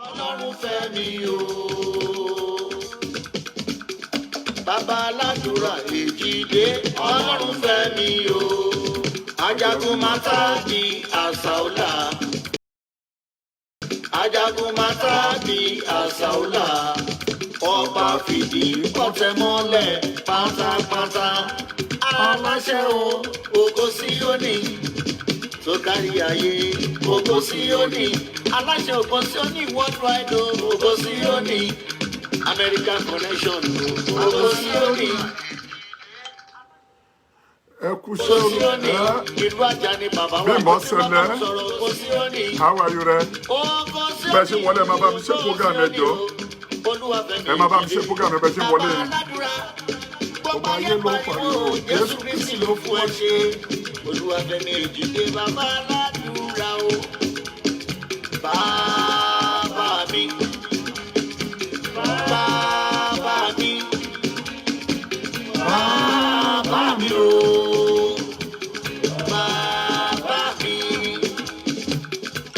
Ọlọ́run fẹ́ mi o. Bàbá aládùúrà Èjìdé. Ọlọ́run fẹ́ mi o. Ajagun mata di àṣàólà. Ajagun mata di àṣàólà. Ọba fìdí kọ́tẹ́ mọ́lẹ̀ pátápátá. Aláṣẹ o, ògo Síónì. Tó kárí ayé, ògo Síónì. Aláṣẹ ògo Síónì worldwide o, ògo Síónì. American connection o, ògo Síónì. Ẹ kú ṣẹ́ Síónì. Ìlú Ajá ni bàbá wa. Bímbọ́ Sẹlẹ̀. Ògo Síónì. How are you rẹ? Ògo Síónì. Bẹ́ẹ̀ ṣe wọlé ẹ máa bá mi ṣe program ẹ jọ. Ẹ máa bá mi ṣe program ẹ bẹ́ẹ̀ ṣe wọlé yẹn. Gbogbo ayé ló pariwo, Jésù Kristi ló fún ẹ ṣe. Olúwafẹ́mi Èjìdé bàbá aládùúrà o. Bàbá mi. Bàbá mi. Bàbá mi o. Bàbá mi.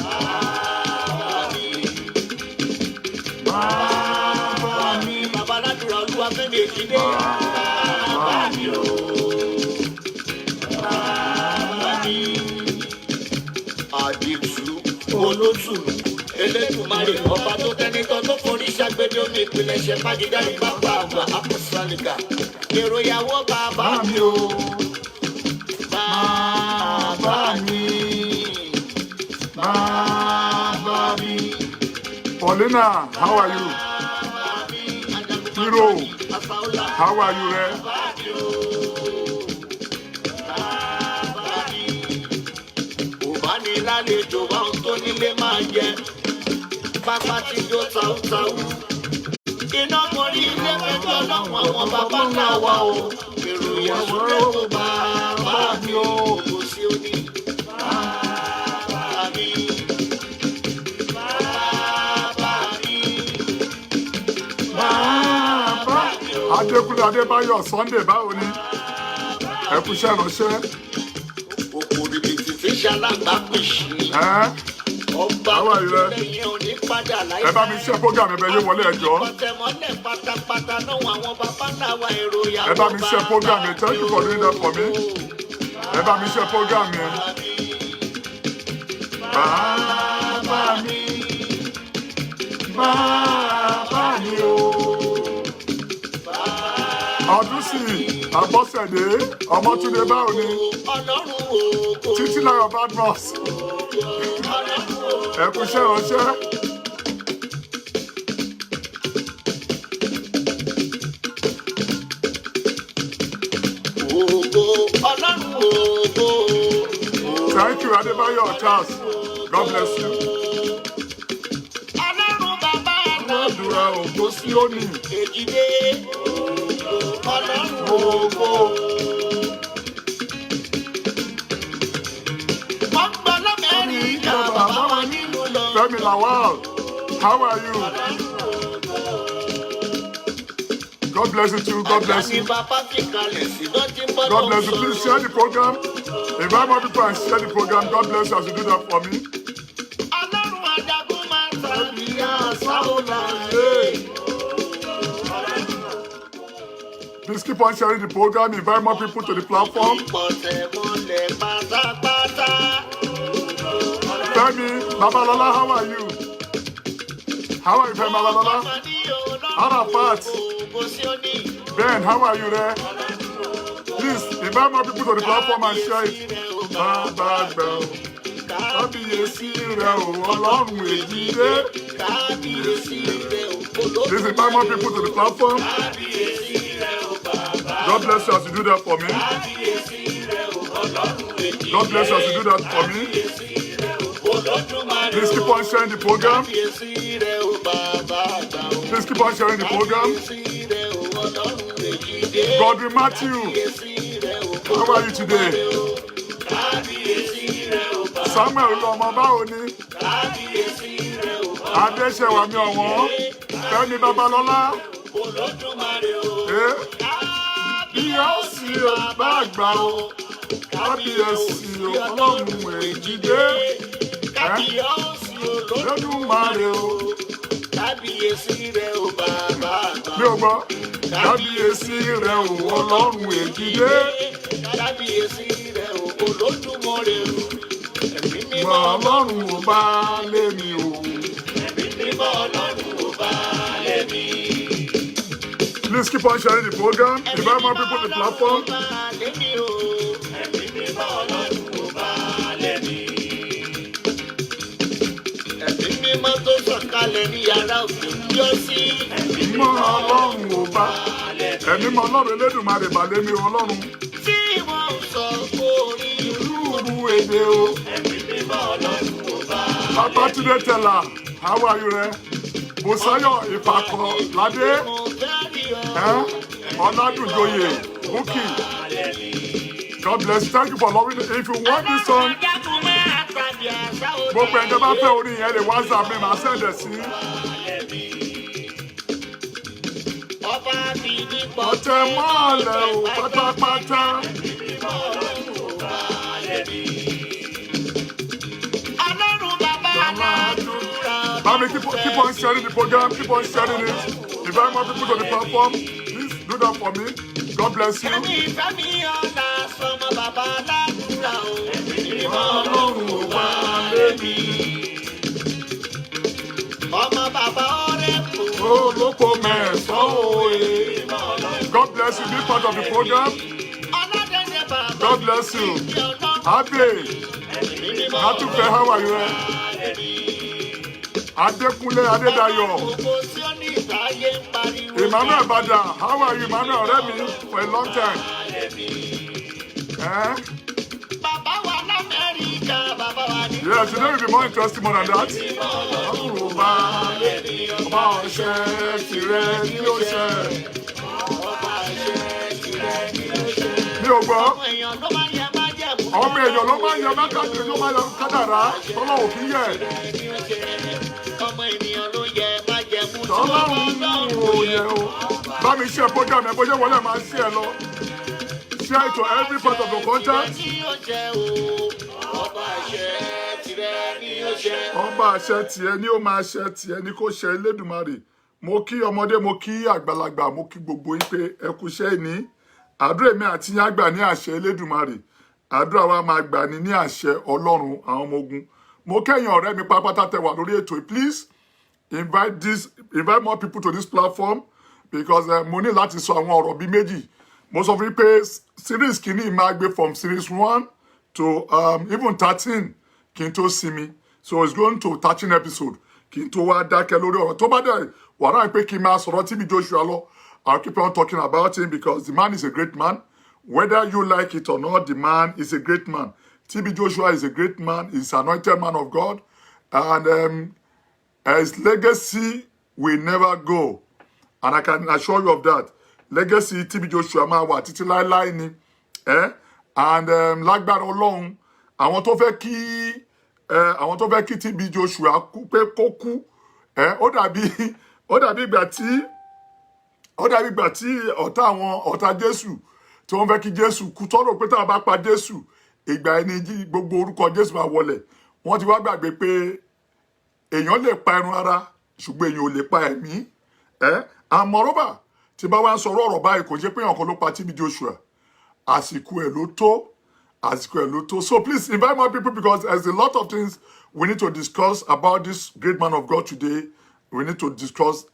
Bàbá mi. Bàbá mi. Bàbá aládùúrà Olúwafẹ́mi Èjìdé. Bàbá mi o. Bàbá mi. Àdìsú olóṣùlù Elédùmarè ọba tó tẹnitọ́ tó forí ṣàgbéde omi ìpilẹ̀ṣẹ̀ mágídárì bàbá àgbà apọ̀sálìkà èrò ìyàwó bàbá mi o. Bàbá mi. Bàbá mi. Paulina, how are you? Hero, how are you rẹ? Lálejò wa ohun tó nílé máa jẹ pápá tí jó táútáú iná mọ̀rí ilé mẹ́jọ lọ́wọ́ àwọn bàbá ńlá wa o èrò ìyàwó lẹ́wọ̀ bàbá mi o kò sí òní bàbá mi bàbá mi bàbá mi o. Adékúnlé Adébáyọ̀ Sunday báwo ni? Ẹ kú iṣẹ́ ìránṣẹ́. Ṣàlàgbà pèsè. Ọba lẹ́yìn òní padà láyé. Ẹ bá mi ṣe program ẹ bẹ yé wọlé ẹjọ́. Ọ̀tẹ̀mọ́lẹ̀ pátápátá náà àwọn bàbá ńlá wa èrò ìyàwó. Ẹ bá mi ṣe program ẹ thank you for doing that for me. Ẹ bá mi ṣe program yẹn. Bàbá mi. Bàbá mi o. Ọdúnsì Àbọ̀sẹ̀dé Ọmọ́túndé báwo ni? Ọlọ́run o. Títí láyọ̀ Badmus. Ẹ kú iṣẹ́ ìránṣẹ́. Ògo Ọlọ́run ògo. Thank you Adébáyọ̀ Charles. God bless you. Ọlọ́run bàbá Aládùúrà ògo Síónì. Èjìdé. Ọlọ́run ògo. Fẹ́mi Lawal, how are you? God bless you too. God bless you. God bless you. Please share the program. Invite more people and share the program. God bless you as you do that for me. Please keep on sharing the program. Invite more people to the platform. Femi Babalola, how are you? How are you, Femi Babalola? Arafat. Ben, how are you there? Please invite more people to the platform and share it. Kábíyèsí rẹ o, Ọlọ́run Èjìdé. Please invite more people to the platform. God bless you as you do that for me. God bless you as you do that for me. Please keep on sharing the program. Please keep on sharing the program. Godwin Matthew, how are you today? Samuel Lọmọ báwo ni? Adéṣẹ́wà mi ọ̀wọ́n. Fẹ́mi Babalọ́lá. Kábíyèsí ọba àgbà o. Kábíyèsí Ọlọ́run Èjìdé. Olódùmarè o. kábíyèsí rẹ o bàbá àgbà. Mi ò gbọ́. Kábíyèsí rẹ o Ọlọ́run èjìdé. Kábíyèsí rẹ o Olódùmarè o. Ẹ̀mí mímọ́ Ọlọ́run ò bá lé mi o. Ẹ̀mí mímọ́ Ọlọ́run ò bá lé mi. Please keep on sharing the program. Invite more people to the platform. Ẹ̀mí mímọ́ Ọlọ́run ò bá lé mi. Ẹ̀mí mímọ́ tó sọ̀kalẹ̀ ní yàrá òkè yọ sí. Ẹ̀mí Mímọ́ Ọlọ́run ò bá. Ẹ̀mí mímọ́ Ọlọ́run Elédùmarè bà lé mi o Ọlọ́run. tí wọ́n sọ orí Rúurú èdè o. Ẹ̀mí mímọ́ Ọlọ́run ò bá. Babatunde Tella, how are you rẹ? Bùsáyọ̀ Ìpàkọ̀ Ládé. Mo fẹ́ rí ọ. Ọládùnjoyè Bukki. God bless you. Thank you for loving it. If you want this song, gbogbo ẹ̀jẹ̀ bá fẹ́ orin yẹn lè WhatsApp mi máa send ẹ̀ sí. Ọba bìbí pọ̀ Ọ̀tẹ̀ mọ́ọ̀lẹ̀ o pátápátá. Ọlọ́run bàbá aládùúrà. Mami, keep on sharing the program. Keep on sharing it. Invite more people to the platform. Please do that for me. God bless you. Fẹ́mi ọ̀la sọmọ bàbá aládùúrà o. Ọlọ́run ò bá lé mi. Ọmọ bàbá ọ̀rẹ́ kò. Olóko mẹ́sàn-án òye. God bless you. Be part of the program. Ọlọ́dẹ̀dẹ̀ bàbá. God bless you. Abe, Natúfẹ́, how are you? Adékúnlé Adédayọ̀. Gbogbo tí ó ní ìtàyé ń pariwo. Emmanuel Bada, how are you, Emmanuel? Ọ̀rẹ́ mi for a long time. Bàbá wa l'Amẹ́ríkà, bàbá wa ní. Yes, you know you'll be more interesting more than that. Ọba ọ̀ṣẹ́ tirẹ̀ ní ọ̀ṣẹ́. Mi ò gbọ́. Ọmọ èèyàn ló máa ń yẹ máa jẹ́ mú. Ọmọ èèyàn ló máa ń yẹ mákàtí ló máa ń yẹ kádàrá tọ́lọ́ òfin yẹ. Ọmọ ènìyàn ló yẹ máa jẹ́ mú. Ọlọ́run ò yẹ o. Bá mi ṣe program ẹ̀ bóyá wọlé máa ṣe ẹ lọ. Share it to every part of the content. Tí ó jẹ́ o, ọba àṣẹ tirẹ̀ ni ó ṣe. Ọba àṣẹ tiẹ̀ ni ó máa ṣe tiẹ̀ ni kò ṣe Elédùmarè. Mo kí ọmọdé, mo kí àgbàlagbà, mo kí gbogbo yín pé ẹ kú iṣẹ́ ìní. Àdúrà èmi àti yín á gbà ní àṣẹ Elédùmarè. Àdúrà wa máa gbà ní àṣẹ Ọlọ́run àwọn ọmọ ogun. Mo kẹ́yìn ọ̀rẹ́ mi pápátá tẹ wà lórí ètò. Please invite more people to this platform because mo ní láti sọ àwọn ọ̀rọ̀ bíi méjì. Mo sọ fún yín pé series kìíní máa gbé from series 1 to even 13 kí n tó sinmi. So it's going to 13 episode kí n tó wá dákẹ́ lórí ọ̀rọ̀ tó bá dẹ̀ wà náà pé kí n máa sọ̀rọ̀ TB Joshua lọ. I'll keep on talking about him because the man is a great man. Whether you like it or not, the man is a great man. TB Joshua is a great man. He's an anointed man of God. And his legacy will never go. And I can assure you of that. Legacy TB Joshua máa wà títí láéláé ni. And lágbára Ọlọ́run, àwọn tó fẹ́ kí TB Joshua kú pé kó kú. Ó dàbí ìgbà tí ọ̀tá Jésù tí wọ́n fẹ́ kí Jésù kú tọ́rọ̀ pé tá a bá pa Jésù ìgbà ẹni gbogbo orúkọ Jésù máa wọlẹ̀. Wọ́n ti wá gbàgbé pé èèyàn lè pa ẹran ara ṣùgbọ́n èèyàn ò lè pa ẹ̀mí. Àmọ́rọ́bà tí bá wá ń sọ̀rọ̀ ọ̀rọ̀ báyìí kò jẹ́ pé èèyàn kan ló pa TB Joshua. Àsìkò ẹ̀ ló tó. So please invite more people because there's a lot of things we need to discuss about this great man of God today. We need to discuss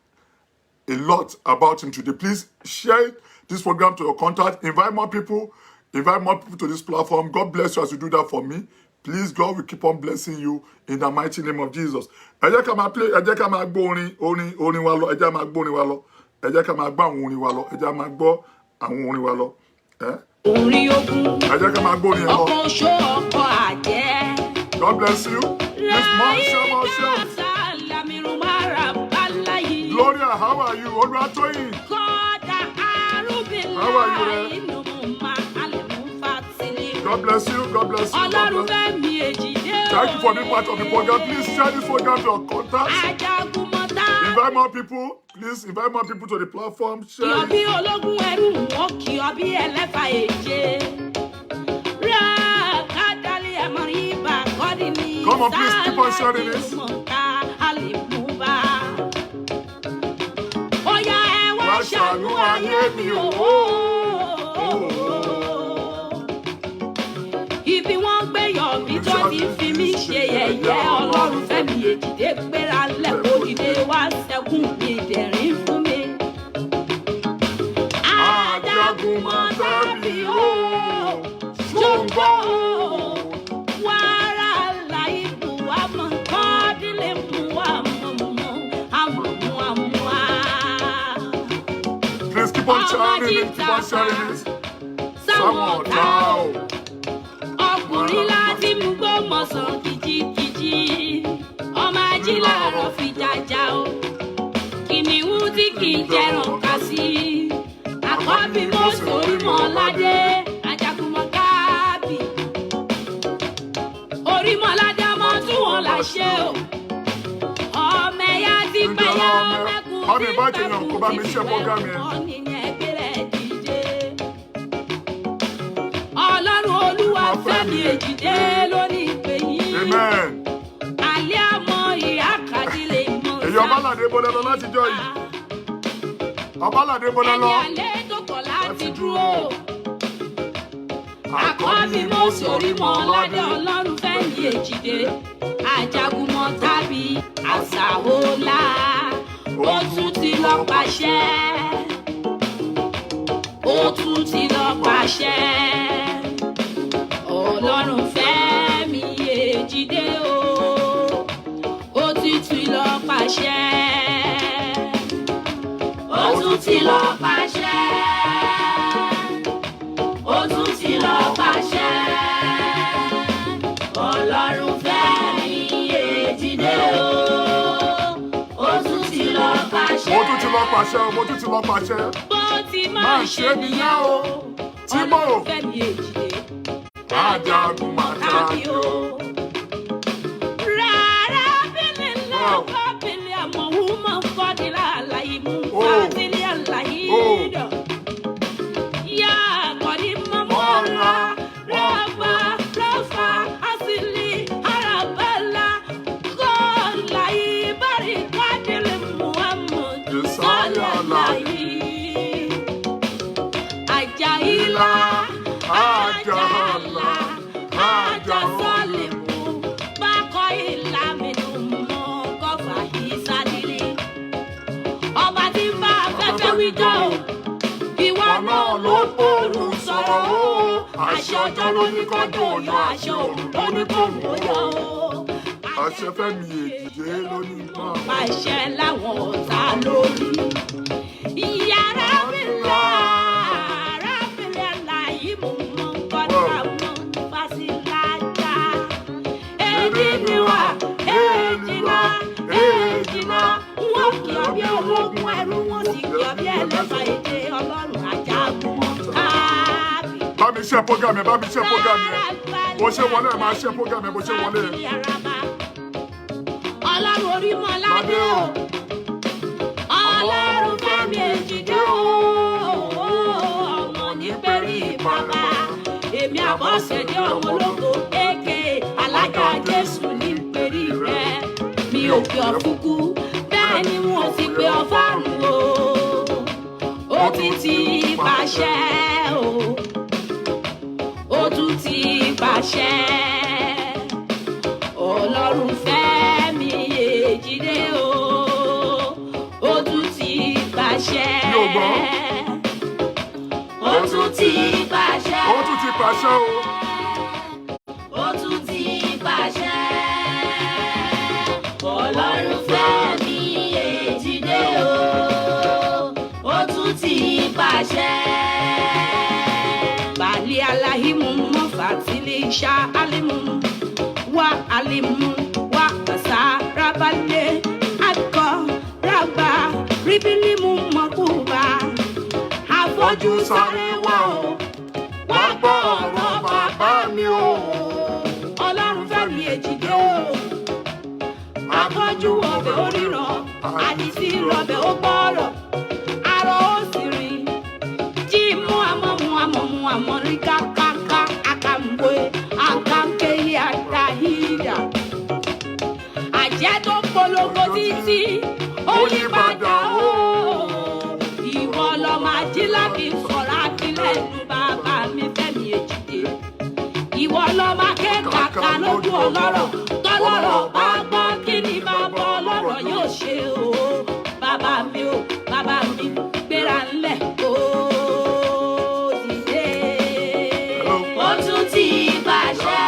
a lot about him today. Please share this program to your contact. Invite more people to this platform. God bless you as you do that for me. Please, God will keep on blessing you in the mighty name of Jesus. Ẹ jẹ́ ká máa play, ẹ jẹ́ ká máa gbọ́ orin wa lọ, ẹ jẹ́ máa gbọ́ orin wa lọ, ẹ jẹ́ ká máa gbọ́ àwọn orin wa lọ, ẹ jẹ́ máa gbọ́ àwọn orin wa lọ. Orin ogun. Ẹ jẹ́ ká máa gbọ́ orin yẹn lọ. Ọkọ oṣó ọkọ àjẹ́. God bless you. This month, Gloria, how are you? Olúwatóyìn. How are you, God bless you. God bless you. God bless you. Thank you for being part of the program. Please share this program to your contacts. Invite more people. Please invite more people to the platform. Share it. Come on, please keep on sharing this. ṣàánú ayé mi o. Ibi wọ́n gbé yọ mí tó ti fi mí ṣe yẹ̀yẹ́ Ọlọ́run Fẹ́mi Èjìdé gbéra lẹ́kọ̀ọ́ dìde wá sẹ́kùn mi dẹ̀rín fún mi. Ajagun mọ́ tẹ́bí o, ṣùgbọ́n wàrà láì bù wá mọ́ kọ́dílé mú wá mọ́ àmọ́. Please keep on sharing it, keep on sharing it. Someone now. Ọkùnrin láti mú gbọ́mọ̀ sàn kìjikìji, ọmọ ajílàrọ̀ fi jàjà o. Kìnìún tí kì í jẹran kà sí. Àkọ́bí Mósè Orímọ̀ládé, Ajagunmọ̀ Kábì. Orímọ̀ládé ọmọ tí wọ́n là ṣe o. Ọmọ ẹ̀yà ti pẹ̀yà ọmọkùnrin tí pẹ̀kùn ti fẹ́ ọ̀nì yẹn gbélé dìde. Ọlọ́run Olúwa Fẹ́mi Èjìdé lórí ìpè yìí. Amen. Alẹ́ àmọ́ ìyá kàdílé mọ́. Èyí Ọbálàdé bọ́lá lọ látijọ́ yìí. Ọbálàdé bọ́lá lọ. Ẹni alẹ́ tó kọ̀ láti dúró. Àkọ́bí Mósè Orímọ̀ládé Ọlọ́run Fẹ́mi Èjìdé. Ajagunmọ̀ tàbí àṣàwọlá. Ó tún ti lọ pàṣẹ. Ó tún ti lọ pàṣẹ. Ọlọ́run Fẹ́mi Èjìdé o. Ó tún ti lọ pàṣẹ. Ó tún ti lọ pàṣẹ. Ó tún ti lọ pàṣẹ. Ọlọ́run Fẹ́mi Èjìdé o. Ó tún ti lọ pàṣẹ. Mo tún ti lọ pàṣẹ o, mo tún ti lọ pàṣẹ. Bó ti máa ṣe nìyẹn o. Ọlọ́run Fẹ́mi Èjìdé. Ajagun máa Tàbí tàbí o. o. Rárá bílẹ̀ lọ́kọ́ bílẹ̀ àmọ́ wúmọ̀ fọ́dílà àlàyé mú fàdílẹ̀ àlàyé dọ̀. Yá àkọ́dí mọ́mọ́ ra rọ́bà lọ́fà àsìlì àràbàlà kọ́ọ̀láyé bàrí kádìlẹ̀ Muhammad sọ́lá àlàyé. Àjàyílá Àjàlá, Àjàsọ́lẹ̀mú bákọ́ ìlà mẹ́nu mọ́ kọfà ìsàdílé. Ọba tí ń bá afẹ́fẹ́ wíjọ́ o, ìwọ náà ló bòrù sọ̀rọ̀ o. Àṣẹ ọjọ́ ló ní kọ́jọ́ òyò, àṣẹ òrùn ló ní kòrùn òyò o. Àṣẹ Fẹ́mi Èjìdé ló ní máa. Pàṣẹ láwọn ọ̀tá lórí. Ìyára mi lọ, arábìnrin àlàyé mò ń mọ kọ́dà mọ́ fásilájà. Èdè ni wà, èjìlá, èjìlá. Wọ́n kì ọ́ bí ológun ẹrú, wọ́n sì kì ọ́ bí ẹlẹ́fà èdè Ọlọ́run Ajagunmọ̀ Kábì. Bá mi ṣe program yẹn, bá mi ṣe program yẹn. Bó ṣe wọlé ẹ̀ máa ṣe program yẹn, bó ṣe wọlé. Ọlọ́run Orímọ̀ládé o. Ọlọ́run Fẹ́mi Èjìdé o. Ọmọ nípẹ̀rí bàbá. Èmi Àbọ̀sẹ̀dé ọmọ ológo èké. Alága Jésù nípẹ̀rí rẹ̀. Mi ò fi ọ̀fúnkú. Bẹ́ẹ̀ ni wọn ò sì pé ọ̀fàrùn o. Ó ti pàṣẹ o. Ó tún ti pàṣẹ. Ọlọ́run Fẹ́mi Èjìdé o. Ó tún ti pàṣẹ. Ó tún ti pàṣẹ. Ó tún ti pàṣẹ o. Ó tún ti pàṣẹ. Ọlọ́run Fẹ́mi Èjìdé o. Ó tún ti pàṣẹ. Bàálí aláhìmù mọ́ fàtílì ṣá álímù. Wa alimu wa kasarabale akọ raba ribilimu mọkuba afọ́jú sáré wá o wá gbọ́ ọ̀rọ̀ bàbá mi o. Ọlọ́run Fẹ́mi Èjìdé o. Afọ́jú ọbẹ̀ oríran àdìsí rọbẹ̀ ó gbọ́rọ̀ arọ ó sì rìn jí mú amọ̀mú rí kákáká àkàǹgbé àkàǹké àdáhìdá. Àjẹ́ tó polongo títí ó yí padà o. Ìwọ ọlọ́rọ̀ tọ́lọ́rọ̀ bá gbọ́ kí ni bàbá ọlọ́rọ̀ yóò ṣe o bàbá mi gbéra ńlẹ̀ o dìde ó tún ti bàṣẹ.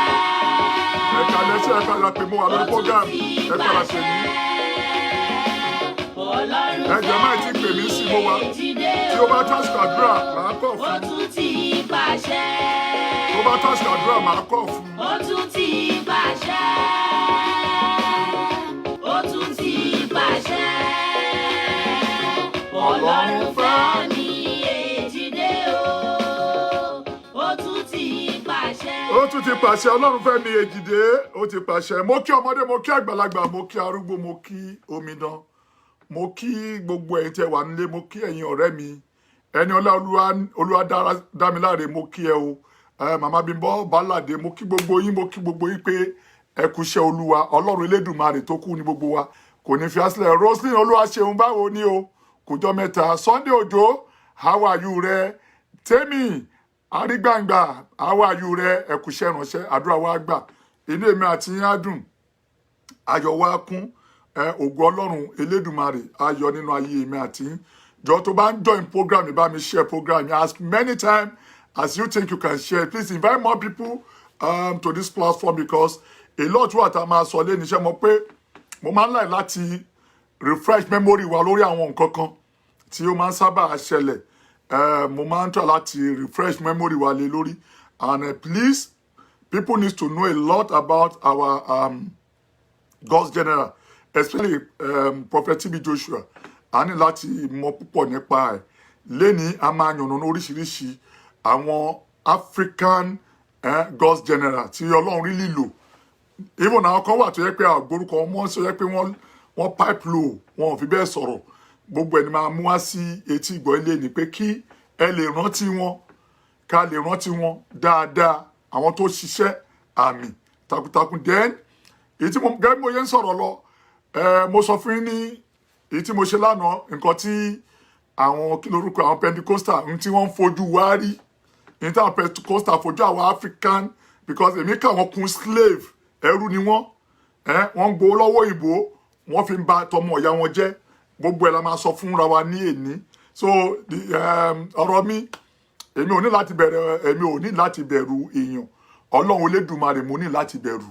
Ẹ̀ka lẹ́sẹ̀ ẹ̀ka la pè mọ́ wa lórí program ẹ̀ka la pè mí. Ẹ̀jẹ̀ máa ti pè mí sí mo wa. Tí o bá tásìkò àdúrà màá kọ̀ fún. Ó tún ti bàṣẹ. Tí o bá tásìkò àdúrà màá kọ̀ fún. Ó tún ti bàṣẹ. Ó tún ti bàṣẹ. Ọlọ́run fẹ́ mi èjìdé o. Ó tún ti bàṣẹ. Ó tún ti pàṣẹ Ọlọ́run fẹ́ mi èjìdé. Ó ti pàṣẹ. Mo kí ọmọdé, mo kí àgbàlagbà, mo kí arúgbó, mo kí omidan. Mo kí gbogbo ẹ̀yin tẹ́ wà nílé, mo kí ẹ̀yin ọ̀rẹ́ mi. Ẹni ọlá Olúwa dámiláre, mo kí ẹ o. Màmá Bímbọ́ Báládé, mo kí gbogbo yín, mo kí gbogbo yín pé ẹ kú iṣẹ́ Olúwa. Ọlọ́run Elédùmarè tó kù ní gbogbo wa kò ní fi á sílẹ̀. Roslyn Olúwaṣeun, báwo ni o? Kòjọ́ mẹ́ta. Sunday Òjó, how are you rẹ? Tèmi Arígbàǹgbà, how are you rẹ? Ẹ kú iṣẹ́ ìránṣẹ́, àdúrà wa gbà. Inú èmi àti yín á dùn. Ayọ̀ wa kún. Ògo Ọlọ́run Elédùmarè ayọ̀ nínú ayé mi àti yín. Jọ tó bá ń join program mi, bá mi share program mi as many times as you think you can share. Please invite more people to this platform because a lot wà tá a máa sọ lé níṣẹ́ mọ̀ pé mo máa ń láì láti refresh memory wa lórí àwọn nǹkan kan tí ó máa ń sábà ṣẹlẹ̀. Mo máa ń try láti refresh memory wa lé lórí and please people need to know a lot about our God's General, especially Prophet TB Joshua. A ní láti mọ̀ púpọ̀ nípa ẹ̀. Lénìí a máa yànnàná oríṣiríṣi àwọn African God's General tí Ọlọ́run rí lílò. Even àwọn kan wà tó yẹ pé àgbórúkọ wọn sọ yẹ pé wọ́n pipe low, wọn ò fi bẹ́ẹ̀ sọ̀rọ̀. Gbogbo ẹni máa mú wá sí etí ìgbọ́ ilé ni pé kí ẹ lè rántí wọn, ká lè rántí wọn dáadáa. Àwọn tó ṣiṣẹ́ àmì takuntakun. Then èyí tí gẹ́gẹ́ bí mo yẹn ń sọ̀rọ̀ lọ, mo sọ fún yín ní èyí tí mo ṣe lánàá, nǹkan tí àwọn kí lorúkọ àwọn Pentecostal tí wọ́n ń fojú wá rí, ní táwọn Pentecostal fojú àwọn African, because èmi kà wọ́n kún slave, ẹrú ni wọ́n ń gbowó lọ́wọ́ ìbò, wọ́n fi ń ba tọmọ ìyá wọn jẹ́. Gbogbo ẹ̀ la máa sọ fúnra wa ní èní. So ọ̀rọ̀ mi, èmi ò ní láti bẹ̀rù èèyàn. Ọlọ́run Elédùmarè mo ní láti bẹ̀rù,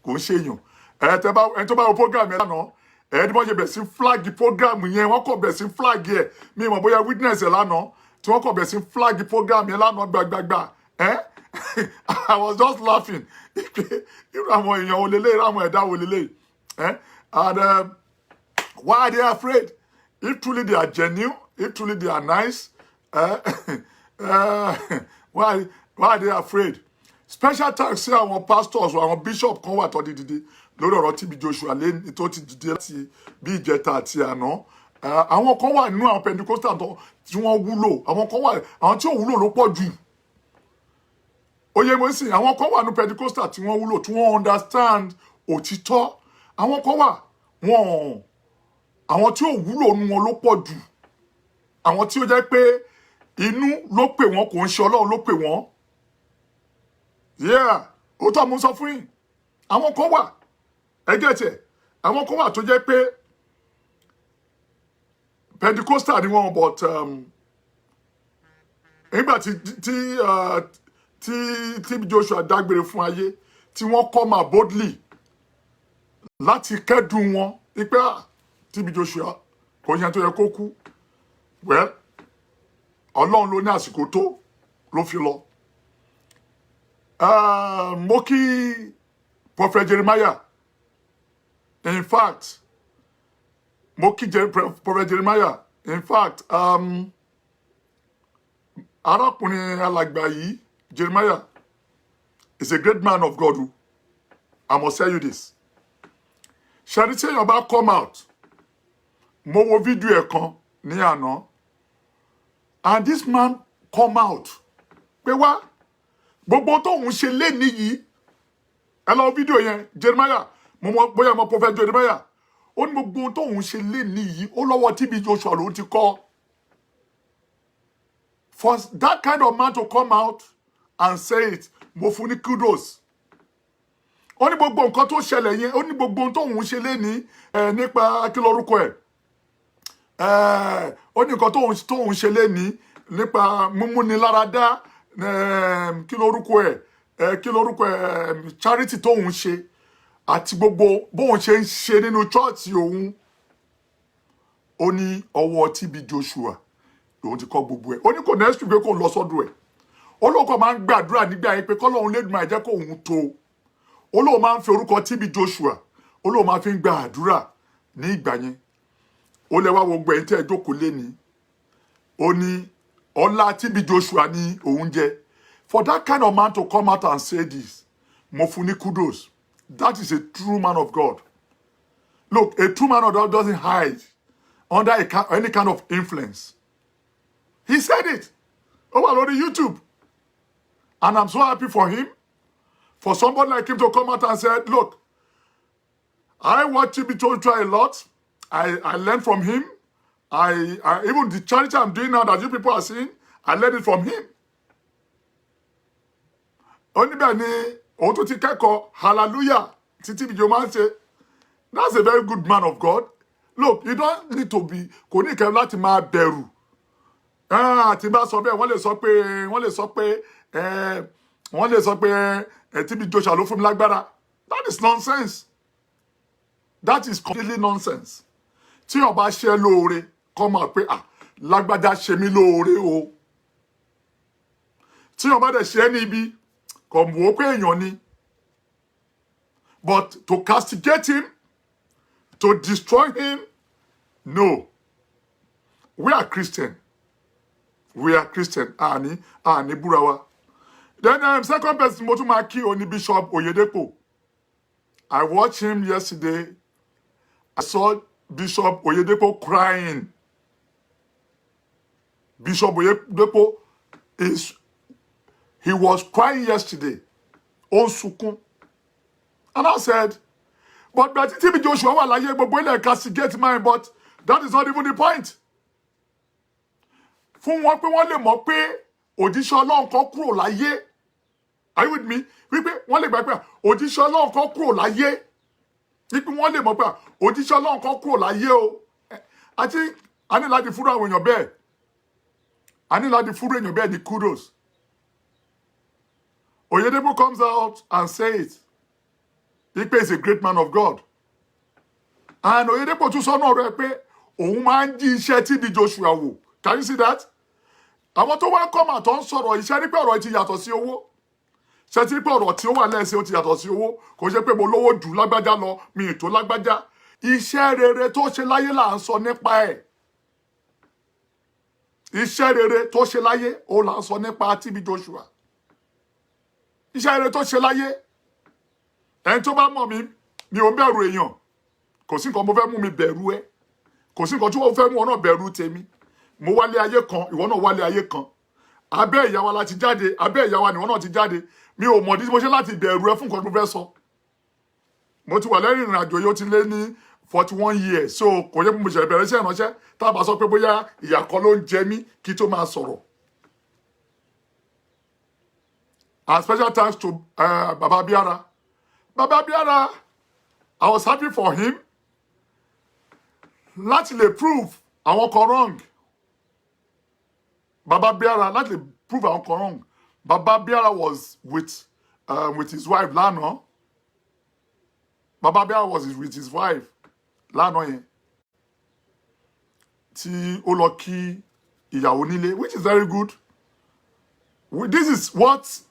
kò ń ṣèyàn. Ẹni tó bá wo program yẹn lánàá, ẹni bọ́n ṣe bẹ̀ sí flag program yẹn, wọ́n kọ̀ bẹ̀ sí flag yẹn. Mi mọ̀ bóyá witness ẹ̀ lánàá tí wọ́n kọ̀ bẹ̀ sí flag program yẹn lánàá gbàgbàgbà. I was just laughing. Irú àwọn èèyàn olélé, irú àwọn ẹ̀dá olélé. And why are they afraid? If truly they are genuine, if truly they are nice, why are they afraid? Special thanks sí àwọn pastors or àwọn bishop kan wà tó dìde lórí ọ̀rọ̀ TB Joshua lẹ́ni tó ti dìde láti bí ìjẹta àti àná. Àwọn kan wà nínú àwọn Pentecostal tí wọ́n wúlò. Àwọn kan wà, àwọn tí ò wúlò ló pọ̀ jù. Oyè mo sì, àwọn kan wà nínú Pentecostal tí wọ́n wúlò, tí wọ́n understand òtítọ́. Àwọn kan wà, àwọn tí ò wúlò nu wọn ló pọ̀ jù. Àwọn tí ó jẹ́ pé inú ló pè wọ́n, kò ń ṣe Ọlọ́run ló pè wọ́n. Yeah, ó tọ́ mo sọ fún yín. Àwọn kan wà, ẹgẹ́ tiẹ̀, àwọn kan wà tó jẹ́ pé Pentecostal ni wọ́n, but nígbà tí TB Joshua dágbére fún ayé, tí wọ́n come out boldly láti kẹ́dùn wọn, ipe TB Joshua kò yẹn tó yẹ kó kú. Well, Ọlọ́run ló ní àsìkò tó ló fi lọ. Mo kí Prophet Jeremiah. In fact, mo kí Prophet Jeremiah. In fact, arákùnrin alàgbà yìí, Jeremiah, is a great man of God. I must tell you this. Ṣàrí tí èèyàn bá come out, mo wo fídíò ẹ̀ kan ní àná, and this man come out pé wá gbogbo tóun ṣe lénìí yìí, ẹ lọ fídíò yẹn, Jeremiah, bóyá mo Prophet Jeremiah, ó ní gbogbo tóun ṣe lénìí yìí, ó lọ́wọ́ TB Joshua ló ti kọ́. For that kind of man to come out and say it, mo fún ní kudos. ó ní gbogbo nǹkan tó ṣẹlẹ̀ yẹn ó ní gbogbo ohun tóun ṣe léni nípa kí lorúkọ ẹ̀ ó ní nǹkan tóun ṣe léni nípa múmúniláradá kí lorúkọ ẹ̀ charity tóun ṣe àti gbogbo bóun ṣe ń ṣe nínú chọ́ọ̀tì òun ó ní ọwọ́ TB Joshua lòun ti kọ́ gbogbo ẹ̀ ó ní kò next week pé kò lọ sọ́dọ̀ ẹ̀ ó lóun kọ́ máa ń gbàdúrà nígbà yẹn pé kọ́lọ́hún lédùmarè jẹ́ kó òun tó ó lóun máa ń fi orúkọ TB Joshua ó lóun máa fi ń gba àdúrà ní ìgbà yẹn ó lẹ́wà gbogbo ẹ̀yìn tẹ́ ẹ jókòó léni ó ní ọlá TB Joshua ní òun jẹ for that kind of man to come out and say this mo fún ní kudos that is a true man of God. Look, a true man of God doesn't hide under any kind of influence. He said it over on YouTube. And I'm so happy for him. For somebody like him to come out and say, look, I watch TB Joshua a lot. I learned from him. I even the charity I'm doing now that you people are seeing, I learned it from him. Only hallelujah. TB Joshua. That's a very good man of God. Look, you don't need to be kò ní kẹ́ láti máa bẹ̀rù. Tí bá sọ bẹ́ẹ̀ wọ́n lè sọ pé TB Joshua ló fún mi lágbára. That is nonsense. That is completely nonsense. Tí ó bá ṣe lóore kó máa pé lágbájá ṣe mí lóore o. Tí ó bá dẹ̀ ṣe ní ibi kò mọ̀ pé èèyàn ni. But to castigate him, to destroy him, no. We are Christian. We are Christian. Ani Burawa. Then second person, Motumaki Oni Bishop Oyedepo. I watched him yesterday. I saw Bishop Oyedepo crying. Bishop Oyedepo he was crying yesterday. On Sukun. And I said, but TB Joshua wà láyé gbogbo ilẹ̀ castigate mine, but that is not even the point. Fún wọn pé wọ́n lè mọ̀ pé òjíṣẹ́ Ọlọ́run kan kúrò láyé. Are you with me? Wípé wọ́n lè gbà pé òjíṣẹ́ Ọlọ́run kan kúrò láyé. Wípé wọ́n lè mọ̀ pé òjíṣẹ́ Ọlọ́run kan kúrò láyé o. Àti a ní láti fúnra àwọn èèyàn bẹ́ẹ̀. A ní láti fúnra èèyàn bẹ́ẹ̀ ní kudos. Oyedepo comes out and says, Ipe is a great man of God. And Oyedepo tún sọ náà rẹ̀ pé òun máa ń jí iṣẹ́ TB Joshua wò. Can you see that? Àwọn tó wá kọ́ mà tó ń sọ̀rọ̀ iṣẹ́ ní pé ọ̀rọ̀ ti yàtọ̀ sí owó. Ṣé ti pé ọ̀rọ̀ tí ó wà lẹ́sẹ̀ ó ti yàtọ̀ sí owó? Kò ṣe pé mo lówó jù lágbájá lọ, mi ì tó lágbájá. Iṣẹ́ rere tó ṣe láyé là ń sọ nípa ẹ̀. Iṣẹ́ rere tó ṣe láyé ó là ń sọ nípa TB Joshua. Iṣẹ́ rere tó ṣe láyé. Ẹni tó bá mọ̀ mí, mi ò bẹ̀rù èèyàn. Kò sí nǹkan mo fẹ́ mú mi bẹ̀rù ẹ. Kò sí nǹkan tí wọ́n fẹ́ mú ọ náà bẹ̀rù tèmi. Mo wálé ayé kan, ìwọ náà wálé ayé kan. Abẹ́ ìyá wa la ti jáde, abẹ́ ìyá wa ni ìwọ náà ti jáde. Mi ò mọ̀ tí mo ṣe láti bẹ̀rù ẹ fún nǹkan tí mo fẹ́ sọ. Mo ti wà lẹ́yìn ìrìn àjò yìí ó ti lé ní 41 years. So kò yẹ kó mo ṣe bẹ̀rẹ̀ iṣẹ́ ìránṣẹ́. Tá a bá sọ pé bóyá ìyà kan ló ń jẹ mí kí tó máa sọ̀rọ̀. And special thanks to Baba Biara. Baba Biara, I was happy for him. Láti lè prove àwọn kan wrong. Baba Biara, láti lè prove àwọn kan wrong. Baba Biara was with his wife lánàá. Baba Biara was with his wife lánàá yẹn. Tí ó lọ kí ìyàwó nílé, which is very good. This is what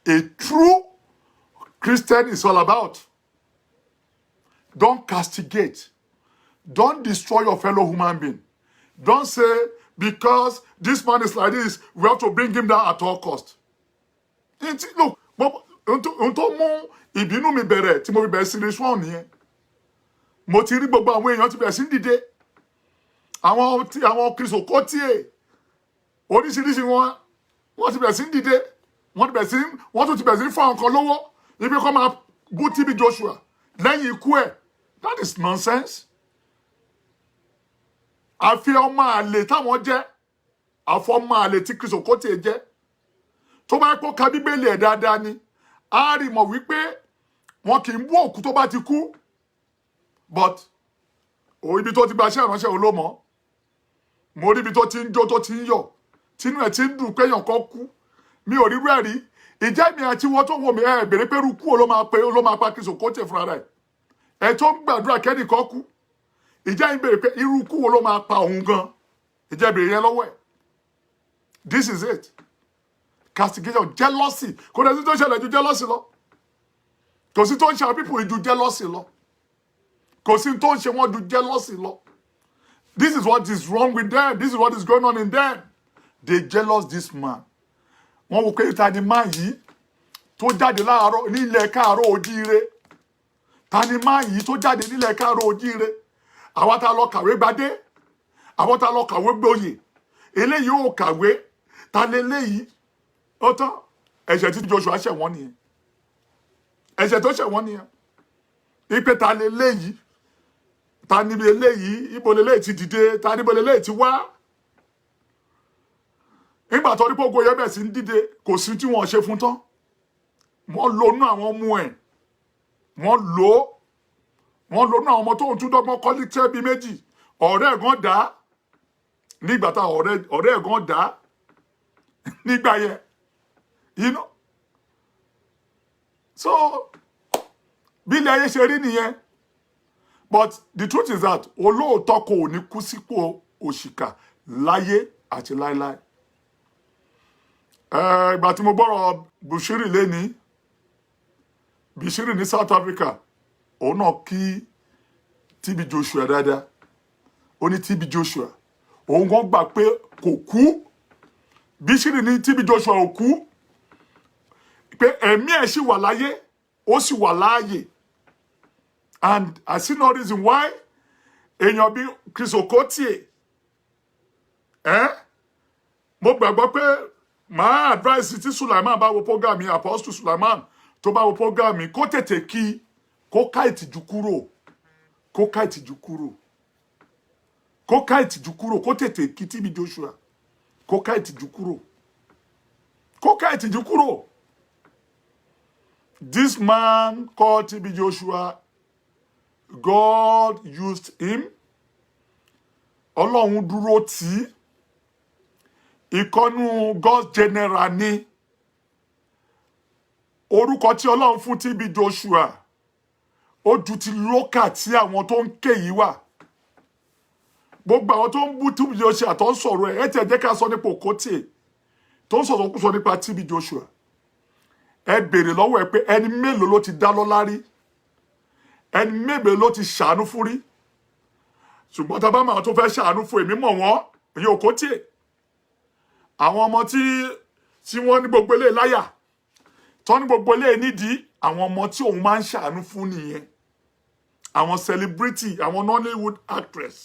a true Christian is all about. Don't castigate. Don't destroy your fellow human being. Don't say, because this man is like this, we have to bring him down at all cost. Look, unto mo ìbínú mi bẹ̀rẹ̀ tí mo fi bẹ̀rẹ̀ sí this one nìyẹn. Mo ti rí gbogbo àwọn èèyàn tí bẹ̀rẹ̀ sí dìde. Àwọn Kristoko tíye. Oríṣiríṣi wọ́n ti bẹ̀rẹ̀ sí dìde. Wọ́n tún ti bẹ̀rẹ̀ sí fún àwọn kan lówó. Ibi kan máa bú TB Joshua lẹ́yìn ikú ẹ̀. That is nonsense. Àfi ọmọ àlè táwọn jẹ́. àfọmọ àlè tí Chris Okotie jẹ́ tó bá kó ka Bíbélì ẹ̀ dáadáa ni á rí mọ̀ wípé wọn kì í bú òkú tó bá ti kú but ibi tó ti bá ṣe ìránṣẹ́ olómọ mo rí ibi tó ti ń jó tó ti ń yọ̀ tínú ẹ̀ ti ń dùn pé èèyàn kan kú mi ò rí rẹ̀ rí ìjẹ́ mi àti wọ́n tó wò mí ẹ̀ bèrè pé irú kú ló máa pa Chris Okotie fúnra rẹ̀ ẹ̀ tó ń gbàdúrà kẹ́nìkan kú ìjẹ́ yín bèrè pé irú kú ló máa pa òun gan ìjẹ́ bèrè yẹn lọ́wọ́ ẹ̀ this is it castigation jealousy kò dẹ̀ sí tó ń ṣẹlẹ̀ ju jealousy lọ kò sí tó ń ṣe àwọn people ju jealousy lọ kò sí tó ń ṣe wọ́n ju jealousy lọ this is what is wrong with them this is what is going on in them they jealous this man wọ́n wò pé ta ni máa yìí tó jáde láàárọ̀ nílẹ̀ káàárọ̀ ojíire ta ni máa yìí tó jáde nílẹ̀ káàárọ̀ ojíire àwọn tá lọ kàwé gbadé àwọn tá lọ kàwé gboyè eléyìí ò kàwé ta leléyìí ó tán ẹ̀ṣẹ̀ tí Joshua ṣẹ̀ wọ́n nìyẹn ẹ̀ṣẹ̀ tó ṣẹ̀ wọ́n nìyẹn ipe ta leléyìí ta ni eléyìí ibo leléyìí ti dìde ta ni ibo leléyìí ti wá nígbà tó rí pé ogo yẹn bẹ̀ sí ń dìde kò sí tí wọ́n ṣe fún tán wọ́n lo nú àwọn ọmọ ẹ̀ wọ́n lo nú àwọn ọmọ tó ń tún dọ́gbọ́n kọ́lí tẹ́ bí méjì ọ̀rẹ́ ẹ̀ gan dá nígbà tá ọ̀rẹ́ ẹ̀ gan dá nígbà yẹn you know so bí ilé ayé ṣe rí nìyẹn but the truth is that olóòótọ́ kò ní kú sípò òṣìkà láyé àti láéláé ìgbà tí mo gbọ́rọ̀ Bushiri lẹ́ni Bushiri ní South Africa òun náà kí TB Joshua dáadáa ó ní TB Joshua òun gan gbà pé kò kú Bushiri ní TB Joshua ò kú pé ẹ̀mí ẹ̀ sì wà láyé ó sì wà láàyè and I see no reason why èèyàn bí Chris Okotie mo gbàgbọ́ pé màá advice tí Sulaiman bá wo program mi Apostle Sulaiman tó bá wo program mi kó tètè kí kó ká ìtìjú kúrò kó ká ìtìjú kúrò kó ká ìtìjú kúrò kó tètè kí TB Joshua kó ká ìtìjú kúrò kó ká ìtìjú kúrò. This man called TB Joshua, God used him. Ọlọ́run dúró tì í. Ìkọ́nú God's general ni. Orúkọ tí Ọlọ́run fún TB Joshua. Ó ju ti lókà tí àwọn tó ń ké yìí wà. Gbogbo àwọn tó ń bú TB Joshua tó ń sọ̀rọ̀ ẹ̀ tẹ̀ jẹ́ ká sọ nípa Okotie. Tó ń sọ̀rọ̀ kú sọ nípa TB Joshua. Ẹ béèrè lọ́wọ́ ẹ pé ẹni mélòó ló ti dá lọ́lá rí ẹni mélòó ló ti ṣàánú fún rí ṣùgbọ́n tá a bá máa tó fẹ́ ṣàánú fún èmi mọ̀ wọ́n èyí Okotie àwọn ọmọ tí wọ́n ní gbogbo ilé láyà tó ní gbogbo ilé nídìí àwọn ọmọ tí òun máa ń ṣàánú fún nìyẹn àwọn celebrity àwọn Nollywood actress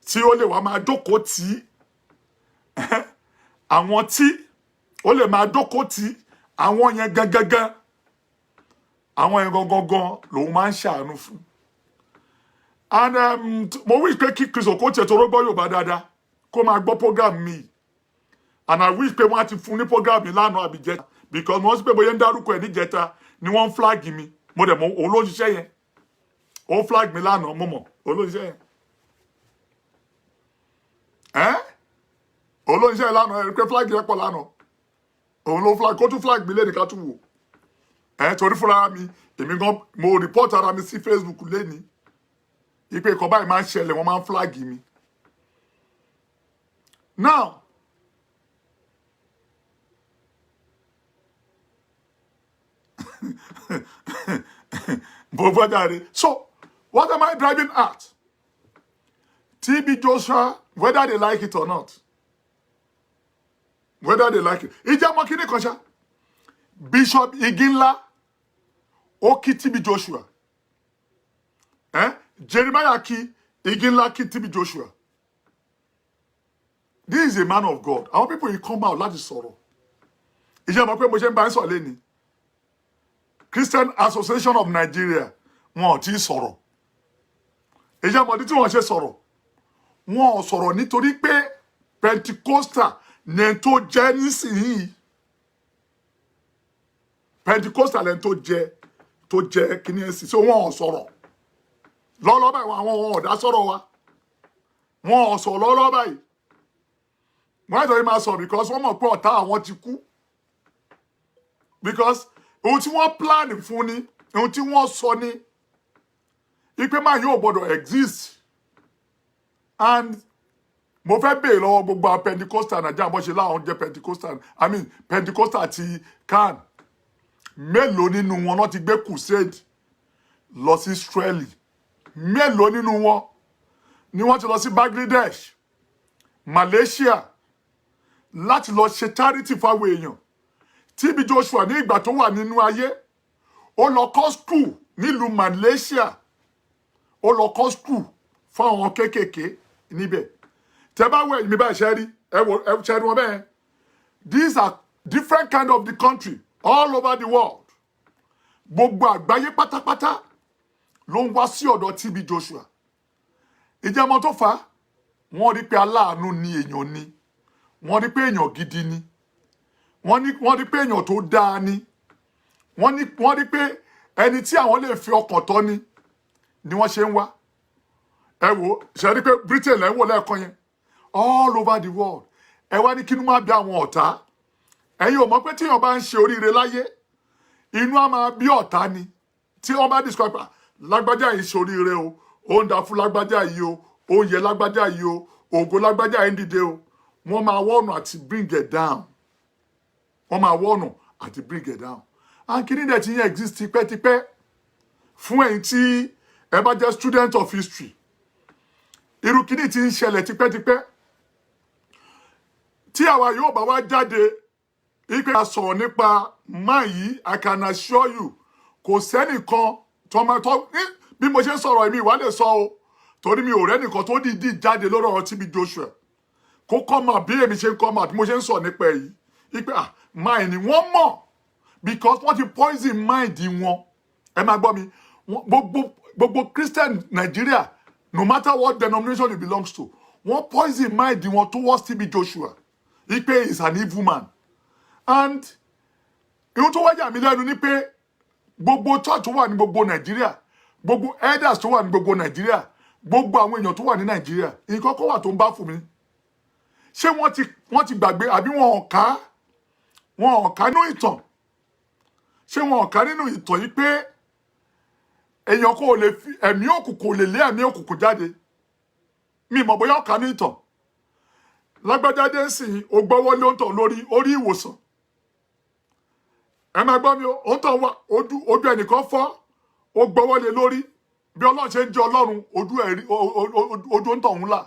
tí ó lè wá máa jókòó tì àwọn tí ó lè máa jókòó tì àwọn yẹn gangan àwọn yẹn gangan lòun máa ń ṣàánú fún and mo wish pé kí Chris Okotie tó rọ́gbọ́ Yorùbá dáadáa kó máa gbọ́ program mi and I wish pé wọ́n á ti fún ní program mi lánàá àbíjẹta because mo ń sọ pé bóyá ń dárúkọ ẹ̀ níjẹta ni wọ́n ń flag mi mo dẹ̀ mọ̀ olóṣìṣẹ́ yẹn ó flag mi lánàá mo mọ̀ olóṣìṣẹ́ yẹn olóṣìṣẹ́ yẹn lánàá ẹ̀ pé flag yẹn pọ̀ lánàá òun ló flag kó tún flag mi lẹ́nu ká tún wò torí fúnra mi èmi gan mo report ara mi sí Facebook lẹ́ni ipe ìkọ́ báyìí máa ń ṣẹlẹ̀ wọ́n máa ń flag mi now so what am I driving at? TB Joshua, whether they like it or not. Whether they like it. Ija Makini Kosha. Bishop Iginla. Oki TB Joshua. Jeremiah Ki Iginla Ki TB Joshua. This is a man of God. Our people will come out like the sorrow. Ija Makwe Moshe Mbanso Aleni. Christian Association of Nigeria. Wọ́n ti sọ̀rọ̀. Ija Modi tí wọ́n ṣe sọ̀rọ̀. Wọ́n sọ̀rọ̀ nítorí pé Pentecostal ní tó jẹ́ nísìnyí. Pentecostal ní tó jẹ́ kíní ẹ̀sìn. So wọ́n ò sọ̀rọ̀. Lọ́lọ́ báyìí àwọn ọ̀dà sọ̀rọ̀ wa. Wọ́n ò sọ̀rọ̀ lọ́lọ́ báyìí. Wọ́n àjọ yìí máa sọ because wọ́n mọ̀ pé ọ̀tá àwọn ti kú. Because ohun tí wọ́n plan fún ni, ohun tí wọ́n sọ ni, ipe máa yóò gbọ́dọ̀ exist. And mo fẹ́ bèèrè lọ́wọ́ gbogbo àwọn Pentecostal Nàìjíríà bó ṣe láwọn jẹ́ Pentecostal ti CAN. Mélòó nínú wọn náà ti gbé crusade lọ sí Israeli? Mélòó nínú wọn ni wọ́n ti lọ sí Bangladesh, Malaysia láti lọ ṣe charity fáwọn èèyàn? TB Joshua ní ìgbà tó wà nínú ayé, ó lọ kọ́ school nílùú Malaysia, ó lọ kọ́ school fáwọn kéékèèké níbẹ̀. Tẹ́ bá wẹ̀ mi bá ṣe rí, ẹ ṣe rí wọn bẹ́ẹ̀. These are different kind of the country all over the world. Gbogbo àgbáyé pátápátá ló ń wá sí ọ̀dọ̀ TB Joshua. Ìjẹ́mọ́ tó fà á, wọ́n rí pé aláàánú ni èèyàn ni. Wọ́n rí pé èèyàn gidi ni. Wọ́n rí pé èèyàn tó dáa ni. Wọ́n rí pé ẹni tí àwọn lè fi ọkàn tọ́ ni wọ́n ṣe ń wá. Ẹ wò, ṣe rí pé Britain lẹ́ ń wò lẹ́ẹ̀kan yẹn. All over the world. Ẹ wá ní kí inú máa bí àwọn ọ̀tá. Ẹ̀yin ò mọ̀ pé tíyàn bá ń ṣe oríire láyé, inú á máa bí ọ̀tá ni. Tí wọ́n bá describe lágbájá yìí ṣe oríire o, ó ń da fún lágbájá yìí o, ó ń yẹ lágbájá yìí o, ògo lágbájá yìí ń dìde o. Wọ́n máa wọ́nà àti bring it down. Wọ́n máa wọ́nà àti bring it down. And kí ni dẹ̀ ti yẹn exist tipẹ́tipẹ́ fún ẹ̀yin tí ẹ bá jẹ́ student of history. Irú kí ni ti ń ṣẹlẹ̀ tipẹ́tipẹ́. Tí àwa yóò bá wá jáde, ipe a sọ̀rọ̀ nípa máa yìí, I can assure you, kò sẹ́nìkan tọ́mọtọ́ bí mo ṣe ń sọ̀rọ̀ èmi ìwà lè sọ o, torí mi ò rẹ́nìkan tó dìídì jáde lórí ọ̀rọ̀ TB Joshua. Kó come out bí èmi ṣe ń come out, bí mo ṣe ń sọ̀rọ̀ nípa èyí. Ipe máa ni wọ́n mọ̀ because wọ́n ti poison mind wọn. Ẹ máa gbọ́ mi, gbogbo Christian Nigeria, no matter what denomination it belongs to, wọ́n poison mind wọn towards TB Joshua. Ipe is an evil man. And ihun tó wáyà mí lẹ́nu ni pé gbogbo church tó wà ní gbogbo Nàìjíríà, gbogbo elders tó wà ní gbogbo Nàìjíríà, gbogbo àwọn èèyàn tó wà ní Nàìjíríà, nǹkan kan wà tó ń bá fún mi. Ṣé wọ́n ti gbàgbé àbí wọn ò ká nínú ìtàn? Ṣé wọn ò ká nínú ìtàn yìí pé èèyàn kò lè fi ẹ̀mí òkùnkùn lè lé ẹ̀mí òkùnkùn jáde? Mi mọ̀ bóyá ọ̀ká ní ìtàn. Lágbájáde ń sìn ó gbọ́wọ́ lé òǹtàn lórí orí ìwòsàn. Ẹ máa gbọ́ mi, òǹtàn wà ojú ẹnìkan fọ́, ó gbọ́wọ́ lé lórí. Bí Ọlọ́run ṣe ń jẹ́ Ọlọ́run, ojú òǹtàn òun là.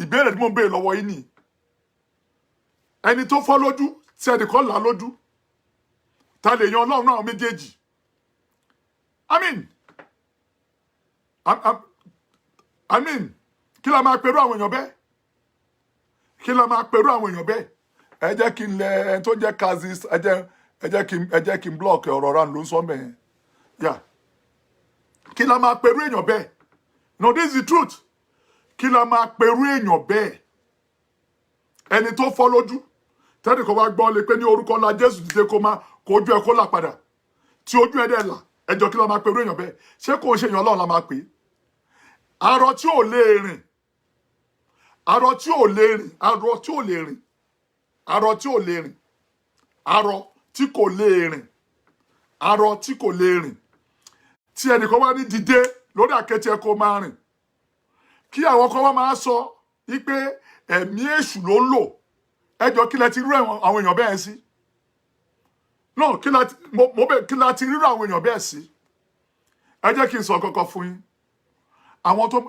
Ìbéèrè tí mo ń béèrè lọ́wọ́ yín ni, ẹni tó fọ́ lójú tí ẹnìkan là lójú, ta lè yan Ọlọ́run náà méjèèjì? I mean, kí la máa pẹ̀lú àwọn èèyàn bẹ́ẹ̀? Kí la máa pẹ̀lú àwọn èèyàn bẹ́ẹ̀? Ẹ jẹ́ kí n lẹ ẹni tó jẹ́ Kazis, ẹ jẹ́ kí n block ọ̀rọ̀ ran ló ń sọ mẹ́yẹn. Yeah. Kí la máa pẹ̀lú èèyàn bẹ́ẹ̀? No, this is the truth. Kí la máa pẹ̀lú èèyàn bẹ́ẹ̀? Ẹni tó fọ́ lójú, tẹ́lẹ̀ kó wá gbọ́ lé pé ní orúkọ ńlá Jésù dìde kó ojú ẹ kó là padà. Tí ojú ẹ dẹ̀ là, ẹjọ́ kí la máa pẹ̀lú èèyàn bẹ́ẹ̀? Ṣé kò ń ṣe èèyàn Ọlọ́run la máa pè é? Arọ tí ò lè rìn, arọ tí ò lè rìn, arọ tí ò lè rìn, arọ tí ò lè rìn, arọ tí kò lè rìn, arọ tí kò lè rìn. Tí ẹnìkan wá ní dìde lórí àkéte ẹ kó máa rìn. Kí àwọn kan wá máa sọ wípé ẹ̀mí èṣù ló ń lò. Ẹjọ́ kí lẹ ti rú àwọn èèyàn bẹ́ẹ̀ sí? No, kí la ti rírú àwọn èèyàn bẹ́ẹ̀ sí? Ẹ jẹ́ kí n sọ kankan fún yín.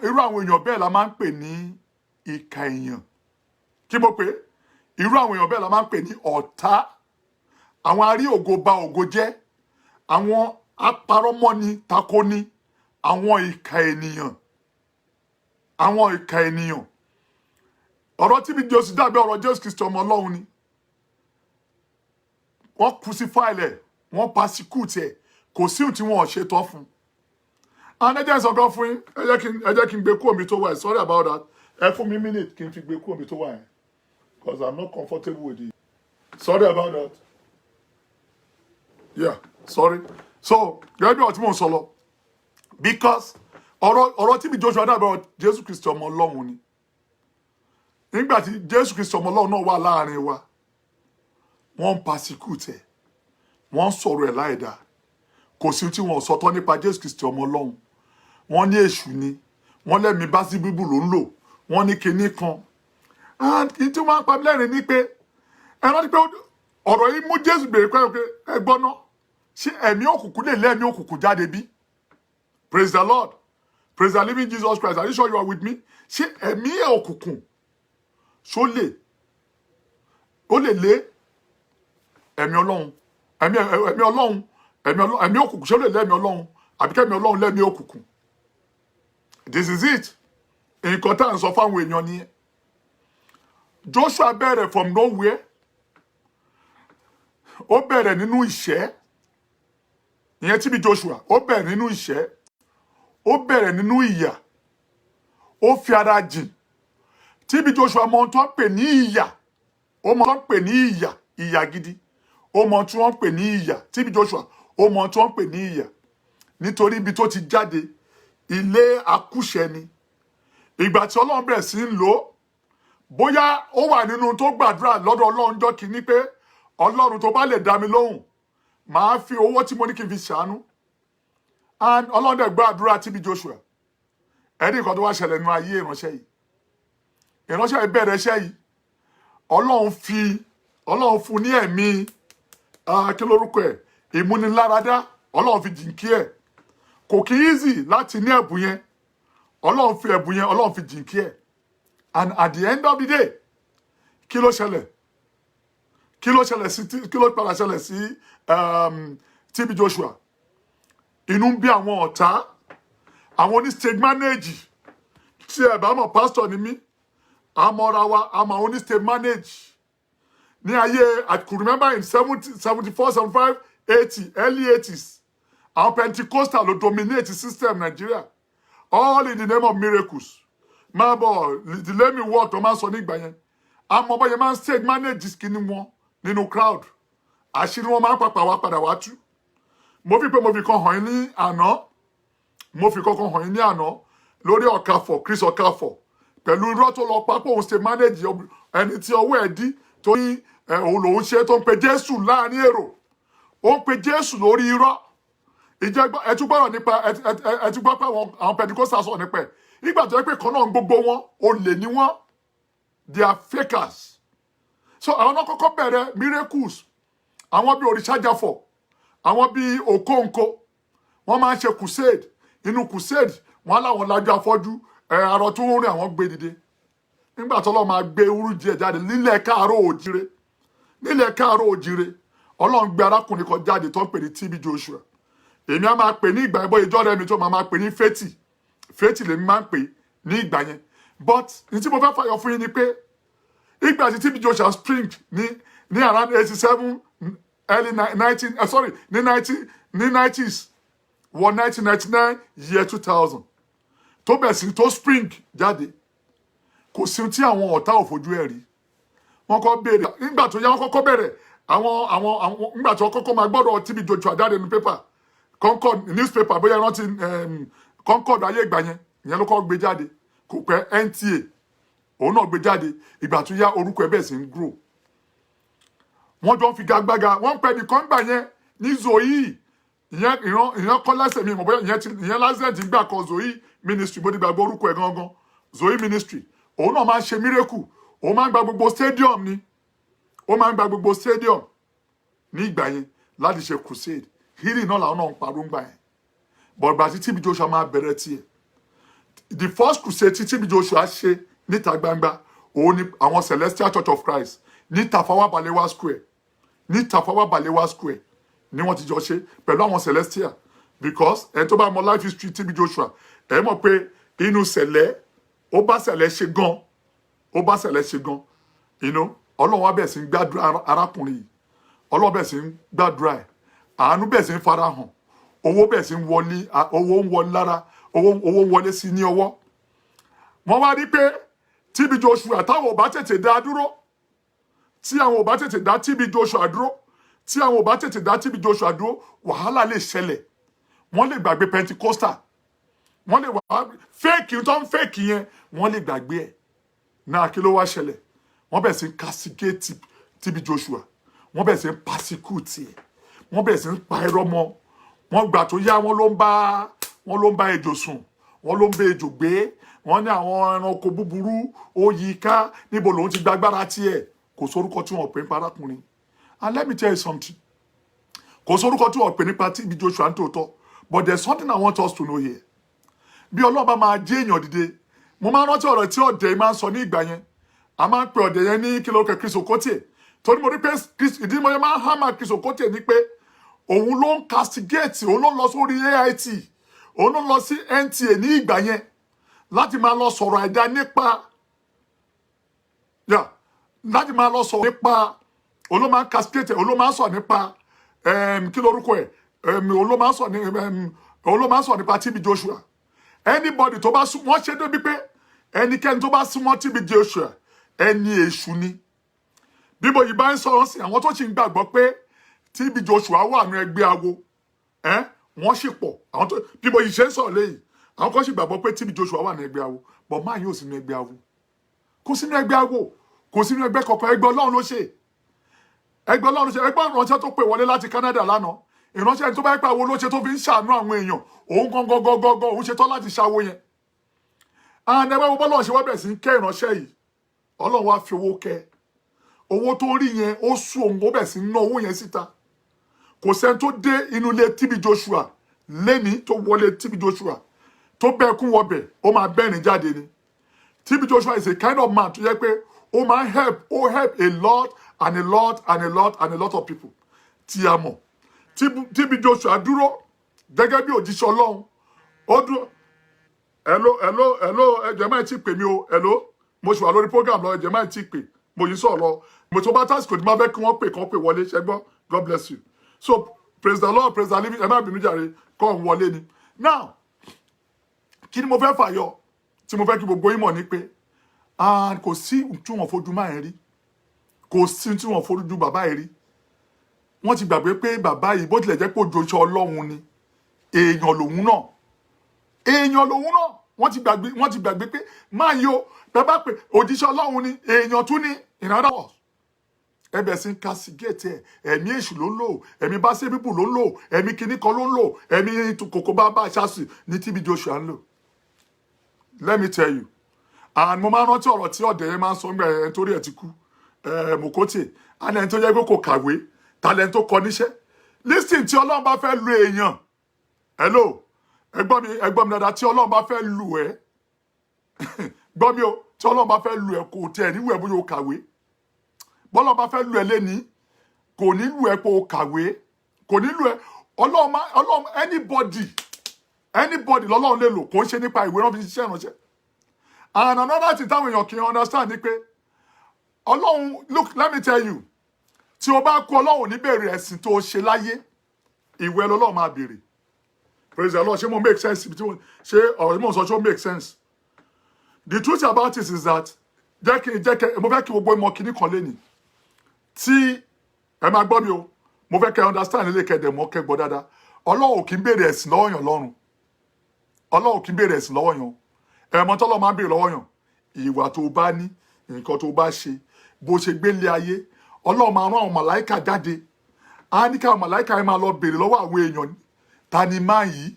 Irú àwọn èèyàn bẹ́ẹ̀ la máa ń pè ní ìkà èèyàn. Kí mo pè? Irú àwọn èèyàn bẹ́ẹ̀ la máa ń pè ní ọ̀tá. Àwọn arí ògo ba ògo jẹ́. Àwọn aparọ́mọ́ni takoni. Àwọn ìkà ènìyàn. Àwọn ìkà ènìyàn. Ọ̀rọ̀ TB Joshua dàbí ọ̀rọ̀ Jésù Kristi ọmọ Ọlọ́run ni. Wọ́n crucify ẹ̀, wọ́n persecute ẹ̀, kò sí ohun tí wọ́n ṣe tán fún. And ẹ jẹ́ sọ̀kan fún yín, ẹ jẹ́ kí n gbé kúrò mi tó wà, sorry about that. ẹ fún mi minute kí n fi gbé kúrò mi tó wà yẹn because I'm not comfortable with it. Sorry about that. Yeah, sorry. So gẹ́gẹ́ bí ọtí mò ń sọ lọ because ọ̀rọ̀ TB Joshua dàbí Jésù Kristi ọmọ Ọlọ́run ni nígbà tí Jésù Kristi ọmọ Ọlọ́run náà wà láàrin wa wọ́n ń persecute ẹ̀ wọ́n ń sọ̀rọ̀ ẹ̀ láìda kò sí tí wọ́n sọ tán nípa Jésù Kristi ọmọ Ọlọ́run wọ́n ní èṣù ni wọ́n lẹ́mìí bá sí bíbù ló ń lò wọ́n ní kinní kan and kí tí wọ́n á pa mí lẹ́rìn ní pé ẹ rántí pé ọ̀rọ̀ yìí mú Jésù béèrè pé ẹ gbọ́ ná ṣé ẹ̀mí òkùnkùn lè lẹ́mìí òkùnkùn jáde bí? Praise the Lord. Praise the living Jesus Christ. Are you sure you are with me? Ṣé ẹ̀mí òkùnkùn ṣó lè lé ẹ̀mí Ọlọ́run ẹ̀mí òkùnkùn ṣó lè lẹ́mìí Ọlọ́run àbí kẹ́mìí Ọlọ́run lẹ́mìí òkùnkùn? This is it. Nǹkan tá à ń sọ fáwọn èèyàn nìyẹn. Joshua bẹ̀rẹ̀ from nowhere. Ó bẹ̀rẹ̀ nínú ìṣẹ́. Ìyẹn TB Joshua. Ó bẹ̀rẹ̀ nínú ìṣẹ́. Ó bẹ̀rẹ̀ nínú ìyà. Ó fi ara jìn. TB Joshua mọ ohun tó ń pè ní ìyà. Ó mọ ohun tó ń pè ní ìyà. Ìyà gidi. Ó mọ ohun tí wọ́n ń pè ní ìyà. TB Joshua. Ó mọ ohun tí wọ́n ń pè ní ìyà. Nítorí ibi tó ti jáde, ilé akúṣẹ̀ ni. Ìgbà tí Ọlọ́run bẹ̀rẹ̀ sí ń lò ó, bóyá ó wà nínú tó gbàdúrà lọ́dọ̀ Ọlọ́run jọ́ kìíní pé Ọlọ́run tó bá lè dá mi lóhùn màá fi owó tí mo ní kí n fi ṣàánú and Ọlọ́run dẹ̀ gbàdúrà TB Joshua ẹni nǹkan tó wá ṣẹlẹ̀ nínú ayé ìránṣẹ́ yìí bẹ̀rẹ̀ iṣẹ́ yìí Ọlọ́run fún ní ẹ̀mí kí lórúkọ ẹ̀ ìmúniláradá Ọlọ́run fi jìnkí ẹ̀ kò kí easy láti ní ẹ̀bùn yẹn Ọlọ́run fi ẹ̀bùn yẹn Ọlọ́run fi jìnkí ẹ̀ and at the end of the day kí ló padà ṣẹlẹ̀ sí TB Joshua inú ń bí àwọn ọ̀tá àwọn oní stage manage tí ẹ bá mọ̀ pastor ni mí àmọ́ra wa àmọ́ oní stage manage ní ayé I could remember in 74 75 80 early 80s àwọn Pentecostal ló dominate system Nigeria all in the name of miracles máa bọ̀ let me work tó máa ń sọ nígbà yẹn àmọ́ bọ́ yẹn máa ń stage manage skinny wọn nínú crowd àṣírí wọn máa ń pàpà wá padà wá tú mo fi kan hàn yín ní àná lórí Ọ̀kàfọ̀ Chris Ọ̀kàfọ̀ pẹ̀lú irọ́ tó lọ pápọ̀ òun stage manage ẹni tí ọwọ́ ẹ̀ dí tó ní òun lòun ṣe tó ń pe Jésù láàrin èrò ó ń pe Jésù lórí irọ́ ẹtúgbọ́rọ̀ nípa ẹtúgbọ́ pé àwọn Pentecostal sọ nípa ẹ̀ nígbà tó yẹ pé kan náà gbogbo wọn olè ni wọn they are fakers so àwọn náà kọ́kọ́ bẹ̀rẹ̀ miracles àwọn bíi Òrìṣàjàfọ̀ àwọn bíi Òkóǹkó wọ́n máa ń ṣe crusade inú crusade wọ́n láwọn lajú afọ́jú arọ tó ń rìn àwọn gbé dìde nígbà tó lọ́ọ́ máa gbé urújì ẹ̀ jáde nílẹ̀ káàárọ̀ òjìrè Ọlọ́run gbé arákùnrin kan jáde tó ń pè ní TB Joshua èmi á máa pè ní ìgbà yẹn bóyá ìjọ rẹ mi tó máa pè ní fẹ́tì lèmi máa ń pè ní ìgbà yẹn but ní tí mo fẹ́ fàyọ fún yín ni pé ìgbà tí TB Joshua spring ní around 87 early 19 ní 90s wọ 1999 year 2000 tó bẹ̀ sí tó spring jáde kò sí tí àwọn ọ̀tá ò fojú ẹ̀ rí wọ́n kọ́ béèrè nígbà tó yá wọ́n kọ́kọ́ bẹ̀rẹ̀ àwọn nígbà tí wọ́n kọ́kọ́ máa gbọ́dọ̀ TB Joshua jáde ní pépà Concord newspaper bóyá rántí Concord ayé ìgbà yẹn ìyẹn ló kọ́ gbé jáde kò pẹ́ NTA òun náà gbé jáde ìgbà tó yá orúkọ ẹ̀ bẹ́ẹ̀ sì ń grow wọ́n jọ ń fi gagbága wọ́n ń pẹ́ nìkan gbà yẹn ní Zoe ìyẹn kọ́ lẹ́sẹ̀ mi mọ̀ bóyá ìyẹn lásìlẹ̀ tí ń gbà kan Zoe ministry bó ti gbàgbọ́ orúkọ ẹ̀ gangan Zoe ministry òun náà máa ń ṣe miracle òun máa ń gba gbogbo stadium ní ìgbà yẹn láti ṣe crusade healing náà làwọn náà ń parọ́ ń gbà yẹn but bàtí TB Joshua máa bẹ̀rẹ̀ tiẹ̀ the first crusade tí TB Joshua ṣe níta gbangba òun ni àwọn Celestial Church of Christ ní Tafawa Balewa Square ni wọ́n ti jọ ṣe pẹ̀lú àwọn Celestial because ẹni tó bá mọ life history TB Joshua ẹ mọ̀ pé inú sẹ̀lẹ̀ ó bá sẹ̀lẹ̀ ṣe gan Ọlọ́run wá bẹ̀ sí ń gbàdúrà arákùnrin yìí Ọlọ́run bẹ̀ sí ń gbàdúrà ẹ̀ àánú bẹ̀ sí ń farahàn owó bẹ̀ sí ń wọlé owó ń wọlé lára owó ń wọlé sí ní ọwọ́ wọ́n wá rí pé TB Joshua táwọn ò bá tètè dá dúró tí àwọn ò bá tètè dá TB Joshua dúró tí àwọn ò bá tètè dá TB Joshua dúró wàhálà lè ṣẹlẹ̀ wọ́n lè gbàgbé Pentecostal wọ́n lè wá fake tó ń fake yẹn wọ́n lè gbàgbé ẹ̀ náà kí ló wá ṣẹlẹ̀ wọ́n bẹ̀rẹ̀ sí ń castigate TB Joshua wọ́n bẹ̀rẹ̀ sí ń persecute ẹ̀ wọ́n bẹ̀rẹ̀ sí ń pa irọ́ mọ́ wọ́n gbà tó yá wọ́n ló ń bá ejò sùn wọ́n ló ń bá ejò gbé wọ́n ní àwọn ẹranko búburú ó yí ká níbo lòun ti gbàgbára tiẹ̀ kò sórúkọ tí wọ́n pè nípa arákùnrin and let me tell you something kò sórúkọ tí wọ́n pè nípa TB Joshua ń tòótọ́ but there's something I want us to know here bí Ọlọ́run bá máa jẹ́ èèyàn dìde mo máa rántí ọ̀rọ̀ tí ọ̀dẹ̀ máa ń sọ ní ìgbà yẹn a máa ń pe ọ̀dẹ̀ yẹn ní kìlókè Chris Okotie torí mo rí pé ìdí mo yẹn máa ń hámà Chris Okotie ní pé òun ló ń castigate òun ló ń lọ sórí AIT òun ló ń lọ sí NTA ní ìgbà yẹn láti máa lọ sọ̀rọ̀ àìdá nípa láti máa lọ sọ̀rọ̀ nípa òun ló máa ń castigate òun ló máa ń sọ̀rọ̀ nípa kí lórúkọ ẹ̀ òun ló máa ń sọ̀rọ̀ nípa TB Joshua anybody tó bá wọ́n ṣe débi pé ẹnikẹ́ni tó bá súnmọ́ TB Joshua ẹni èṣù ni bíbo yìí bá ń sọ̀rọ̀ sí àwọn tó sì ń gbàgbọ́ pé TB Joshua wà ní ẹgbẹ́ awo wọ́n sì pọ̀ àwọn tó bíbo yìí ṣe ń sọ̀rọ̀ lẹ́yìn àwọn kan sì gbàgbọ́ pé TB Joshua wà ní ẹgbẹ́ awo but máa yóò sínú ẹgbẹ́ awo kò sínú ẹgbẹ́ awo kò sínú ẹgbẹ́ kọ̀ọ̀kan ẹgbẹ́ Ọlọ́run ló ṣe ẹgbẹ́ ìránṣẹ́ tó pè wọlé láti Canada lánàá ìránṣẹ́ ẹni tó bá pẹ́ awo ló ṣe tó fi ń ṣàánú àwọn èèyàn òun gangan òun ṣetán láti ṣàwo yẹn and ẹgbẹ́ wo bọ́lọ́run ṣe wá bẹ̀rẹ̀ sí ń kẹ́ ìránṣẹ́ yìí Ọlọ́run wá fi owó kẹ́ owó tó rí yẹn ó sú òun ó bẹ̀rẹ̀ sí ń ná owó yẹn síta kò sẹ́ni tó dé inú ilé TB Joshua lẹ́ni tó wọlé TB Joshua tó bẹ́ẹ̀ kún wọbẹ̀ ó máa bẹ́ẹ̀rin jáde ni TB Joshua is a kind of man tó yẹ pé ó máa help a lot and a lot and a lot and a lot of people tí a mọ̀ TB Joshua dúró gẹ́gẹ́ bí òjíṣẹ́ Ọlọ́run ó dúró hello ẹ̀jẹ̀ máa ti pè mí o hello mo ṣì wà lórí program lọ ẹ̀jẹ̀ máa ti pè mo yìí sọ̀rọ̀ lọ mo tó bá tásìkò tí máa fẹ́ kí wọ́n pè kán pè wọlé ṣẹ́gbọ́n God bless you so praise the Lord praise the living ẹ má bínú jàre kọ́ ń wọlé ni now kí ni mo fẹ́ fàyọ tí mo fẹ́ kí gbogbo yín mọ̀ ní pé kò sí tí wọ́n fojú máa ń rí kò sí tí wọ́n fojú bàbá yìí rí wọ́n ti gbàgbé pé bàbá yìí bó tilẹ̀ jẹ́ pé òjòṣe Ọlọ́run ni èèyàn lòun náà wọ́n ti gbàgbé pé máa yọ bàbá pé òjíṣẹ́ Ọlọ́run ni èèyàn tún ní in other words ẹbẹ̀ sí ń castigate ẹ̀mí èṣù ló ń lò ẹ̀mí bá ṣe bíbù ló ń lò ẹ̀mí kinní kan ló ń lò ẹ̀mí kòkó bá ṣáṣì ní TB Joshua ń lò let me tell you and mo máa ń rántí ọ̀rọ̀ tí ọ̀dẹ̀ yẹn máa ń sọ nígbà yẹn torí ẹ̀ ti kú Mokotie and ẹni tó yẹ pé kò kàwé talent tó kọ níṣẹ́ listen tí Ọlọ́run bá fẹ́ lu èèyàn hello ẹgbọ́n mi dáadáa tí Ọlọ́run bá fẹ́ lu ẹ́ gbọ́ mi o tí Ọlọ́run bá fẹ́ lu ẹ́ kò tẹ̀ níwẹ̀ bóyá o kàwé bọ́lọ́run bá fẹ́ lu ẹ́ lẹ́ni kò ní lu ẹ́ pé o kàwé kò ní lu ẹ́ Ọlọ́run anybody lọ́lọ́run lè lò kò ń ṣe nípa ìwé rán fi ṣiṣẹ́ ìránṣẹ́ and another thing táwọn èèyàn kì í understand ni pé Ọlọ́run look let me tell you tí o bá kú Ọlọ́run ní bèrè ẹ̀sìn tó ṣe láyé ìwé lọ́lọ́run máa bèrè praise the Lord ṣé mo make sense ṣé ọ̀rọ̀ mo sọ ṣé ó make sense the truth about it is that jẹ́ mo fẹ́ kí gbogbo ìmọ̀ kìíní kan lẹ́nìí tí ẹ máa gbọ́ mi o mo fẹ́ kẹ́ understand ilé kẹ́dẹ̀ mọ́ kẹ́gbọ́ dáadáa Ọlọ́run kì í bèrè ẹ̀sìn lọ́wọ́ yàn lọ́run Ọlọ́run kì í bèrè ẹ̀sìn lọ́wọ́ yàn ẹ̀mọ́ tọ́lọ́ máa ń bèrè lọ́wọ́ yàn ìwà tó bá ní nǹkan tó bá ṣe bó ṣe gbélé ayé Ọlọ́run máa rán àwọn màláìkà jáde á ní káwọn màláìkà yẹn máa lọ bèrè lọ́wọ́ àwọn èèyàn ta ni máa yìí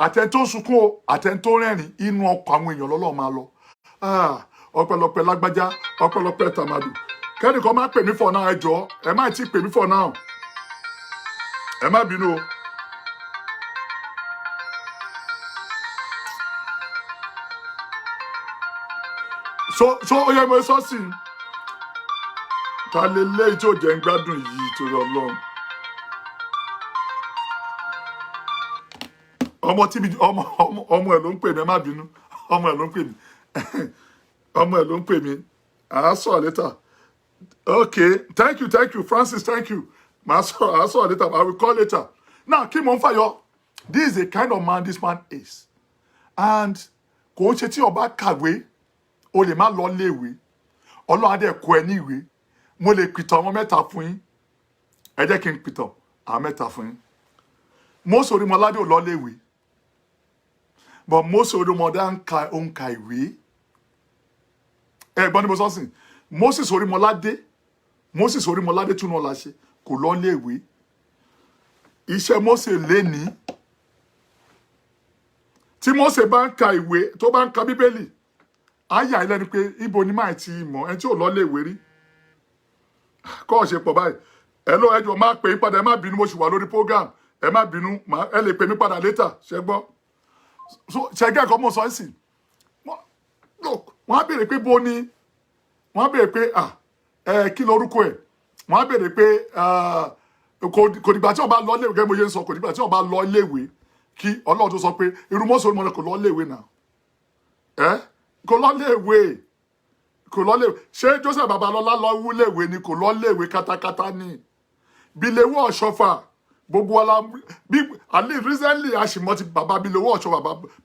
àtẹni tó sunkún o àtẹni tó rẹ́rìn inú ọkọ̀ àwọn èèyàn lọ́lọ́run máa lọ ọpẹ́lọpẹ́ lágbájá ọpẹ́lọpẹ́ tàmàdù kẹ́nìkan má pè mí for now ẹ jọ̀ọ́ ẹ má ti pè mí for now ẹ má bínú o. so ó yẹ mo sọ sí i ta lè léyìí tí ò jẹ́ ń gbádùn yìí torí Ọlọ́run ọmọ TB ọmọ ẹ̀ ló ń pè mí ẹ má bínú ọmọ ẹ̀ ló ń pè mí ọmọ ẹ̀ ló ń pè mí àá sọ̀rọ̀ later okay thank you Francis thank you àá sọ̀rọ̀ later I will call later now kí mo ń fàyọ this is the kind of man this man is and kò ń ṣe tí ọba kàwé o lè má lọ léèwé Ọlọ́run á dẹ̀ kọ́ ẹ ní ìwé mo lè pìtàn àwọn mẹ́ta fún yín ẹ jẹ́ kí n pìtàn àwọn mẹ́ta fún yín Mósè Orímọládé ò lọ léèwé but Mósè Orímọládé ó ń ka ìwé ẹ̀gbọ́n ní mo sọ sìn Moses Orímọládé tún náà la ṣe kò lọ léèwé iṣẹ́ Mósè lénìí tí Mósè bá ń ka ìwé tó bá ń ka Bíbélì á yà á lẹ́nu pé ibo ni máa ti mọ̀ ẹni tí ò lọ léèwé rí kọ́ ọ̀ṣẹ̀ pọ̀ báyìí ẹ lọ ẹjọ́ máa pè é padà ẹ má bínú mo sì wà lórí program ẹ má bínú ẹ lè pè mí padà later ṣẹ gbọ́ ṣẹgẹ́ ẹ̀kọ́ mọ̀ sọ ẹ́ sì wọ́n á béèrè pé bó ni wọ́n á béèrè pé kí lorúkọ ẹ̀ wọ́n á béèrè pé kò dìgbà tí wọ́n bá lọ léèwé gẹ́gẹ́ bó ṣe ń sọ kò dìgbà tí wọ́n bá lọ léèwé kí Ọlọ́run tó sọ pé irú Mósè Orímọládé kò lọ léèwé náà kò lọ léèwé ṣé Joseph Babalọlá lọ wú léèwé ni kò lọ léèwé katakata ni Bíléwé Ọ̀ṣọ́fà gbogbo ọlá bí àlè recently àṣìmọ́ ti bàbá Bíléwé Ọ̀ṣọ́fà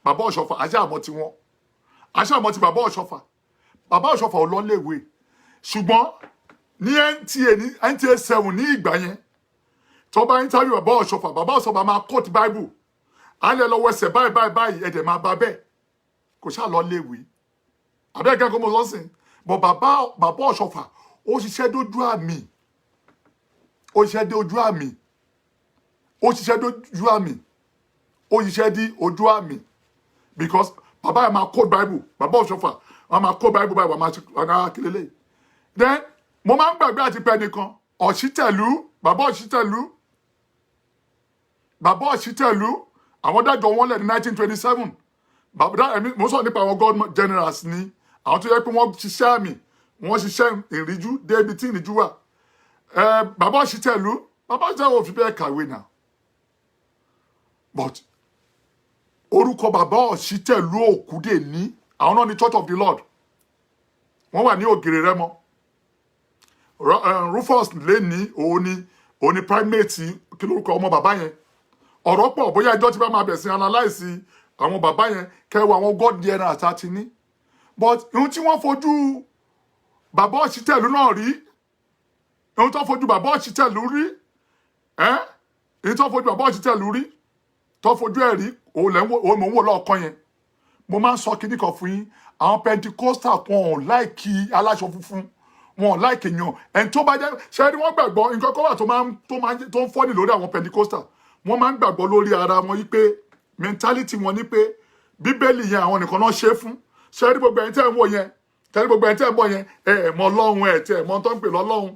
bàbá Ọ̀ṣọ́fà àṣàmọ́ ti wọn àṣàmọ́ ti bàbá Ọ̀ṣọ́fà ò lọ léèwé ṣùgbọ́n ní NTA 7 ní ìgbà yẹn tó bá interview bàbá Ọ̀ṣọ́fà máa quote Bible alẹ́ lọ́wọ́ ẹsẹ̀ báyìí ẹ̀dẹ̀ máa bá bẹ́ẹ̀ kò ṣáà lọ léèwé àbẹ́ẹ̀kẹ́ kó mo lọ sìn bọ̀ bàbá Ọ̀ṣọ́fà ó ṣiṣẹ́ dójú àmì because bàbá yẹn máa quote Bible bàbá Ọ̀ṣọ́fà wọn máa quote Bible báyìí wọn máa kílélẹ̀ then mo máa ń gbàgbé àti pẹ́ nìkan bàbá Ọ̀ṣítẹ̀lú àwọn dájọ́ wọn lẹ̀ ní 1927 mo sọ nípa àwọn God generals ni àwọn tó yẹ pé wọ́n ṣiṣẹ́ àmì wọ́n ṣiṣẹ́ ìrìjú débi tí ìrìjú wà bàbá Ọ̀ṣítẹ̀lú ò fi bẹ́ẹ̀ kàwé náà but orúkọ bàbá Ọ̀ṣítẹ̀lú Òkúdè ní àwọn náà ní Church of the Lord wọ́n wà ní Ògèrè Rẹ́mọ Rufus lè ní òun ni primate kí lórúkọ ọmọ bàbá yẹn ọ̀rọ̀ pọ̀ bóyá ẹjọ́ tí bá máa bẹ̀ sí analyse àwọn bàbá yẹn kẹwàá àwọn God generals àti ní but ohun tí wọ́n fojú bàbá Ọ̀ṣítẹ̀lú náà rí ohun tó fojú bàbá Ọ̀ṣítẹ̀lú rí èyí tó fojú bàbá Ọ̀ṣítẹ̀lú rí tó fojú ẹ̀ rí òun mò ń wò lọ́ọ̀kan yẹn mo máa ń sọ kíní kan fún yín àwọn Pentecostal wọn ò láìkí aláṣọ funfun wọn ò láìkí yan ẹni tó bá jẹ́ ṣe ni wọ́n gbàgbọ́ nǹkan kan wà tó ń fọ́nì lórí àwọn Pentecostal wọ́n máa ń gbàgbọ́ lórí ara wọn yí pé mentality wọn ní pé Bíbélì yẹn àwọn nìkan náà ṣe fún ṣe ní gbogbo ẹni tẹ́ ń wò yẹn tẹ́ ní gbogbo ẹni tẹ́ ń bọ̀ yẹn mọ Ọlọ́run tẹ́ mọ tó ń pè lọ́lọ́run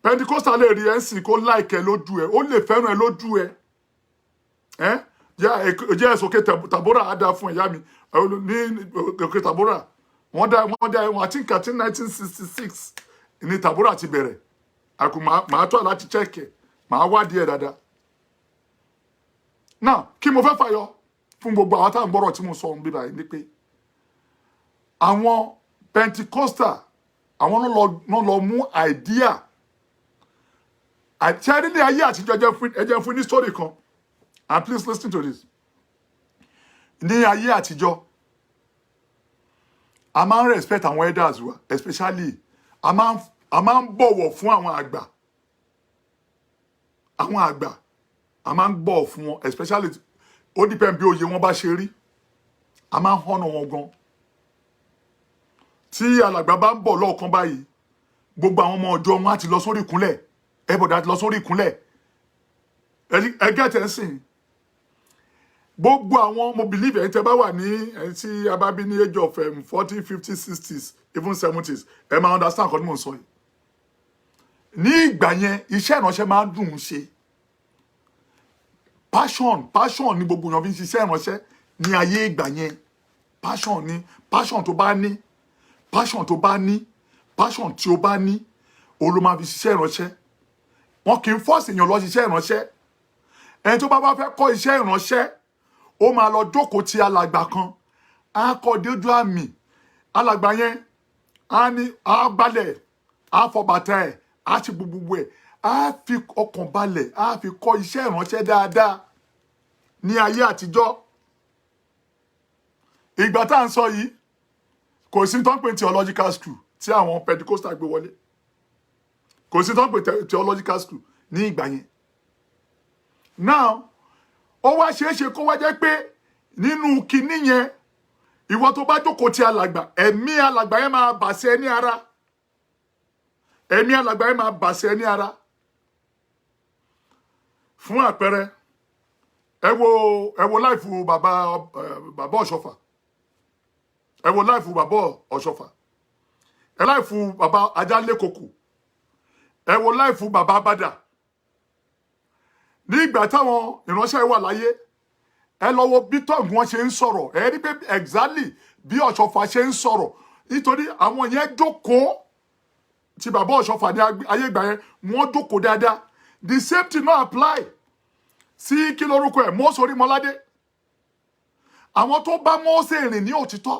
Pentecostal lè rí ẹ̀ ń sìn kó láìkẹ́ lójú ẹ̀ ó lè fẹ́ràn ẹ̀ lójú ẹ̀ jẹ́ ẹ̀sọ́kè Tàbórà á dáa fún ẹ̀yá mi ní òkè Tàbórà wọ́n àti nǹkan 1966 ní Tàbórà ti bẹ̀rẹ̀ àkùn màá tọ́ láti chẹ́kẹ̀ màá wádìí ẹ̀ dáadáa náà kí mo fẹ́ fàyọ fún gbogbo àwọn táwọn gbọ́rọ̀ tí mo sọ ń bíbá yìí ni pé àwọn Pentecostal àwọn náà lọ mú idea àti ẹni ní ayé àtijọ́ ẹjẹ́ fún ní story kan and please listen to this ní ayé àtijọ́ a máa ń respect àwọn elders wa especially a máa ń bọ̀wọ̀ fún àwọn àgbà a máa ń bọ̀wọ̀ fún wọn especially ó depend bí oyè wọn bá ṣe rí a máa ń hànà wọn gan tí alàgbà bá ń bọ̀ lọ́ọ̀kan báyìí gbogbo àwọn ọmọ ọjọ́ wọn á ti lọ sórí ìkúnlẹ̀ everybody ti lọ sórí ìkúnlẹ̀ ẹgẹ́ tẹ̀ ń sìn gbogbo àwọn mo believe ẹ̀yin tẹ́ bá wà ní ẹ̀yin tí a bá bí ní age of 40 50 60s even 70s ẹ máa understand nǹkan tí mò ń sọ yìí ní ìgbà yẹn iṣẹ́ ìránṣẹ́ máa ń dùn ún ṣe passion ni gbogbo èèyàn fi ń ṣiṣẹ́ ìránṣẹ́ ní ayé ìgbà yẹn passion tó bá ní passion tí ó bá ní o ló máa fi ṣiṣẹ́ ìránṣẹ́ wọn kì í force èèyàn lọ ṣiṣẹ́ ìránṣẹ́ ẹni tó bá fẹ́ kọ́ iṣẹ́ ìránṣẹ́ ó máa lọ jókòó ti alàgbà kan á kọ́ dójú àmì alàgbà yẹn á balẹ̀ á fọ bàtà ẹ̀ á ti gbogbo ẹ̀ á fi ọkàn balẹ̀ á fi kọ́ iṣẹ́ ìránṣẹ́ dáadáa ní ayé àtijọ́ ìgbà tá à ń sọ yìí kò sí tó ń pè theological school tí àwọn Pentecostal gbé wọlé kò sí tó ń pè theological school ní ìgbà yẹn now ó wá ṣeéṣe kó wá jẹ́ pé nínú kinní yẹn ìwọ tó bá jókòó ti alàgbà ẹ̀mí alàgbà yẹn máa bàṣẹ ní ara ẹ̀mí alàgbà yẹn máa bàṣẹ ní ara fún àpẹẹrẹ ẹ wo láìfù bàbá Ọ̀ṣọ́fà ẹ wo láìfù bàbá Ọ̀ṣọ́fà ẹ láìfù bàbá Ajálékòkò ẹ wo láìfù bàbá Abádà ní ìgbà táwọn ìránṣẹ́ wà láyé ẹ lọ wo bí tọ́ọ̀gù wọn ṣe ń sọ̀rọ̀ ẹ rí pé exactly bí Ọ̀ṣọ́fà ṣe ń sọ̀rọ̀ nítorí àwọn yẹn jókòó ti bàbá Ọ̀ṣọ́fà ní ayé ìgbà yẹn wọ́n jókòó dáadáa the same thing no apply sí kí lórúkọ ẹ̀ Mósè Orímọládé àwọn tó bá Mósè rìn ní òtítọ́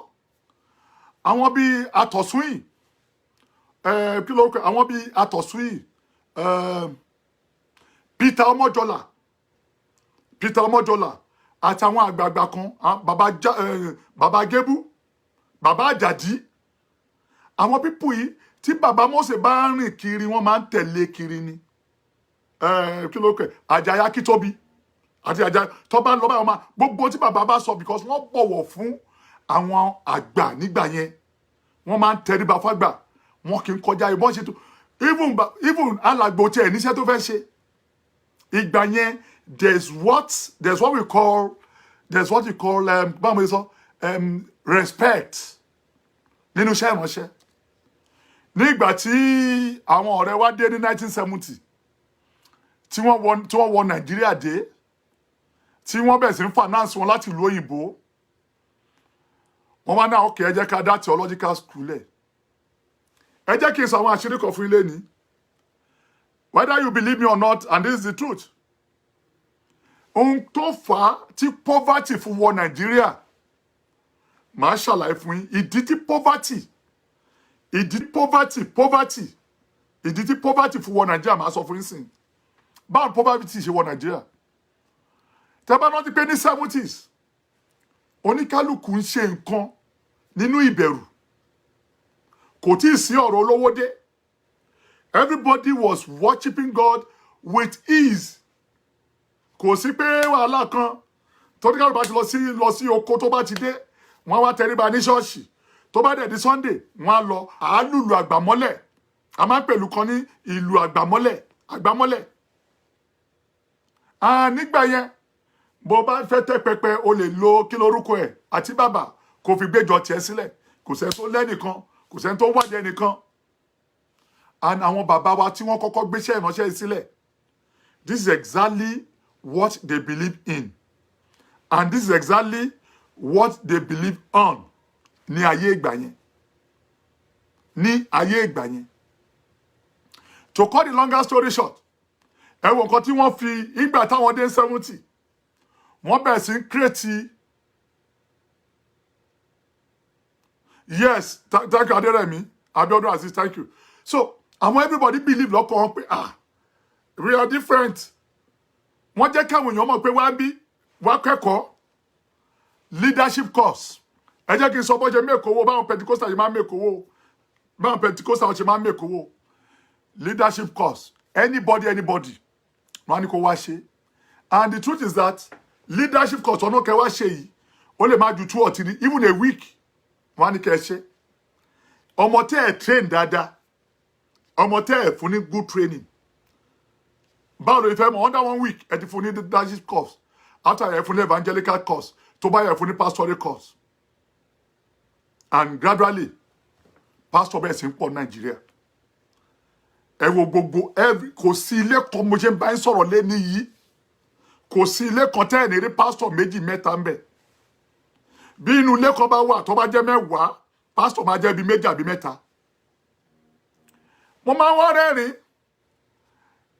àwọn bíi Àtọ̀súnyì kí lórúkọ àwọn bíi Àtọ̀súnyì Peter Ọmọjọlá àtàwọn àgbààgbà kan bàbá Gébú bàbá Àjàdí àwọn pípù yìí tí bàbá Mósè bá rìn kiri wọ́n máa ń tẹ̀lé kiri ni kí ló kẹ Àjàyí Akíntóbi àti Àjàyí tó bá lọ báyọ̀ máa gbogbo tí bàbá bá sọ because wọ́n bọ̀wọ̀ fún àwọn àgbà nígbà yẹn wọ́n máa ń tẹríba fágbà wọn kì í kọjá ìbọn ṣe tó even alàgbò tí ẹ̀ níṣẹ́ tó fẹ́ ṣe ìgbà yẹn there's what we call báwo ni sọ respect nínú iṣẹ́ ìránṣẹ́ nígbà tí àwọn ọ̀rẹ́ wa dé ní 1970 tí wọ́n wọ Nàìjíríà dé tí wọ́n bẹ̀rẹ̀ sí ń finance wọn láti ìlú òyìnbó wọ́n wá náà okay ẹ jẹ́ ká dá theological school lẹ̀ ẹ jẹ́ kí n sọ àwọn àṣírí kan fún ilé ní whether you believe me or not and this is the truth ohun tó fà á tí poverty fún wọ Nàìjíríà màá ṣàlàyé fún yín ìdí tí poverty fún wọ Nàìjíríà màá sọ fún yín sìn báwo poverty ṣe wọ Nàìjíríà tẹ́ bá rántí pé ní 70s oníkálukú ń ṣe nǹkan nínú ìbẹ̀rù kò tí ì sí ọ̀rọ̀ olówó dé everybody was worshiping God with ease kò sí pé wàhálà kan torí káwọn bá ti lọ sí oko tó bá ti dé wọ́n wá tẹríba ní ṣọ́ọ̀ṣì tó bá dẹ̀ di Sunday wọ́n á lọ àálùlù àgbàmọ́lẹ̀ a máa ń pẹ̀lú kan ní ìlú àgbàmọ́lẹ̀ nígbà yẹn bó bá fẹ́ tẹ́ pẹpẹ o lè lo kí lórúkọ ẹ̀ àti bàbà kò fi gbéjọ tiẹ̀ sílẹ̀ kò sẹ́ni tó lẹ́nìkan kò sẹ́ni tó wádìí ẹnìkan and àwọn bàbá wa tí wọ́n kọ́kọ́ gbéṣẹ́ ìránṣẹ́ yìí sílẹ̀ this is exactly what they believe in and this is exactly what they believe on ní ayé ìgbà yẹn to cut the longer story short ẹ wo nǹkan tí wọ́n fi ìgbà táwọn dé 70 wọ́n bẹ̀rẹ̀ sí create yes thank you Adérẹ̀mí Abíọ́dún Azeez thank you so àwọn everybody believe lọ́kàn wọn pé we are different wọ́n jẹ́ káwọn èèyàn mọ̀ pé wá kẹ́kọ̀ọ́ leadership course ẹ jẹ́ kí n sọ bọ́ ṣe mẹ́kọ̀ọ́ báwọn Pentecostal ṣe máa mẹ́kọ̀ọ́ báwọn Pentecostal ṣe máa mẹ́kọ̀ọ́ leadership course anybody wọ́n á ní kó wá ṣe and the truth is that leadership course ọ̀nà kẹ́ wá ṣe yìí ó lè máa ju 2 or 3 even a week wọ́n á ní kẹ́ ṣe ọmọ tẹ́ ẹ̀ train dáadáa ọmọ tẹ́ ẹ̀ fún ní good training báwo ló fẹ́ mọ̀ under 1 week ẹ ti fún ní leadership course after ẹ fún ní evangelical course tó bá yẹ fún ní pastoral course and gradually pastor bẹ́ẹ̀ sì ń pọ̀ Nàìjíríà ẹ wo gbogbo kò sí ilé kan mo ṣe ń bá ń sọ̀rọ̀ lé ní yìí kò sí ilé kan tẹ́ ẹ̀ ní rí pastor 2 mẹ́ta ń bẹ̀ bí inú ilé kan bá wà tó bá jẹ́ 10 pastor máa jẹ́ bí 2 àbí 3 mo máa ń wá rẹ́rìn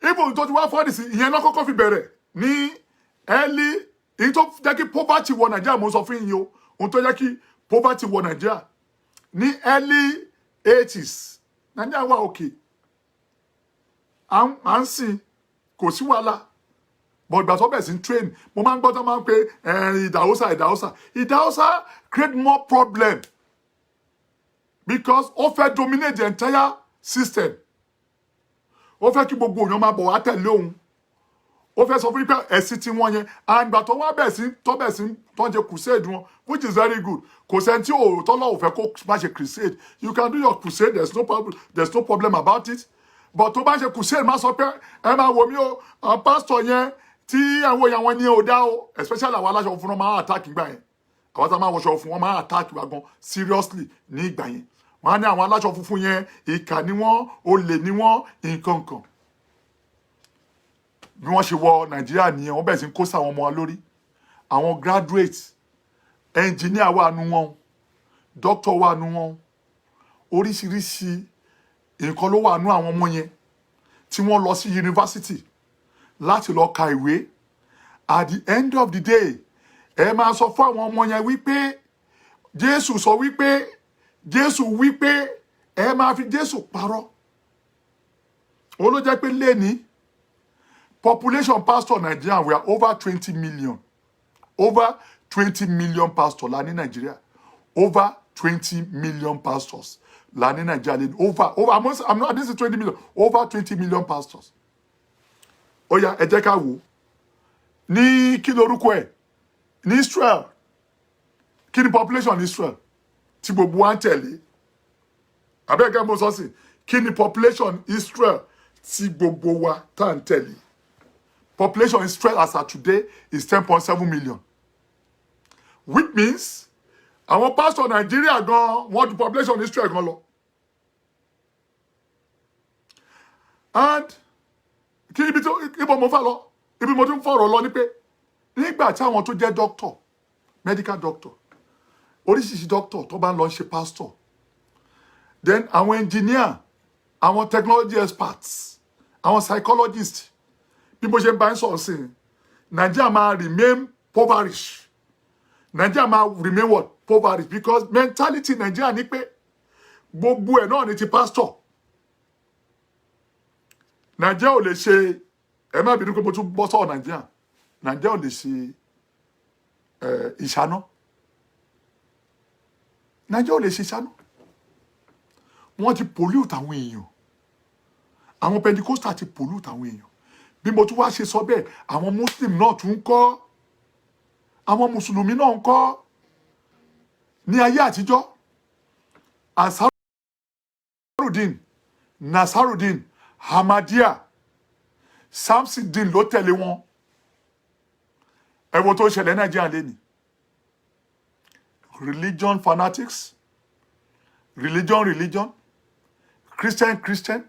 even tó ti wá fọ́ọ̀dì sí ìyẹn náà kọ́kọ́ fi bẹ̀rẹ̀ ní early èyí tó jẹ́ kí poverty wọ Nàìjíríà mo sọ fún yín o ohun tó jẹ́ kí poverty wọ Nàìjíríà ní early 80s Nàìjíríà wà òkè à ń sìn kò sí wàhálà but ìgbà tó bẹ̀ sí train mo máa ń gbọ́ tó máa ń pe ìdáhùsà create more problem because ó fẹ́ dominate the entire system ó fẹ́ kí gbogbo èèyàn máa bọ̀ wá tẹ̀lé òun ó fẹ́ sọ fún yín pé ẹ̀sìn tí wọ́n yẹn and ìgbà tó wá bẹ̀ sí tó ń ṣe crusade wọn which is very good kò sẹ́ni tí tọ́lọ́ ò fẹ́ kó má ṣe crusade you can do your crusade there's no problem about it but tó bá ṣe crusade má sọ pé ẹ máa wò mí o àwọn pastor yẹn tí àwọn èèyàn wọn ní ò dá o especially àwọn aláṣọ fún wọn máa attack ìgbà yẹn àwọn tá a máa wọṣọ fún wọn máa attack wa gan seriously ní ìgbà yẹn wọn á ní àwọn aláṣọ funfun yẹn ìkà ni wọn olè ni wọn nǹkan kan bí wọ́n ṣe wọ nàìjíríà nìyẹn wọ́n bẹ̀rẹ̀ sí kó sáwọn ọmọ wa lórí àwọn graduate engineer wà nù wọn doctor wà nù wọn oríṣiríṣi nǹkan ló wà nù àwọn ọmọ yẹn tí wọ́n lọ sí university láti lọ ka ìwé at the end of the day ẹ máa sọ fún àwọn ọmọ yẹn wípé jésù sọ wípé ẹ máa fi jésù parọ́ ó ló jẹ́ pé lẹ́ni population pastor Nigeria we are over 20 million pastor la ní Nigeria over 20 million pastors la ní Nigeria over I'm not this is 20 million over 20 million pastors ó yá ẹ jẹ́ ká wò ní kí lorúkọ ẹ̀ ní Israel kí ni population ní Israel tí gbogbo wa ń tẹ̀lé abẹ́gẹ́ mo sọ sí kí ni population Israel tí gbogbo wa tá ń tẹ̀lé population Israel as of today is 10.7 million which means àwọn pastor Nigeria gan wọ́n ju population Israel gan lọ and kí ibi tó ibo mo fà lọ ibi mo tún fọ̀rọ̀ lọ ni pé nígbà tí àwọn tó jẹ́ doctor medical doctor oríṣiríṣi doctor tó bá ń lọ ṣe pastor then àwọn engineer àwọn technology experts àwọn psychologists bí mo ṣe ń bá ń sọ̀rọ̀ sí i Nigeria máa remain impoverished Nigeria máa remain what impoverished because mentality Nigeria ni pé gbogbo ẹ̀ náà ni ti pastor Nigeria ò lè ṣe ẹ má bínú pé mo tún bọ́ sọ̀rọ̀ Nigeria ò lè ṣe ìṣáná Nigeria ò lè ṣe ìṣáná wọ́n ti pollute àwọn èèyàn àwọn Pentecostal ti pollute àwọn èèyàn bí mo tún wá ṣe sọ bẹ́ẹ̀ àwọn Muslim náà tún ń kọ́ àwọn Mùsùlùmí náà ń kọ́ ní ayé àtijọ́ Nasarudeen Ahmadiyya Samsudeen ló tẹ̀lé wọn ẹ wo tó ń ṣẹlẹ̀ Nàìjíríà lẹ́nìí religion fanatics religion Christian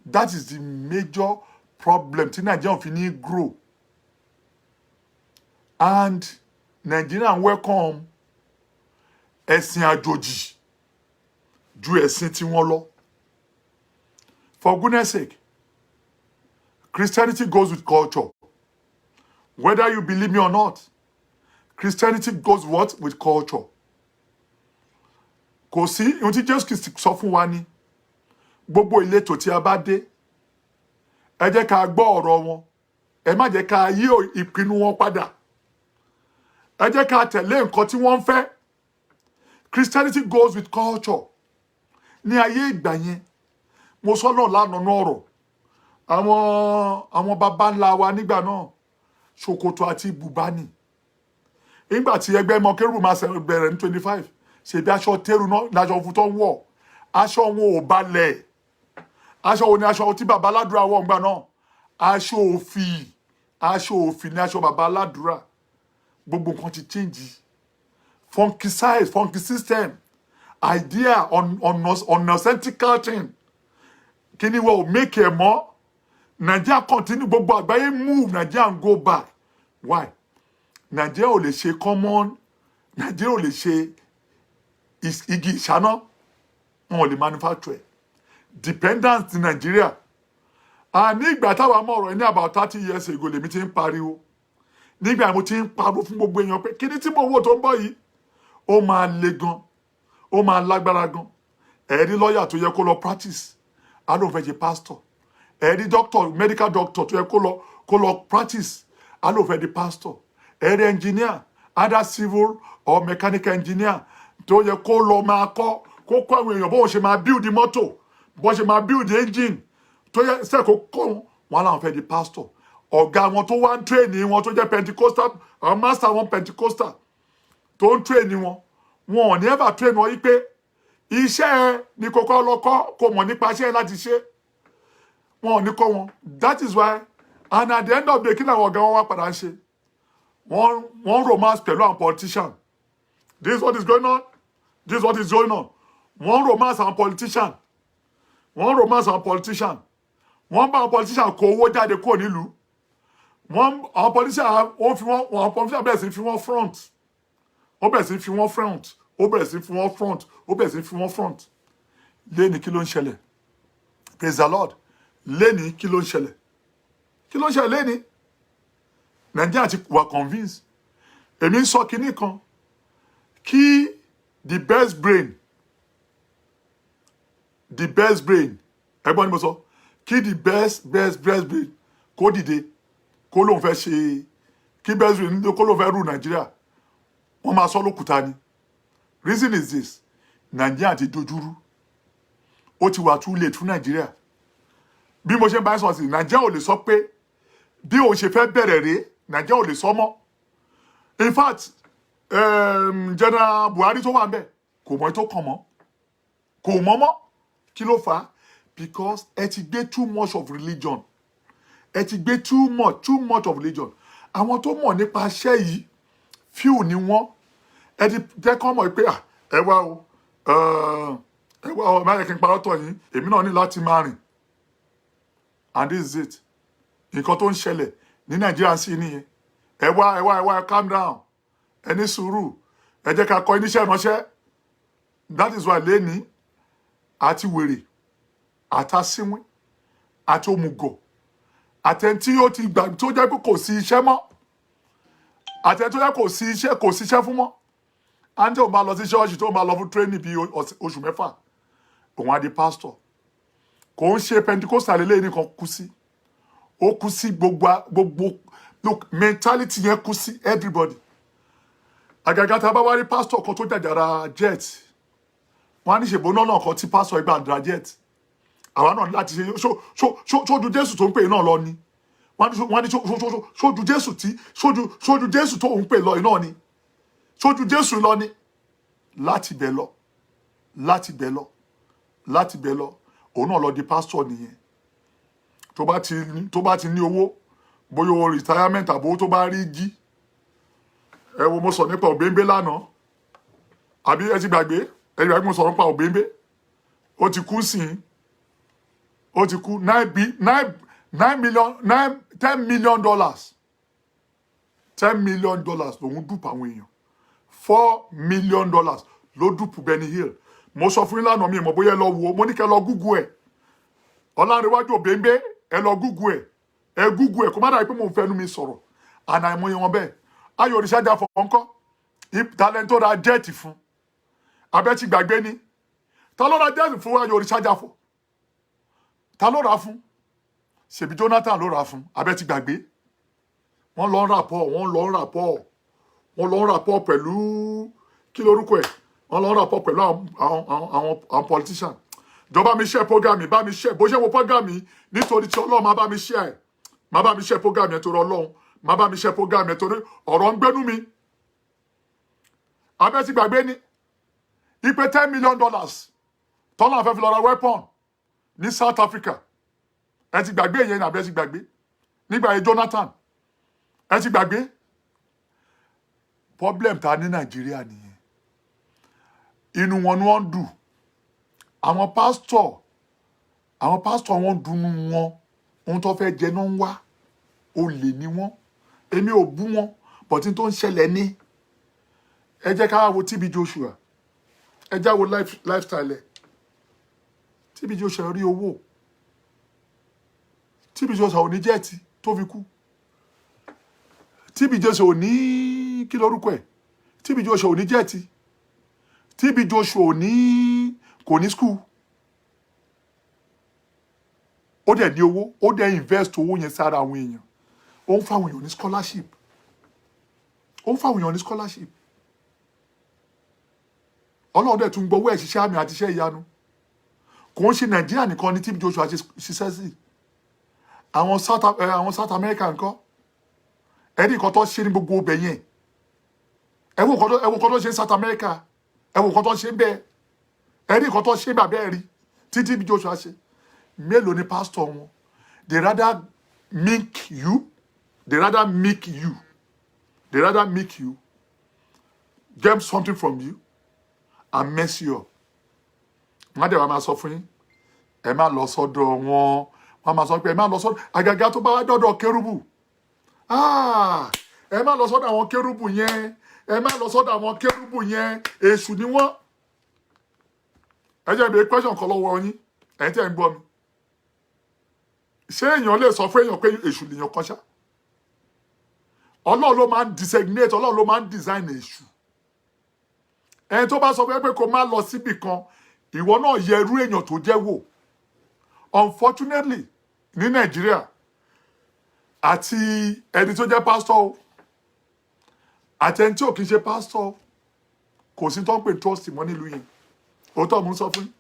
that is the major problem tí Nigeria fi ní grow and Nigeria welcome ẹ̀sìn àjòjì ju ẹ̀sìn tí wọ́n lọ for goodness sake Christianity goes with culture whether you believe me or not Christianity goes what with culture kò sí ohun tí Jésù Kristi sọ fún wa ní gbogbo ìletò tí a bá dé ẹ jẹ́ ká gbọ́ ọ̀rọ̀ wọn ẹ má jẹ́ ká yí ìpinnu wọn padà ẹ jẹ́ ká tẹ̀lé nǹkan tí wọ́n ń fẹ́ Christianity goes with culture ní ayé ìgbà yẹn mo sọ náà lánàá ọ̀rọ̀ àwọn baba ńlá wa nígbà náà ṣòkòtò àti bùbá ni nígbà tí ẹgbẹ́ ọmọ kérúbù máa bẹ̀rẹ̀ ní 25 ṣèbí aṣọ tẹ́rù náà láṣọ fún tó ń wọ̀ aṣọ wọn ò balẹ̀ aṣọ wo ni aṣọ tí baba aládùúrà wọ̀ ńgbà náà aṣọ òfì ni aṣọ baba aládùúrà gbogbo nǹkan ti change funky size funky system idea on authentic thing kí ni wọ́n ò make ẹ̀ mọ́ Nigeria continue gbogbo àgbáyé move Nigeria and go back why Nigeria ò lè ṣe common Nigeria ò lè ṣe igi ìṣáná wọn ò lè manufacture dependence in Nigeria ní ìgbà táwa mọ̀ ọ̀rọ̀ ní about 30 years ago lèmi ti ń pariwo nígbà mo ti ń pariwo fún gbogbo èèyàn pé kí ni tí mo wò tó ń bọ̀ yìí ó máa le gan ó máa lágbára gan ẹ̀rí lọ́ọ̀yà tó yẹ kó lọ practice á lóun fẹ́ ṣe pastor ẹ rí doctor medical doctor tó yẹ kó lọ practice á lò fẹ́ di pastor ẹ rí engineer either civil or mechanical engineer tó yẹ kó lọ máa kọ́ àwọn èèyàn bó ṣe máa build mọ́tò bó ṣe máa build engine tó yẹ sẹ́ kó kọ́ wọn làwọn fẹ́ di pastor ọ̀gá wọn tó wá ń train wọn tó jẹ́ pentecostal àwọn master wọn pentecostal tó ń train wọn ò ní ever train wọn yí pé iṣẹ́ ni kókó lọ́kọ́ kò mọ̀ nípa iṣẹ́ láti ṣe wọn ò ní kọ́ wọn that is why and at the end of the day kí làwọn ọ̀gá wọn wá padà ń ṣe wọ́n romance pẹ̀lú àwọn politician this is what is going on this is what is going on wọ́n romance àwọn politician wọ́n romance àwọn politician wọ́n bá àwọn politician kó owó jáde kúrò nílùú àwọn politician bẹ̀rẹ̀ sí fi wọ́n front ó bẹ̀rẹ̀ sí fi wọ́n front ó bẹ̀rẹ̀ sí fi wọ́n front ó bẹ̀rẹ̀ sí fi wọ́n front lẹ́ni kí ló ń ṣẹlẹ̀ praise the lord lẹ́ni kí ló ń ṣẹlẹ̀ lẹ́ni nàìjíríà ti wà convince èmi ń sọ kinní kan kí the best brain ẹgbọ́n ni mo sọ kí the best brain kó dìde kó lóun fẹ́ ṣe kí best brain kó lóun fẹ́ rú nàìjíríà wọ́n máa sọ lókùúta ni reason is this nàìjíríà ti dojúrú ó ti wà too late fún nàìjíríà bí mo ṣe ń bá sọ sí nàìjíríà ò lè sọ pé bí òun ṣe fẹ́ bẹ̀rẹ̀ rèé nàìjíríà ò lè sọ mọ́ in fact general buhari tó wà ń bẹ̀ kò mọ̀ tó kàn mọ́ kò mọ́ kí ló fà á because ẹ ti gbé too much of religion ẹ ti gbé too much of religion àwọn tó mọ̀ nípa iṣẹ́ yìí few ni wọ́n ẹ ti jẹ́ kọ́ mọ̀ pé ẹ wá o máa yẹ kí n parọ́ tọ̀ yín èmi náà ní láti máa rìn and this is it nǹkan tó ń ṣẹlẹ̀ ní nàìjíríà sí nìyẹn ẹ wá calm down ẹ ní sùúrù ẹ jẹ́ ká kọ́ iníṣẹ́ ìránṣẹ́ that is why lẹ́ni àti wèrè àtàsíwín àti òmùgọ̀ àtẹ̀ntí ó ti gbà tó jẹ́ pé kò sí iṣẹ́ mọ́ àtẹ̀ntí tó jẹ́ kò sí iṣẹ́ fún mọ́ àǹtí òun bá lọ sí ṣọ́ọ̀ṣì tó máa lọ fún training bíi oṣù mẹ́fà òun á di pastor kò ń ṣe pentecostal lélẹ́yìn nìkan kú sí ó kú sí gbogbo mentality yẹn kú sí everybody àgàgà tá a bá wá rí pastor kan tó jàjàrà jet wọn á ní ṣèbó náà kan tí pastor ìgbà àdúrà jet àwa náà láti ṣe ṣojú jésù tó ń pè náà lọ ni wọn á ní ṣojú jésù tó ń pè lọ náà ni ṣojú jésù lọ ni láti bẹ̀ lọ òun náà lọ di pastor nìyẹn tó bá ti ní owó bóyá owó retirement àbówó tó bá rí jí ẹ wo mo sọ nípa Obembe lánàá àbí ẹ ti gbàgbé mo sọ nípa Obembe ó ti kú sí i ó ti kú $10 million lòun dùpù àwọn èèyàn $4 million ló dùpù Benny Hill mo sọ fún yín lánàá mi mọ̀ bóyá ẹ lọ wo mo ní kẹ́ lọ Google ẹ̀ Ọlánrewájú Obembe ẹ lọ Google ẹ̀ kó má dàbí pé mò ń fẹnu mi sọ̀rọ̀ àná àìmọye wọn bẹ́ẹ̀ Ayọ̀ Òrìṣàjàfọ̀ ńkọ́ talento ra jẹ́ẹ̀tì fún abẹ́ ti gbàgbé ni ta ló ra jẹ́ẹ̀tì fún Ayọ̀ Òrìṣàjàfọ̀ ta ló ra fún ṣèbí Jonathan ló ra fún abẹ́ ti gbàgbé wọ́n lọ ń ràpọ̀ pẹ̀lú kí lórúkọ ẹ̀ wọ́n lọ ń ràpọ̀ pẹ̀lú àwọn politician jọba mi share program mi bá mi share bó ṣe wo program mi nítorí tí Ọlọ́run máa bá mi share program yẹn torí Ọlọ́run máa bá mi share program yẹn torí ọ̀rọ̀ ń gbénú mi abẹ́ ti gbàgbé ni ipe $10 million tọ́lá fẹ́ fi lọ ra weapon ní South Africa ẹ ti gbàgbé yẹn ní abẹ́ ti gbàgbé nígbà yẹn Jonathan ẹ ti gbàgbé problem ta ní Nàìjíríà nìyẹn inú wọn ni wọ́n dù àwọn pastor wọn dùnnú wọn ohun tó fẹ́ jẹ náà ń wá olè ni wọ́n èmi ò bú wọn bọ̀tí tó ń ṣẹlẹ̀ ní ẹ jẹ́ ká wo TB Joshua ẹ já wo lifestyle ẹ̀ TB Joshua rí owó TB Joshua ò ní jẹ́ẹ̀tì tó fi kú TB Joshua ò ní kí lórúkọ ẹ̀ TB Joshua ò ní jẹ́ẹ̀tì TB Joshua kò ní school ó dẹ̀ ní owó ó dẹ̀ invest owó yẹn sára àwọn èèyàn ó ń fáwọn èèyàn ní scholarship ọlọ́run dẹ̀ tún gbowó ẹ̀ ṣiṣẹ́ àmì àti iṣẹ́ ìyanu kò ń ṣe nàìjíríà nìkan ní TB Joshua ṣiṣẹ́ sí àwọn South America nǹkan ẹ̀rí nǹkan tó ṣe ní gbogbo ọbẹ̀ yẹn ẹ wo nǹkan tó ṣe ní South America ẹ wo nǹkan tó ṣe ń bẹ́ẹ̀ ẹ̀rí nǹkan tó ṣe bàbá ẹ̀ rí tí TB Joshua ṣe mélòó ni pastor wọn they rather milk you get something from you and mess you up wọ́n dẹ̀ wá máa sọ fún yín ẹ má lọ sọ́dọ̀ wọn wọ́n máa sọ pé ẹ má lọ sọ́dọ̀ àgàgà tó bá wá dọ́dọ̀ kérúbù ẹ má lọ sọ́dọ̀ àwọn kérúbù yẹn èṣù ni wọ́n ẹ jẹ́ ìbéèrè question kan lọ́wọ́ yín ẹ̀yin tí ẹ̀ ń gbọ́ mi ṣé èèyàn lè sọ fún èèyàn pé èṣù lèèyàn kan ṣá ọlọ́run ló máa ń designate ọlọ́run ló máa ń design èṣù ẹni tó bá sọ pé kó má lọ síbì kan ìwọ náà yẹ irú èèyàn tó jẹ́ wò unfortunately ní nàìjíríà àti ẹni tó jẹ́ pastor àti ẹni tí ò kì í ṣe pastor kò sí tó ń pè trust mọ́ nílùú yẹn òótọ́ mo ń sọ fún yín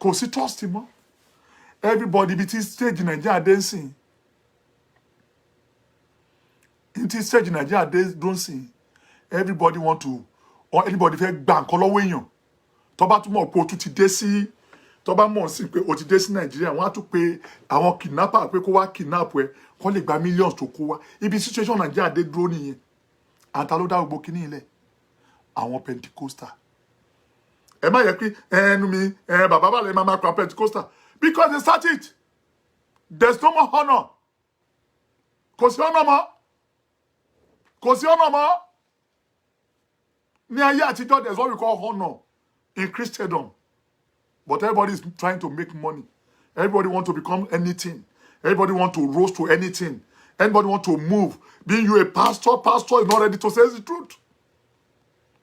kò sí trust mọ́ everybody ibi tí stage nàìjíríà dé ń sìn everybody want to or anybody fẹ́ gba nǹkan lọ́wọ́ èèyàn tó bá tún mọ̀ pé o tún ti dé sí tó bá mọ̀ sí pé o ti dé sí nàìjíríà wọ́n á tún pe àwọn kidnapper pé kó wá kidnap ẹ kó lè gba millions tó kó wá ibi situation nàìjíríà dé dúró nìyẹn àǹtá ló dá gbogbo kíní ilẹ̀ àwọn pentecostal ẹ má yẹ pé ẹnu mi bàbá bàlẹ̀ máa pa pentecostal because they start it there's no more honour kò sí honour mọ́ ní ayé àtijọ́ there's what we call honour in Christendom but everybody is trying to make money everybody want to become anything everybody want to rose to anything anybody want to move being you a pastor is not ready to say the truth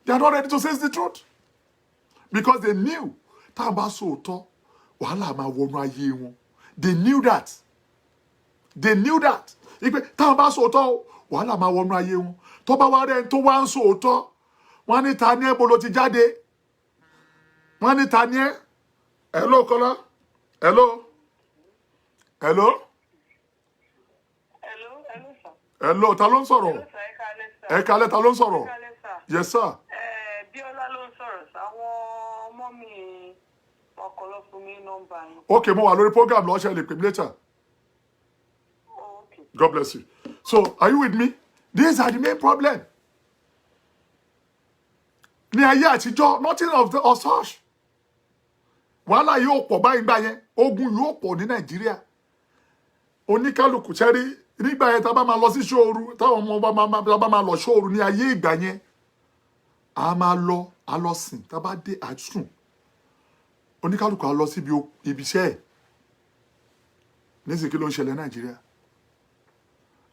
they are not ready to say the truth because they knew tá a bá sòótọ́ wàhálà máa wọnú ayé wọn they knew that ipe tá a bá sòótọ́ wàhálà máa wọnú ayé wọn tó bá wá rẹ̀ tó wá ń sòótọ́ wọ́n ní ta ni ẹ́ bolo ti jáde wọ́n ní ta ni ẹ́ hello Kọ́lá hello ta ló ń sọ̀rọ̀ ẹ kálẹ́ ta ló ń sọ̀rọ̀ yes sir. Bíọ́lá ló ń sọ̀rọ̀ sáwọn ọmọ mi ọ̀pọ̀lọpọ̀ mi nọ́mbà yín. Okay, mo wà lórí program lọ́ọ́ ṣe lè pè mí later. Oh, okay. God bless you. So, are you with me? These are the main problem. Ní ayé àtijọ́, nothing of the such. Wàhálà yóò pọ̀ báyìí gbà yẹn, ogun yóò pọ̀ ní Nàìjíríà. Oníkálukú ṣẹ́rí nígbà yẹn tá a bá máa lọ sí ṣóoru, táwọn ọmọ bá máa lọ ṣóoru ní ayé ìgbà yẹn. A máa lọ, a lọ sìn, tá a bá dé àsùn. Oníkálukú á lọ síbi ibiṣẹ́ ẹ̀. Nísìnyí kí ló ń ṣẹlẹ̀ Nàìjíríà?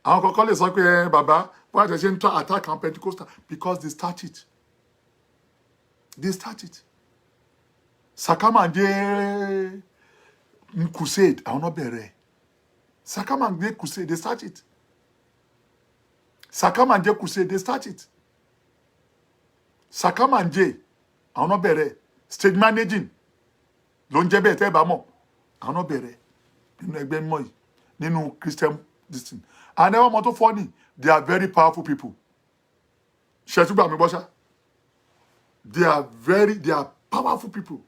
Àwọn kọ̀ọ̀kan lè sọ pé bàbá why they ṣe ń attack on Pentecostal because they start it. Sakamande crusade àwọn náà bẹ̀rẹ̀. Sakamande crusade they start it. Sakamande crusade they start it. Sakamande àwọn náà bẹ̀rẹ̀. Stage managing ló ń jẹ́ bẹ́ẹ̀ tẹ́ bá mọ̀ àwọn náà bẹ̀rẹ̀ nínú ẹgbẹ́ mọ́ yìí nínú Christian this thing. And everyone want to funny. They are very powerful people. Shetuba Mibosha. They are powerful people.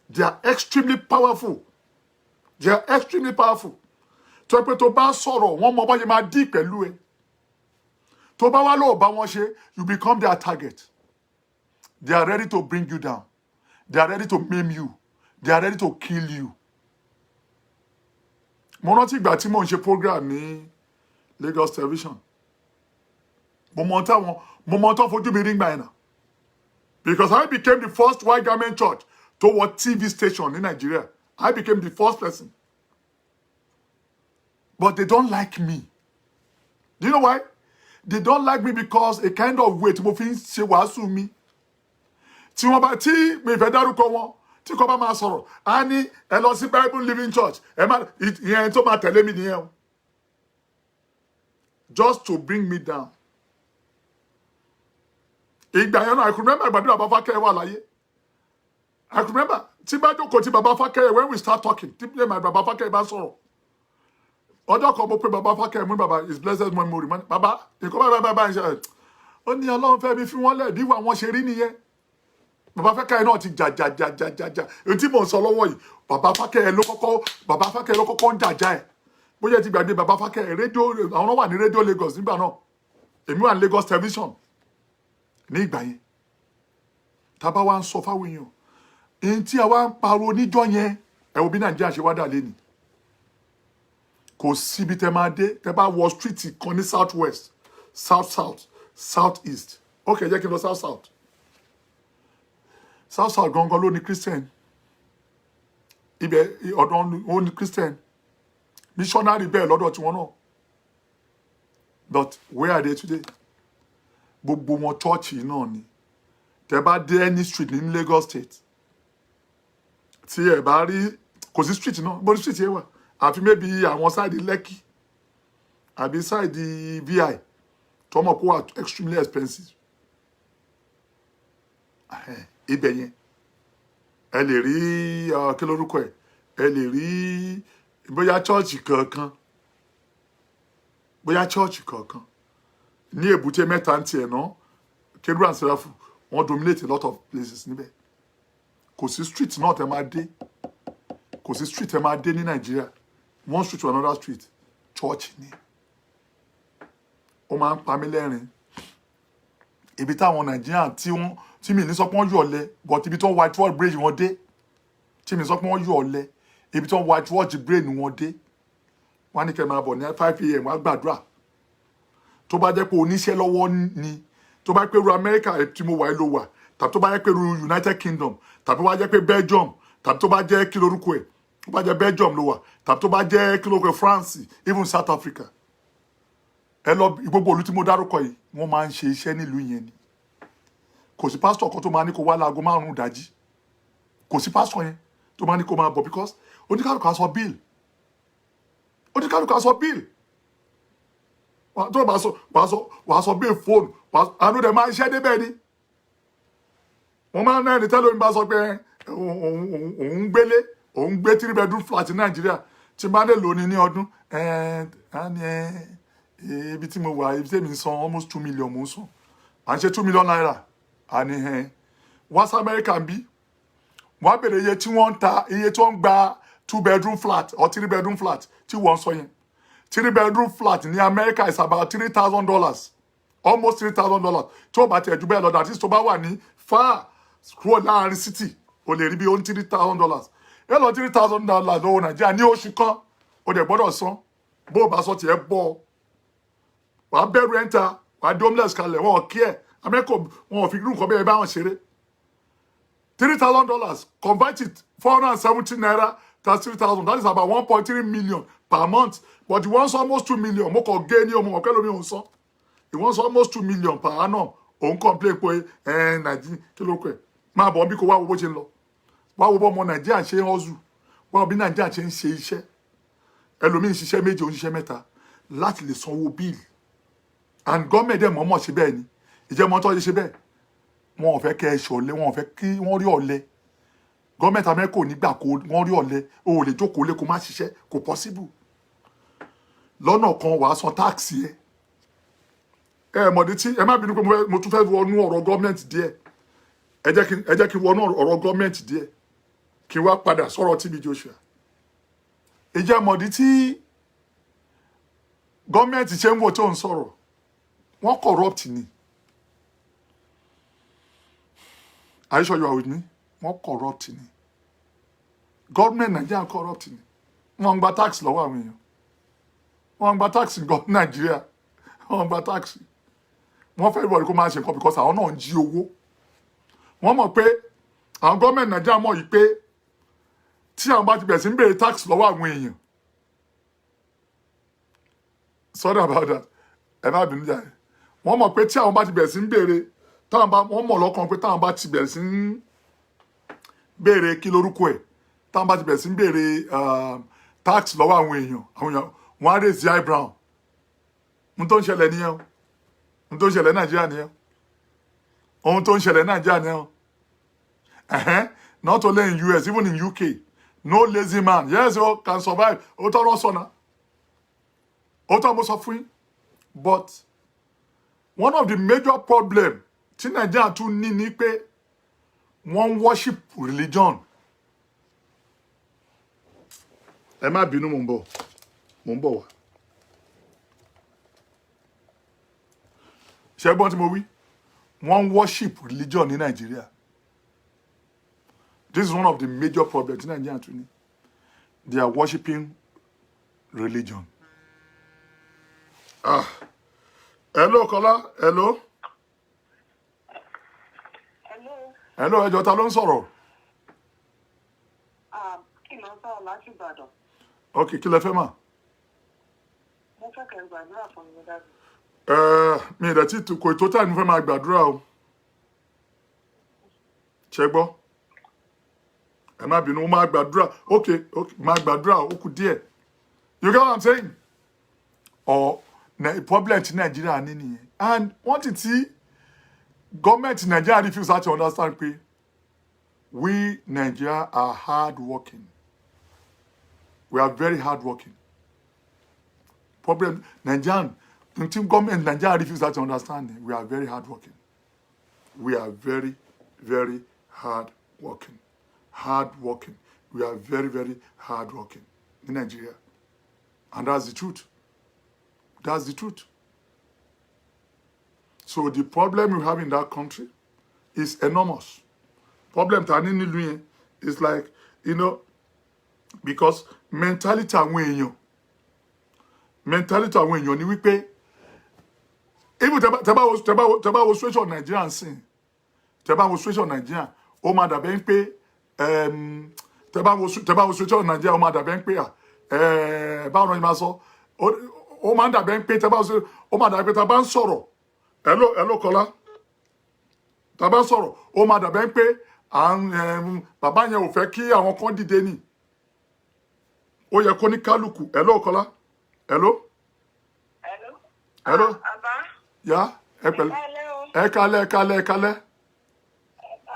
They are extremely powerful. To pe to ba sọ̀rọ̀, wọ́n mọ bá ṣe máa dí pẹ̀lú ẹ. Tó bá wá lọ bá wọn ṣe, you become their target. They are ready to bring you down. They are ready to maim you. They are ready to kill you. Mo rántí ìgbà tí mo ń ṣe program ní Lagos Television. Mo mọ tán fojú mi rí gbà yẹn náà. Because I became the first white garment church to watch TV station in Nigeria. I became the first person. But they don't like me. Do you know why? They don't like me because a kind of way tí mo fi ń ṣe wàásù mi. Tí mi fẹ́ dárúkọ wọn, tí kò bá máa sọ̀rọ̀ á ní ẹ lọ sí Bible Living Church ẹ má ìyẹn tó máa tẹ̀lé mi nìyẹn o just to bring me down. Ìgbà yẹn náà I could remember ìgbà tí bàbá Fákẹ́yẹ wà láyé I could remember tí bá jókòó tí bàbá Fákẹ́yẹ when we start talking tí bàbá Fákẹ́yẹ bá sọ̀rọ̀ ọjọ́ kan mo pe bàbá Fákẹ́yẹ mú bàbá his blessed memory mọ́ bàbá nǹkan bá ń ṣe ó ní Ọlọ́run fẹ́ mi fi wọ́n lẹ̀ bí wọn ṣe rí nìyẹn bàbá Fákẹ́yẹ náà ti jà èyí tí mò ń sọ lọ́wọ́ yìí bàbá Fákẹ́yẹ ló kọ́kọ́ ń jàjà ẹ̀ bóyá ti gbàgbé bàbá Fákẹ́yẹ rédíò àwọn wà ní rédíò Lagos nígbà náà èmi wà ní Lagos television ní ìgbà yẹn tábà wá ń sọ fáwọn èèyàn èyí tí a wá ń pariwo níjọ́ yẹn ẹ wo bí Nàìjíríà ṣe wá dà lẹ́nu kò síbi tẹ máa dé tẹ bá wọ street kan ní south west south east ok jẹ́ kí n lọ south gangan ló ní Christian ibẹ̀ ọ̀dọ̀ ó ní Christian missionary bẹ́ẹ̀ lọ́dọ̀ tiwọn náà but where are they today gbogbo wọn chọ́ọ̀chì náà ni tẹ bá dé any street ní Lagos State tí ẹ bá rí kò sí street náà bó ní street yẹn wà àfi maybe àwọn sáìdì Lekki àbí sáìdì VI tó mọ̀ kó wà extremely expensive ibẹ̀ yẹn ẹ lè rí kí lórúkọ ẹ lè rí bóyá chọ́ọ̀chì kankan ní Èbúté Mẹ́ta ń tiẹ̀ náà Kérúbù and Séráfù wọ́n dominate a lot of places níbẹ̀ kò sí street náà tẹ máa dé ní Nàìjíríà one street to another street church ni ó máa ń pa mí lẹ́rìn ibi táwọn Nàìjíríà tí mi ní sọ pé wọ́n yọ̀ ọ̀lẹ but ibi tí wọ́n white wall brain wọn dé tí mi ní sọ pé wọ́n yọ̀ ọ̀lẹ ibi tí wọ́n white wall brain wọn dé wọ́n á ní kẹ́ máa bọ̀ ní 5 a.m. wọ́n á gbàdúrà tó bá jẹ́ pé oníṣẹ́ lọ́wọ́ ni tó bá jẹ́ pé ru America tí mo wà ló wà tàbí tó bá jẹ́ pé ru United Kingdom tàbí tó bá jẹ́ pé Belgium tàbí tó bá jẹ́ kí lorúkọ ẹ̀ tó bá jẹ́ Belgium ló wà tàbí tó bá jẹ́ kí lorúkọ ẹ̀ France even South Africa ẹ lọ gbogbo olú tí mo dárúkọ yìí wọ́n máa ń ṣe iṣẹ́ nílùú yẹn ni kò sí pásítọ̀ kan tó máa ní kó wá láago 5 ìdájí kò sí pásítọ̀ yẹn tó máa ní kó máa bọ̀ because oníkálùkù aṣọ bill tó bá sọ bill fóònù àánú dẹ̀ máa ń ṣẹ́ débẹ̀ ni wọ́n máa ń náà ní tẹ́lómi bá sọ pé òun gbé 3 bedroom flat ní Nàìjíríà tí bá lè lò ní ọdún ibi tí mo wà ibi tí èmi san almost 2 million mo ń san à ń ṣe 2 million naira àní west America ń bí wọ́n á bèrè iye tí wọ́n ń ta iye tí wọ́n ń gba 2 bedroom flat or 3 bedroom flat tí wọ́n sọ yẹn 3 bedroom flat ní America is about $3,000 almost $3,000 tí ó bá tiẹ̀ jù bẹ́ẹ̀ lọ that is tó bá wà ní far kúrò láàrin city o lè rí bí ó ní $3,000 ẹ lọ $3,000 lọ́wọ́ Nàìjíríà ní oṣù kan o dẹ̀ gbọ́dọ̀ san bó o bá sọ tiẹ̀ bọ́ wàá bẹ̀rù ẹ̀ńtà wàá dé homeless kalẹ̀ wọn ò kí ẹ̀ Amẹ́kọ̀ wọn ò fi irú nǹkan bẹ́ẹ̀ bá wọn ṣeré $3,000 convert it 470 naira that's 3,000 that is about 1.3 million per month but you want almost 2 million mo kàn gé ní ọmọ ọ̀kẹ́ lómi òun sọ you want almost 2 million per annum òun complain pé Nàìjíríà kí ló kọ ẹ̀ máa bọ̀ bí kò wá wo bó ṣe ń lọ wá wo bó ọmọ Nàìjíríà ṣe ń hustle wá wo bí Nàìjíríà ṣe ń ṣe iṣẹ́ ẹlòmíín ṣiṣẹ́ méje òun ṣiṣẹ́ mẹ́ta láti lè sanwó bíìlì and gọ́ọ̀mẹ̀ntì ẹ̀ mọ̀ọ́mọ̀ ṣe bẹ́ẹ̀ ni ìjẹ́mọ́ tó ṣe bẹ́ẹ̀ wọn ò fẹ́ kẹ́ ẹ ṣọ̀lẹ wọn ò fẹ́ kí wọ́n rí ọ̀lẹ gọ́ọ̀mẹ̀ntì Amẹ́ríkà ò ní gbà kó wọ́n rí ọ̀lẹ o ò lè jókòó lé kó má ṣiṣẹ́ kò possible lọ́nà kan wàá san táàkì ẹ mọ̀dé tí ẹ má bínú pé mo tún fẹ́ wọnú ọ̀rọ̀ gọ́ọ̀mẹ̀ntì díẹ̀ ẹ jẹ́ kí n wọnú ọ̀rọ̀ gọ́ọ̀mẹ̀ntì díẹ̀ kí n wá padà sọ̀rọ̀ TB Joshua ìjẹ́ mọ̀dé tí gọ́ọ̀mẹ̀ntì ṣe ń wò tó ń sọ̀rọ̀ wọ́n corrupt ni. Are you sure you are with me? Wọ́n corrupt ni. Government Nigeria corrupt ni. Wọ́n ń gba tax lọ́wọ́ àwọn èèyàn. Wọ́n ń gba tax ní Nigeria. Wọ́n ń gba tax. Wọ́n fẹ́ everybody kó máa ṣe nǹkan because àwọn náà ń jí owó. Wọ́n mọ̀ pé àwọn government Nigeria mọ̀ yìí pé tí àwọn bá ti bẹ̀rẹ̀ sí ń béèrè tax lọ́wọ́ àwọn èèyàn. Sorry about that. Ẹ má bínú jáde. Wọ́n mọ̀ pé tí àwọn bá ti bẹ̀rẹ̀ sí ń béèrè wọ́n mọ̀ lọ́kàn pé táwọn bá ti bẹ̀rẹ̀ sí ń béèrè kí lorúkọ ẹ̀ táwọn bá ti bẹ̀rẹ̀ sí ń béèrè tax lọ́wọ́ àwọn èèyàn wọ́n á raise the eyebrow ohun tó ń ṣẹlẹ̀ nìyẹn ohun tó ń ṣẹlẹ̀ Nàìjíríà nìyẹn ohun tó ń ṣẹlẹ̀ Nàìjíríà nìyẹn not only in US, even in UK, no lazy man. Yes, you can survive. But one of the major problems, Nigeria tún ní ni pé wọ́n worship religion. Ẹ má bínú mò ń bọ̀ wá. Ṣé gbọ́n tí mo wí? Wọ́n worship religion ní Nigeria. This is one of the major problems in Nigeria today. They are worshiping religion. Hello, Kola. Hello. Hello. Hello, ẹjọ́ ta ló ń sọ̀rọ̀? Kí ló ń sọ̀rọ̀ láti Ìbàdàn? Okay, kí lẹ fẹ́ mà? Mo fẹ́ kẹ́ gbàdúrà fún mi dájú. Mi ì dẹ̀ tí kò tó táì ní fẹ́ máa gbàdúrà o. Ṣé gbọ́? Ẹ má bínú, máa gbàdúrà. Okay, máa gbàdúrà ó kù díẹ̀. You get what I'm saying? Problem ti Nigeria ní nìyẹn. And one thing tí government Nigeria refuse to understand pé we Nigeria are hard working. We are very hard working. Problem Nigerian, until government Nigeria refuse to understand it, we are very hard working. We are very, very hard working. Hard working. We are very, very hard working in Nigeria. And that's the truth. That's the truth. So the problem we have in that country is enormous. Problem is like, because mentality àwọn èèyàn ni wípé even tẹ́ bá wo situation Nigeria nsìn, tẹ́ bá wo situation Nigeria, ó máa dàbẹ́ ń pé tẹ́ bá wo situation Nigeria, ó máa dàbẹ́ ń pé báwo ni máa sọ, ó máa dàbẹ́ ń pé ó máa dàbẹ́ tẹ́ bá ń sọ̀rọ̀, hello Kọ́lá, tẹ́ bá ń sọ̀rọ̀, ó máa dàbẹ́ ń pé bàbá yẹn ò fẹ́ kí àwọn kan dìde ni. Ó yẹ kó ní kálukú. Hello Kọ́lá. Hello. Bàbá. Ya, ẹ pẹ̀lẹ́. Ẹ kálẹ́.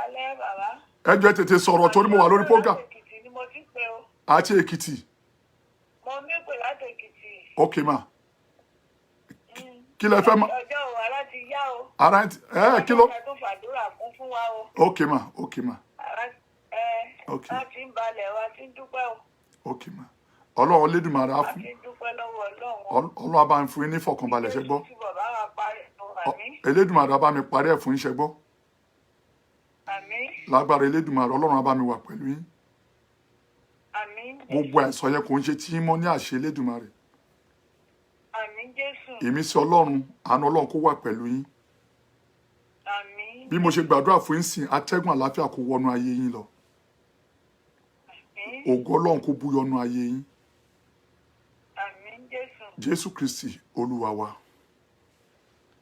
Alẹ́ bàbá. Ẹ jẹ́ tètè sọ̀rọ̀ torí mo wà lórí program. Èkìtì ni mo ti pè o. Àti Èkìtì. Mo ní pè láti Èkìtì. Okay ma. Kí lẹ fẹ́ ma? Ọjọ́ wa láti yá o. Ara kí ló? Ọjọ́ tó fàdúrà fún wa o. Okay ma. Okay. Láti ń balẹ̀ wa ti ń dúpẹ́ o. Okay ma. Ọlọ́run Olódùmarè á fún. Láti ń dúpẹ́ lọ́wọ́ Ọlọ́run. Ọlọ́run á bá mi fún yín ní ìfọ̀kànbalẹ̀ ṣé gbọ́. Elédùmarè á bá mi parí ẹ̀ fún yín ṣé gbọ́. Àmín. Lágbára Elédùmarè Ọlọ́run á bá mi wà pẹ̀lú yín. Àmín. Gbogbo àìsàn yẹn kò ń ṣe tí yín mọ́ ní àṣẹ Elédùmarè. Àmín Jésù. Ìmísí Ọlọ́run, àánú Ọlọ́run kó wà pẹ̀lú yín. Àmín. Bí mo ṣe gbàdúrà fún yín sìn, atẹ́gùn àlàáfíà kó wọnú ayé yín lọ. Àmín. Ògo Ọlọ́run kó búyọnú ayé yín. Àmín Jésù. Jésù Kristi Olúwa wa.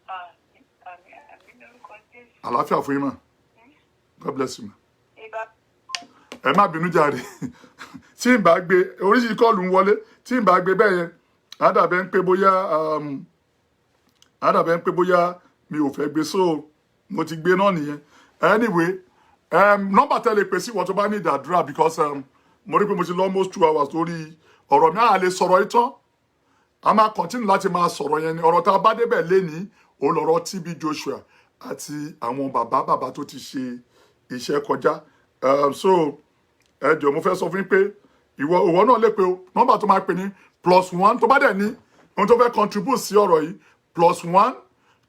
Àmín lórúkọ Jésù. Àlàáfíà fún yín mà. God bless you ma. Ìbá. Ẹ má bínú jàre. Tí n bá gbé oríṣiríṣi kọ́ọ̀lù ń wọlé, tí n bá gbé bẹ́ẹ̀ yẹn, á dàbẹ́ ń pé bóyá mi ò fẹ́ gbé, so mo ti gbé náà nìyẹn. Anyway, nọ́mbà tẹ́lẹ̀ pè sí ìwọ tó bá ní ìdàdúrà because mo rí pé mo ti lọ almost 2 hours lórí ọ̀rọ̀ mi. À lè sọ̀rọ̀ ìtàn. A máa continue láti máa sọ̀rọ̀ yẹn ni. Ọ̀rọ̀ tá a bá débẹ̀ lénìí, ó lọ́rọ̀ TB Joshua àti àwọn bàbá tó ti ṣe iṣẹ́ kọjá. So ẹ jọ̀ọ́ mo fẹ́ sọ fún yín pé ìwọ náà lè pe o. Nọ́mbà tó máa pè ní +1 tó bá dẹ̀ ní ohun tó fẹ́ contribute sí ọ̀rọ̀ yìí, +1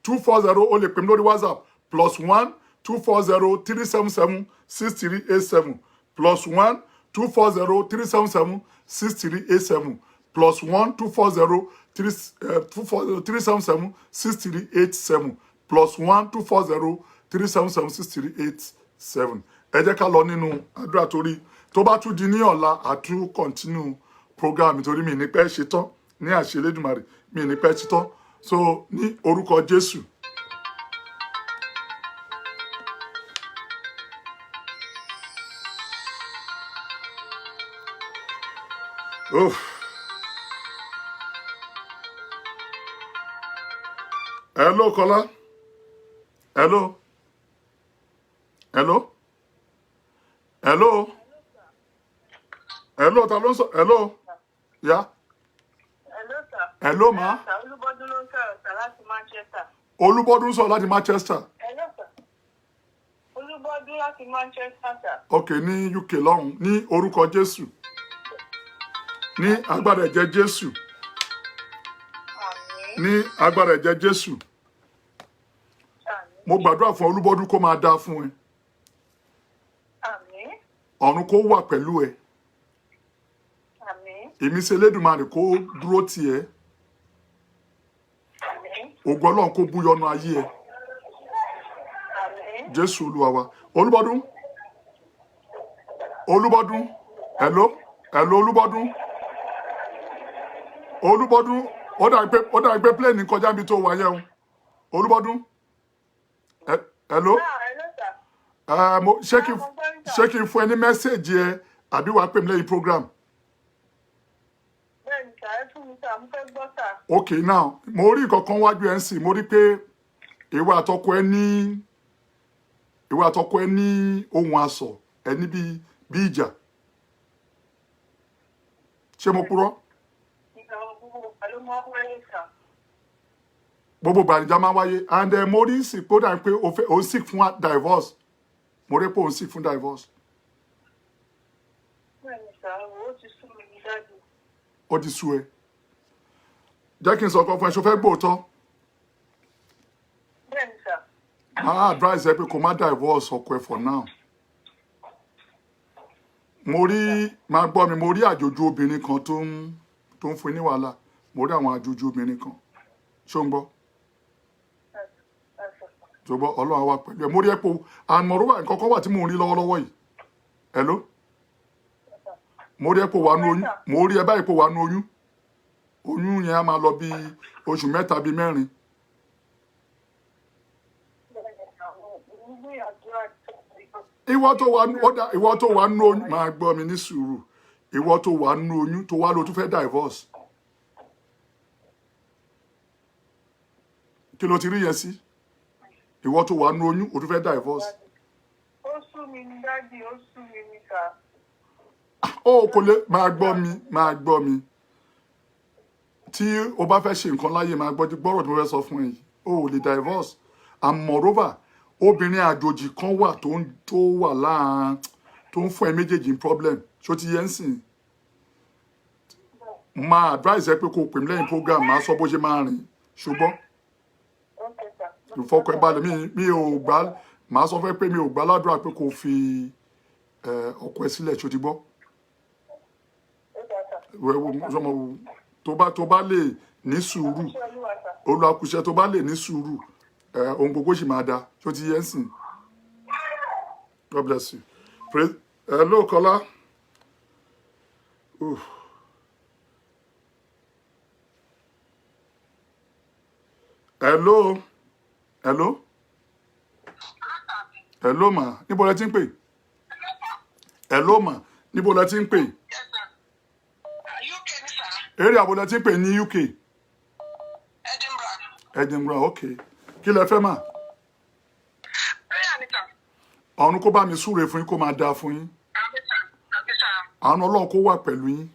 240 ó lè pè mí lórí WhatsApp, +1 240 377 6387, +1 240 377 6387, +1 240 377 6387, +1 240 377 6387. Ẹ jẹ́ ká lọ nínú àdúrà torí tó bá tún di ní ọ̀la àtún continue program torí mi ní pẹ́ ṣe tán ní àṣẹ Elédùmarè, mi ní pẹ́ ṣe tán. So ní orúkọ Jésù. Oh. Hello, Kola. Hello. Hello. Hello. Hello, ta ló ń sọ. Hello. Yeah. Hello, sir. Hello, ma. Sir, Olúbọ́dún ló ń sọ̀rọ̀ sir láti Manchester. Olúbọ́dún sọ láti Manchester. Hello, sir. Olúbọ́dún láti Manchester, sir. Okay, ní UK lọ́hùn, ní orúkọ Jésù. Ní agbára ẹ̀jẹ̀ Jésù. Àmín. Ní agbára ẹ̀jẹ̀ Jésù. Àmín. Mo gbàdúrà fún Olúbọ́dún kó máa dáa fún ẹ. Àmín. Ọ̀run kó wà pẹ̀lú ẹ. Àmín. Ìmísí Elédùmarè kó dúró tì ẹ́. Àmín. Ògo Ọlọ́run kó búyọnu ayé ẹ. Àmín. Jésù Olúwa wa. Olúbọ́dún. Olúbọ́dún. Hello. Hello, Olúbọ́dún. Olúbọ́dún. Ó dàbí pé plane kọjá níbi tó wà yẹn o. Olúbọ́dún. Hello. Hello, sir. Ṣé kí n fún ẹ ní mẹ́sẹ̀gì ẹ àbí wàá pè mí lẹ́yìn program? Bẹ́ẹ̀ni, sir, ẹ fún mi, sir, mo fẹ́ gbọ́, sir. Okay, now mo rí nǹkan kan wájú ẹ ń sìn, mo rí pé ìwọ àtọkọ ẹ ní ohun asọ̀ ẹ ní bí ìjà. Ṣé mo purọ́? Gbogbo gbàdìjà máa ń wáyé and mo rí ìsìnkú dà pé o ń seek fún divorce. Mo rí pé o ń seek fún divorce. Bẹ́ẹ̀ni, sir, ó ti sú mi ní dájú. Ó ti sú ẹ. Jẹ́ kí n sọ ọkọ fún ẹ, ṣo fẹ́ gbóòótọ́? Bẹ́ẹ̀ni, sir. Máa advise ẹ pé kó má divorce ọkọ ẹ for now. Mo rí àjòjì obìnrin kan tó ń fún ní wàhálà. Mo rí àwọn àjòjì obìnrin kan. Ṣó ń gbọ́? Ṣùgbọ́n Ọlọ́run wà pẹ̀lú ẹ. Mo rí ẹ pé àmọ̀rọ̀ wà nǹkan kan wà tí mò ń rí lọ́wọ́lọ́wọ́ yìí. Hello? Mo rí ẹ pé wà nú oyún. Mo rí ẹ báyìí pé wà nú oyún. Oyún yẹn á máa lọ bí oṣù 3 bí 4. Ìwọ tó wà nú oyún máa gbọ́ mi ní sùúrù. Ìwọ tó wà nú oyún tó wá lọ tún fẹ́ divorce. Kí ló ti rí yẹn sí? Ìwọ tó wà nú oyún o tún fẹ́ divorce. Ó sú mi ní dájú, ó sú mi ní, sir. Ó kò lè máa gbọ́ mi. Tí o bá fẹ́ ṣe nǹkan láyé máa gbọ́rọ̀ tí mo fẹ́ sọ fún ẹ yìí. O ò lè divorce. And moreover, obìnrin àjòjì kan wà tó wà láàárín tó ń fún ẹ méjèèjì ní problem. Ṣó ti yẹ ń sìn? Máa advise ẹ pé kó pè mí lẹ́yìn program máa sọ bó ṣe máa rìn. Ṣùgbọ́n Okay, sir. ìfọkàn ẹ balẹ̀ mi ò gbà máa sọ fẹ́ pé mi ò gbà ládùúrà pé kó fi ọkọ ẹ sílẹ̀. Ṣó ti gbọ́? Tó bá lè ní sùúrù, olùwàkùṣẹ́ tó bá lè ní sùúrù, ohun gbogbo sì máa da. Ṣó ti yẹ ń sìn? God bless you. Hello, Kola. Hello. Hello, ma. Níbo lẹ ti ń pè? Hello, ma. Níbo lẹ ti ń pè? UK, sir. Area àbò lẹ ti ń pè ní UK? Edinburgh, okay. Kí lẹ fẹ́ mà? Prayer, sir. Ọ̀run kó bá mi súre fún yín kó máa dáa fún yín. Àmín, sir. Àmín, sir. Àánú Ọlọ́run kó wà pẹ̀lú yín.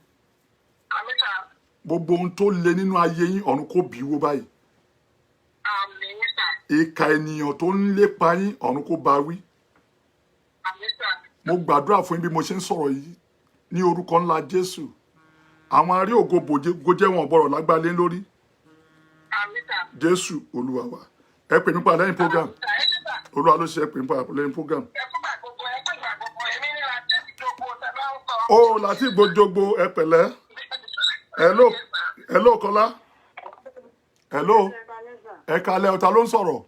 Àmín, sir. Gbogbo ohun tó le nínú ayé yín ọ̀run kó bì wó báyìí. Àmín, sir. Ìkà ènìyàn tó ń lépa yín ọ̀run kó bá wí. Àmín, sir. Mo gbàdúrà fún yín bí mo ṣe ń sọ̀rọ̀ yìí ní orúkọ ńlá Jésù. Àwọn arí ògo bòjé wọn bọ̀rọ̀ lágbálé lórí. Àmín, sir. Jésù Olúwa wa. Ẹ pè mí pa lẹ́yìn program. Olúwa ló ṣe ẹ pè mí pa lẹ́yìn program. Ó láti gbójógbó ẹ pẹ̀lẹ́. Hello, Kola. Hello. Ẹ kalẹ̀ ọ̀tá ló ń sọ̀rọ̀.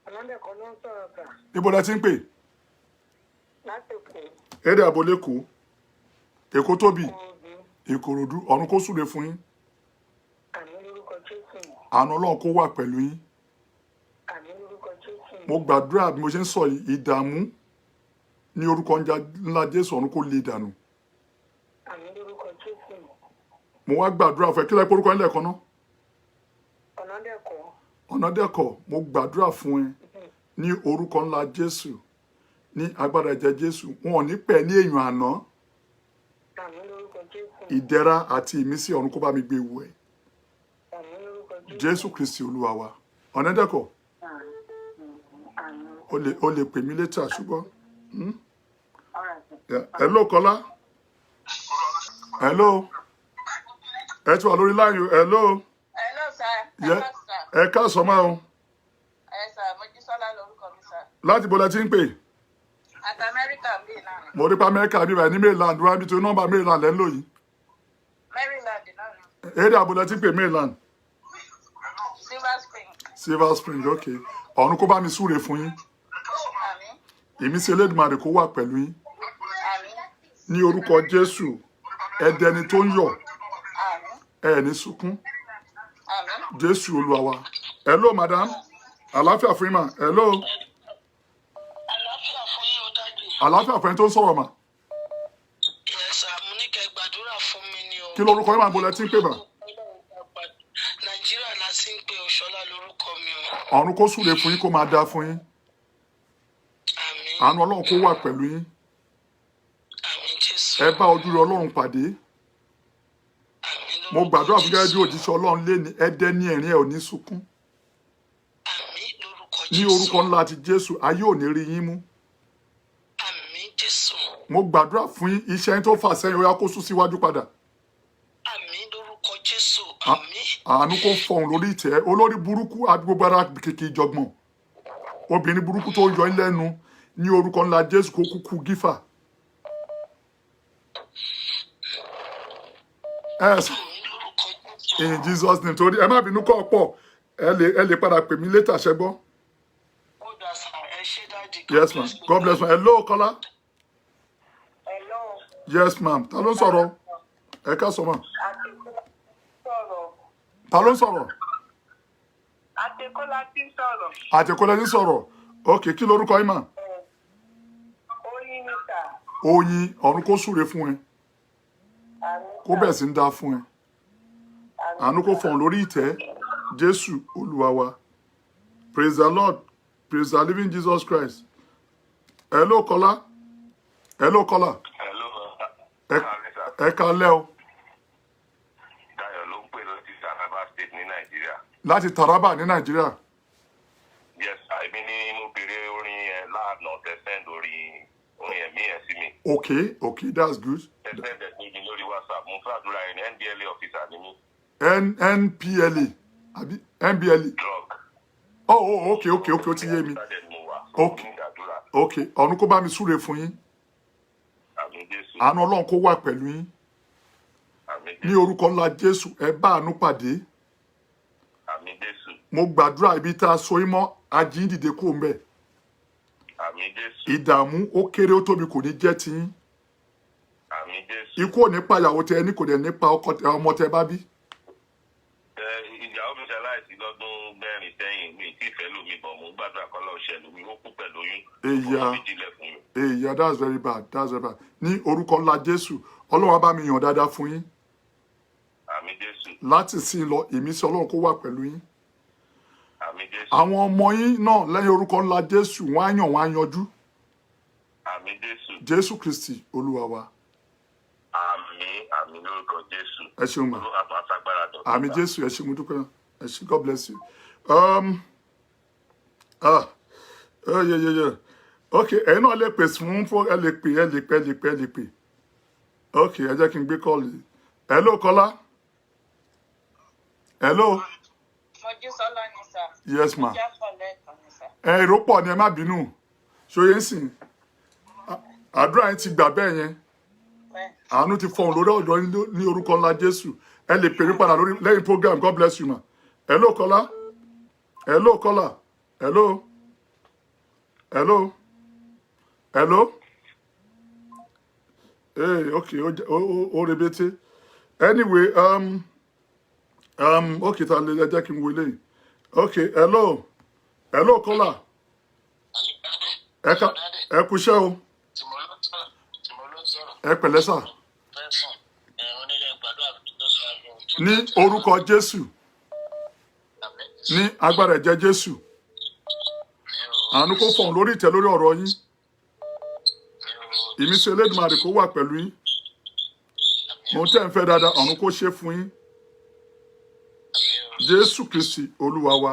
Ọlọ́dẹ̀kọ́ ló ń sọ̀rọ̀, sir. Níbo lẹ ti ń pè? Láti Èkó. Èdè àbólẹ́kọ̀ọ́. Èkó tóbi. Ìkòròdú. Ọ̀run kó súre fún yín. Àmín lórúkọ Jésù. Àánú Ọlọ́run kó wà pẹ̀lú yín. Àmín lórúkọ Jésù. Mo gbàdúrà bí mo ṣe ń sọ yìí ìdààmú ní orúkọ ńlá Jésù ọ̀run kó lè dànù. Àmín lórúkọ mo wá gbàdúrà fún ẹ kí lẹ porúkọ yín lẹ́ẹ̀kan náà. Ọ̀nàdẹ́kọ̀. Ọ̀nàdẹ́kọ̀, mo gbàdúrà fún ẹ ní orúkọ ńlá Jésù, ní agbára ẹ̀jẹ̀ Jésù. Wọn ò ní pẹ́ ní èèyàn àná. Àmín lórúkọ Jésù. Ìdẹ̀ra àti ìmísí ọ̀run kó bá mi gbé wọ̀ ẹ́. Àmín lórúkọ Jésù. Jésù Kristi Olúwa wa. Ọ̀nàdẹ́kọ̀, Àmín. o lè pè mí létà ṣùgbọ́n. All right, sir. Yeah. Hello Kọ́lá. Hello. Ẹ ti wà lórí láàyò. Hello. Hello, sir. Yeah. Hello, sir. Ẹ káàsán máa o. Yes, sir. Mojísọ́lá lorúkọ mi, sir. Láti bọ́lá tí ń pè. At America, bí náà. Mo rí pa Amẹ́ríkà bíbá ní Maryland wá bí tó nọ́mbà Maryland lẹ́ ń lò yìí. Maryland náà ni. Èdè àbúlá tí ń pè Maryland. Silver Spring. Silver Spring, okay. Ọ̀run kó bá mi súre fún yín. Àmín. Ìmísí Elédùmarè kó wà pẹ̀lú yín. Àmín. Ní orúkọ Jésù, ẹ dẹni tó ń yọ̀, Àmín. ẹ ní sunkún. Àmín. Jésù Olúwa wa. Hello madam. Àlàáfíà fún yín mà. Hello. Àlàáfíà fún yín ó dájú. Àlàáfíà fún yín tó ń sọ̀rọ̀ mà. Yes, sir. Mo ní kẹ́ gbàdúrà fún mi ni o. Kí lorúkọ yín máa bọ́lá tí ń pè mà? Nàìjíríà la sì ń pe Òṣọ́lá lórúkọ mi o. Ọ̀run kó súre fún yín kó máa dá fún yín. Àmín. Àánú Ọlọ́run kó wà pẹ̀lú yín. Àmín Jésù. Ẹ bá ojú rere Ọlọ́run pàdé. Àmín Mo lórúkọ gbàdúrà fún gẹ́gẹ́ bí Jésù. òjíṣẹ́ Ọlọ́run lé ní ẹ dẹ́ ní ẹ̀rín ẹ̀ ò ní sunkún. Àmín lórúkọ Ní Jésù. orúkọ ńlá ti Jésù, ayé ò ní rí yín mú. Àmín Jésù. Mo gbàdúrà fún yín iṣẹ́ yín tó fà sẹ́yìn ó yá kó sún síwájú padà. Àmín lórúkọ Jésù. Àmín. Àánú kó fọhùn lórí ìtẹ́ olórí burúkú àti gbogbo ara kìkì ìjọgbọ̀n. Obìnrin burúkú tó yọ yín lẹ́nu ní orúkọ ńlá Jésù kó kúkú gífà. Yes, Àmín lórúkọ Jésù. in Jesus name. Torí ẹ má bínú kọ́ ọ̀pọ̀ ẹ lè padà pè mí létà ṣẹ́gbọ́n. Ó dà sá ẹ ṣé dáàdì. Yes ma'am. God bless you. Hello Kọ́lá. Hello. Yes ma'am. Ta ló ń sọ̀rọ̀? Ẹ ká sọ mọ́. Àtẹ̀kọ́lá sọ̀rọ̀. Ta ló ń sọ̀rọ̀? Àtẹ̀kọ́lá ti sọ̀rọ̀. Àtẹ̀kọ́lá ní sọ̀rọ̀. Ok, kí lorúkọ yín mà? Oyin níta. Oyin, ọ̀run kó súre fún ẹ. Àmín. Kó bẹ̀ sí ń dá fún ẹ. Àánú kó fọ̀hún lórí ìtẹ́. Jésù Olúwa wa. Praise the Lord. Praise the living Jesus Christ. Hello Kọ́lá. Hello Kọ́lá. Hello, Ẹ sir. kalẹ́ o. Dayo ló ń pè lọ sí Taraba State ní Nàìjíríà. Láti Taraba ní Nàìjíríà. Yes, èmi ni mo béèrè orin yẹn láàánú tẹ̀sán orin ẹ̀mí yẹn sí mi. Okay, that's good. Tẹ̀sán ẹ̀dẹ̀gbẹ̀jì lórí WhatsApp. Mo fẹ́ àdúrà yẹn ní NDLA officer ni mí. NPLA. Àbí NBLA. Drug. Okay, ó ti yé mi. Started mo wà. Okay. Mo ní àdúrà. Okay, ọ̀run kó bá mi súre fún yín. Àmín Jésù. Àánú Ọlọ́run kó wà pẹ̀lú yín. Àmín Ní Jésù. orúkọ ńlá Jésù, ẹ bá àánú pàdé. Àmín Jésù. Mo gbàdúrà ibi tá a so yín mọ́ ajíǹdìde kúrò ń bẹ̀. Àmín Jésù. Ìdààmú ó kéré ó tóbi kò ní jẹ́ tiyín. Àmín Jésù. Ikú ò ní pa ìyàwó tẹ ẹni kò dẹ̀ ní pa ọmọ tẹ bá bí. Ìyàwó mi ṣaláìsí lọ́dún mẹ́rin sẹ́yìn mi tí ìfẹ́ lómi bọ̀ mo gbàdúrà kọ́lọ́ òṣèlú mi ó kú pẹ̀lú oyún. Èyà. Ọmọ mi jílẹ̀ fún mi. Yeah, that's very bad. Ní orúkọ ńlá Jésù, Ọlọ́run á bá mi yàn dáadáa fún yín. Àmín Jésù. Láti sin lọ, ìmísí Ọlọ́run kó wà pẹ̀lú yín. Àmín Jésù. Àwọn ọmọ yín náà lẹ́yìn orúkọ ńlá Jésù, wọ́n á yàn wọ́n á yanjú. Àmín Jésù. Jésù Kristi Olúwa wa. Àmín lórúkọ Jésù. Ẹ ṣeun mà. Olúwa máa ṣàgbára dọ̀tí. Àmín Jésù, ẹ ṣé mo dúpẹ́. Ẹ ṣé, God bless you. Yeah. Okay, ẹ̀yin náà lè pè fún ẹ lè pè. Okay, ẹ jẹ́ kí n gbé kọ́ọ̀lù. Hello Kọ́lá. Hello. Mojísọ́lá ni, sir. Yes ma. Jáfọ̀ lẹ́ẹ̀kan ni, sir. Èrò pọ̀ ni ẹ má bínú. Ṣòye ń sìn. Àdúrà yín ti gbà bẹ́ẹ̀ yẹn. Bẹ́ẹ̀. Àánú ti fọhùn lórí ọ̀dọ́ yín ní orúkọ ńlá Jésù. Ẹ lè pè mí padà lórí lẹ́yìn program. God bless you ma. Hello Kọ́lá. Hello Kọ́lá. Hello. Hey, okay, ó rebete. Anyway, okay, ta lè jẹ́ kí n wo eléyìí. Okay, hello Kọ́lá. Ẹ kú iṣẹ́ o. Ẹ pẹ̀lẹ́ sà. ní orúkọ Jésù ní agbára ẹ̀jẹ̀ Jésù àánú kó fọ̀hún lórí ìtẹ́ lórí ọ̀rọ̀ yín ìmísí Elédùmarè kó wà pẹ̀lú yín ohun tẹ́ ń fẹ́ dáadáa ọ̀run kó ṣe fún yín Jésù Kristi Olúwa wa.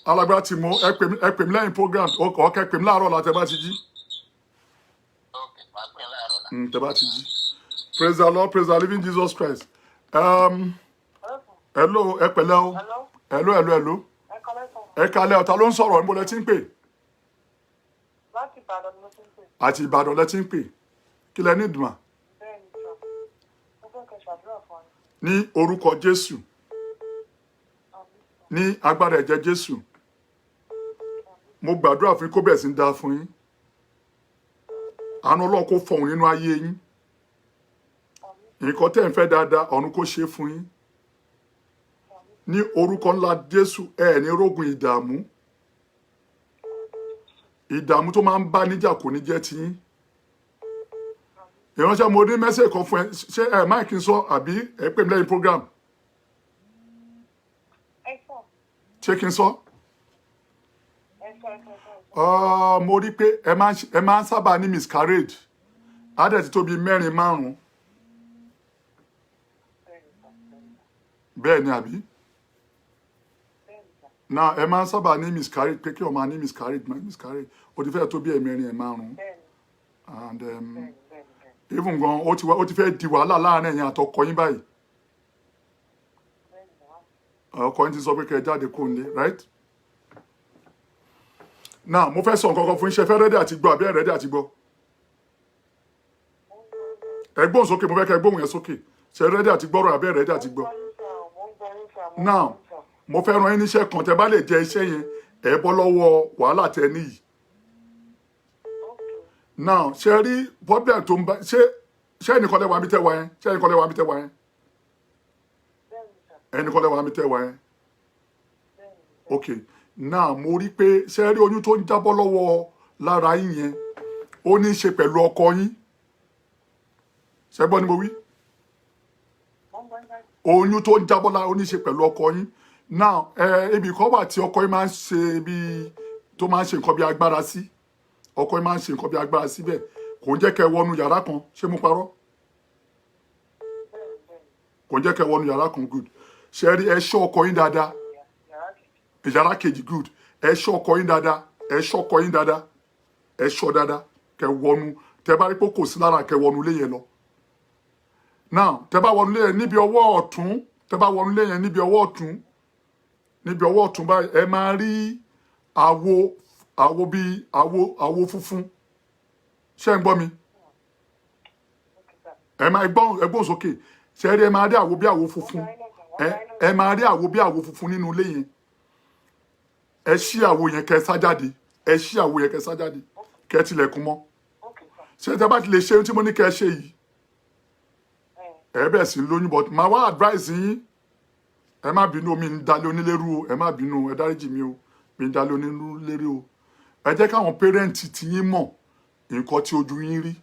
Alágbára tí mo ẹ pè mí lẹ́yìn program ọkọ̀ ẹ pè mí láàárọ̀ la tẹ́ bá ti jí. Tẹ́ bá ti jí. Praise the Lord, praise the living Jesus Christ. Hello, ẹ pẹ̀lẹ́ o. Hello. Ẹ kalẹ́ ọ̀tá ló ń sọ̀rọ̀ níbo lẹ ti ń pè? Láti Ìbàdàn ni mo ti ń pè. Àti Ìbàdàn lẹ ti ń pè. Kí lẹ ní ìdùnnà? Bẹ́ẹ̀ ni sọ. Mo fẹ́ kẹ́ ṣàdúrà fún mi. Ní orúkọ Jésù. Ní agbára ẹ̀jẹ̀ Jésù. Mo gbàdúrà fún yín kó bẹ̀rẹ̀ sí ń dáa fún yín. Àánú Ọlọ́run kó fọ̀hún nínú ayé yín. Nǹkan tẹ́ ń fẹ́ dáadáa ọ̀run kó ṣe fún yín. Ní orúkọ ńlá Jésù ẹ ní rógun ìdààmú. Ìdààmú tó máa ń bá níjà kò ní jẹ́ tiyín. Ìránṣẹ́ mo ní mẹ́sẹ̀ kan fún ẹ ṣé ẹ máa kí n sọ àbí ẹ pè mí lẹ́yìn program. Ṣé kí n sọ? Mo rí pé ẹ máa ń sábà ní miscarriage. Adẹ̀ ti tó bí 4-5. Bẹ́ẹ̀ ni àbí? Now ẹ máa ń sábà ní miscarriage pé kí ọmọ ní miscarriage ó ti fẹ́ tó bí 4-5. And even gan ó ti fẹ́ di wàhálà láàárín ẹ̀yin àtọkọ yín báyìí. Ọkọ yín ti sọ pé kẹ́ ẹ jáde kó nílé, right? Now mo fẹ́ sọ nǹkan kan fún iṣẹ́ fẹ́ rẹ́dí àti gbọ́ àbí ẹ̀ rẹ́dí àti gbọ́. Ẹ gbóhùn sókè mo fẹ́ kẹ́ ẹ gbóhùn yẹn sókè. Ṣé rẹ́dí àti gbọ́rọ̀ àbí ẹ̀ rẹ́dí àti gbọ́. Now mo fẹ́ rán yín níṣẹ́ kan tẹ́ bá lè jẹ iṣẹ́ yẹn ẹ bọ́ lọ́wọ́ wàhálà tẹ́ níyì. Now ṣe rí problem tó ń bá ṣé ẹnìkan lẹ́wà mi tẹ́ wá yẹn ṣé ẹnìkan lẹ́wà mi tẹ́ wá yẹn ẹnìkan lẹ́wà mi tẹ́ wá yẹn. Okay. Now mo rí pé ṣe rí oyún tó ń jábọ́ lọ́wọ́ lára yín yẹn ó ní í ṣe pẹ̀lú ọkọ yín. Ṣé gbọ́ ni mo wí? Oyún tó ń jábọ́ lára ó ní í ṣe pẹ̀lú ọkọ yín. Now ibi kan wà tí ọkọ yín máa ń ṣe bí tó máa ń ṣe nǹkan bí agbára sí. Ọkọ yín máa ń ṣe nǹkan bí agbára síbẹ̀ kò ń jẹ́ kẹ́ wọnú yàrá kan. Ṣé mo parọ́? Kò ń jẹ́ kẹ́ wọnú yàrá kan. Good. Ṣé rí ẹ ṣọ́ ọkọ yín dáadáa. Yàrá kejì good. Ẹ ṣọ́ ọkọ yín dáadáa. Ẹ ṣọ́ ọkọ yín dáadáa. Ẹ ṣọ́ dáadáa. Kẹ́ wọnú tẹ́ bá rí pé kò sí lára kẹ́ wọnú ilé yẹn lọ. Now tẹ́ bá wọnú ilé yẹn níbi ọwọ́ ọ̀tún tẹ́ bá wọnú ilé yẹn níbi ọwọ́ ọ̀tún báyìí ẹ máa rí àwo funfun. Ṣé ń gbọ́ mi? Ẹ máa gbọ́n sókè. Ṣé rí ẹ máa rí àwo bí àwo funfun. Ẹ máa rí àwo bí àwo funfun nínú ilé yẹn. Ẹ ṣí àwo yẹn kẹ́ sá jáde. Ẹ ṣí àwo yẹn kẹ́ sá jáde. Kẹ́ tilẹ̀kùn mọ́. Ṣé tẹ́ bá ti lè ṣe ohun tí mo ní kẹ́ ṣe yìí. Ẹ bẹ̀ sí lóyún but màá wá advice yín. Ẹ má bínú mi ń dalẹ̀ onílérú o. Ẹ má bínú ẹ dáríjì mi o. Mi ń dalẹ̀ onílérú o. Ẹ jẹ́ káwọn parent ti yín mọ̀ nǹkan tí ojú yín rí.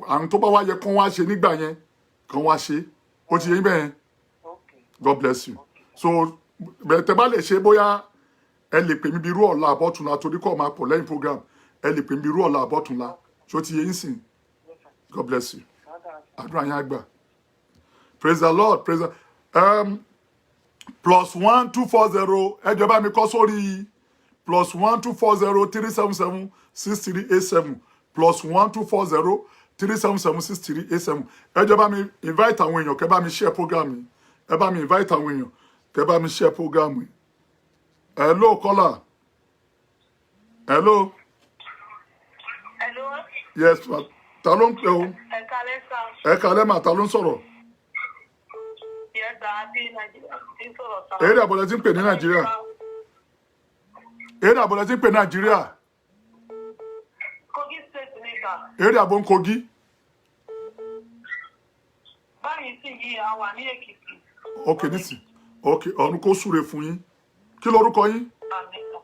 Àwọn tó bá wá yẹ kán wá ṣe nígbà yẹn kán wá ṣe. Ó ti yé yín bẹ́ẹ̀. God bless you. So bẹ́ẹ̀ tẹ́ bá lè ṣe bóyá ẹ lè pè mí bí irú ọ̀la àbọ̀túnla torí kọ́ máa pọ̀ lẹ́yìn program. Ẹ lè pè mí bí irú ọ̀la àbọ̀túnla. Ṣé ó ti yé yín sìn? God bless you. Àdúrà yín á gbà. Praise the Lord. Praise the +1240 ẹ jọ̀ọ́ bá mi kọ sórí +1240 377 6387 +1240 377 6387 ẹ jọ̀ọ́ bá mi invite àwọn èèyàn kẹ́ bá mi share program yìí ẹ bá mi invite àwọn èèyàn kẹ́ bá mi share program yìí. Hello caller. Hello. Hello. Yes ma ta ló ń pè o. Ẹ kálẹ́ sà. Ẹ kálẹ́ ma ta ló ń sọ̀rọ̀. Yes sà àti Nàìjíríà ti ń sọ̀rọ̀ sà. Èrè àbọ̀lẹ̀ tí ń pè ní Nàìjíríà. Èrè àbọ̀lẹ̀ tí ń pè ní Nàìjíríà. Kogi state ni sà. Èrè àbọ̀ ń Kogi. Báyìí sì yí a wà ní Èkìtì. Ok nísì. Ok ọ̀run kó súre fún yín. Kí lorúkọ yín? Àmín sà.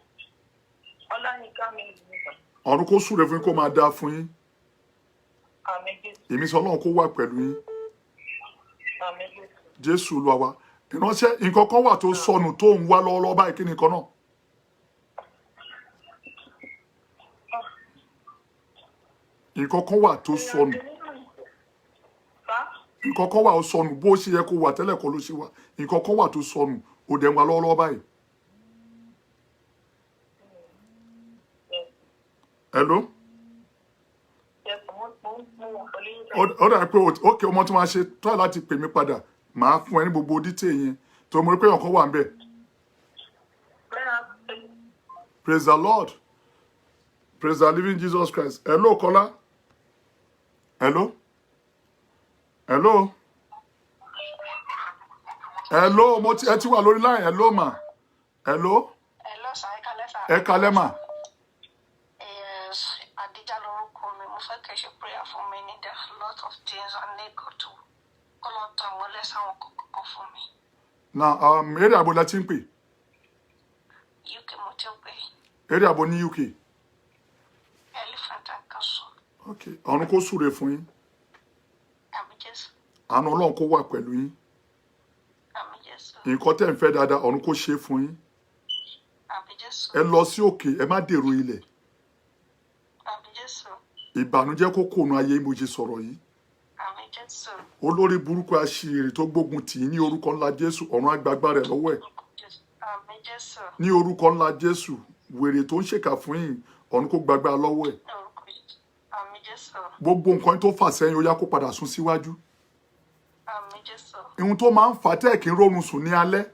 Ọláyínká mi ni sà. Ọ̀run kó súre fún yín kó máa dáa fún yín. Àmín Jésù. Ìmísí Ọlọ́run kó wà pẹ̀lú yín. Àmín Jésù. Jésù Olúwa wa. Ìránṣẹ́ nǹkan kan wà tó sọnù tó ń wá lọ́wọ́lọ́wọ́ báyìí, kí ni nǹkan náà? Nǹkan kan wà tó sọnù. Sá. Nǹkan kan wà ó sọnù bó ṣe yẹ kó wà tẹ́lẹ̀ kọ́ ló ṣe wà. Nǹkan kan wà tó sọnù ó dẹ̀ ń wá lọ́wọ́lọ́wọ́ báyìí. Hello? Yes, mo wà pẹ̀lú yín. Ó dà pé ókè ọmọ tí wọ́n á ṣe try láti pè mí padà. Màá fún ẹ ní gbogbo detail yẹn. Tó mo rí pé ọ̀kan wà ń bẹ̀. Praise the Lord. Praise the living Jesus Christ. Hello, Kola. Hello? Hello? Hello, ẹ ti wà lórí line. Hello, ma. Hello? Hello, sir. Ẹ kalẹ́ mà. Yes, Adija lorúkọ mi. Mo fẹ́ kẹ́ ṣe prayer fún mi ní the lot of things I need God to call out and wọlé sáwọn kọ̀ọ̀kan fún mi. Now, area abo la ti ń pè. UK mo ti ń pè. Area abo ní UK. Elephant and Castle. Okay. Ọ̀run kó súre fún yín. Àmín Jésù. Àánú Ọlọ́run kó wà pẹ̀lú yín. Àmín Jésù. Nǹkan tẹ́ ń fẹ́ dáadáa, ọ̀run kó ṣe é fún yín. Àmín Jésù. Ẹ lọ sí òkè, ẹ má dèrò ilẹ̀. Àmín Jésù. Ìbànújẹ́ kó kóònù ayé mo ṣe sọ̀rọ̀ yìí. Àmín Jésù. Olórí burúkú aṣiwèrè tó gbógun tì í ní orúkọ ńlá Jésù, ọ̀run agbágbá rẹ̀ lọ́wọ́ ẹ̀. Àmín Jésù. Ní orúkọ ńlá Jésù, wèrè tó ń ṣèkà fún yín, ọ̀run kó gbágbá lọ́wọ́ ẹ̀. Àmín Jésù. Gbogbo nǹkan tó fà sẹ́yìn ó yá kó padà sún síwájú. Àmín Jésù. Ihun tó máa ń fà tẹ́ kí n rórun sùn ní alẹ́.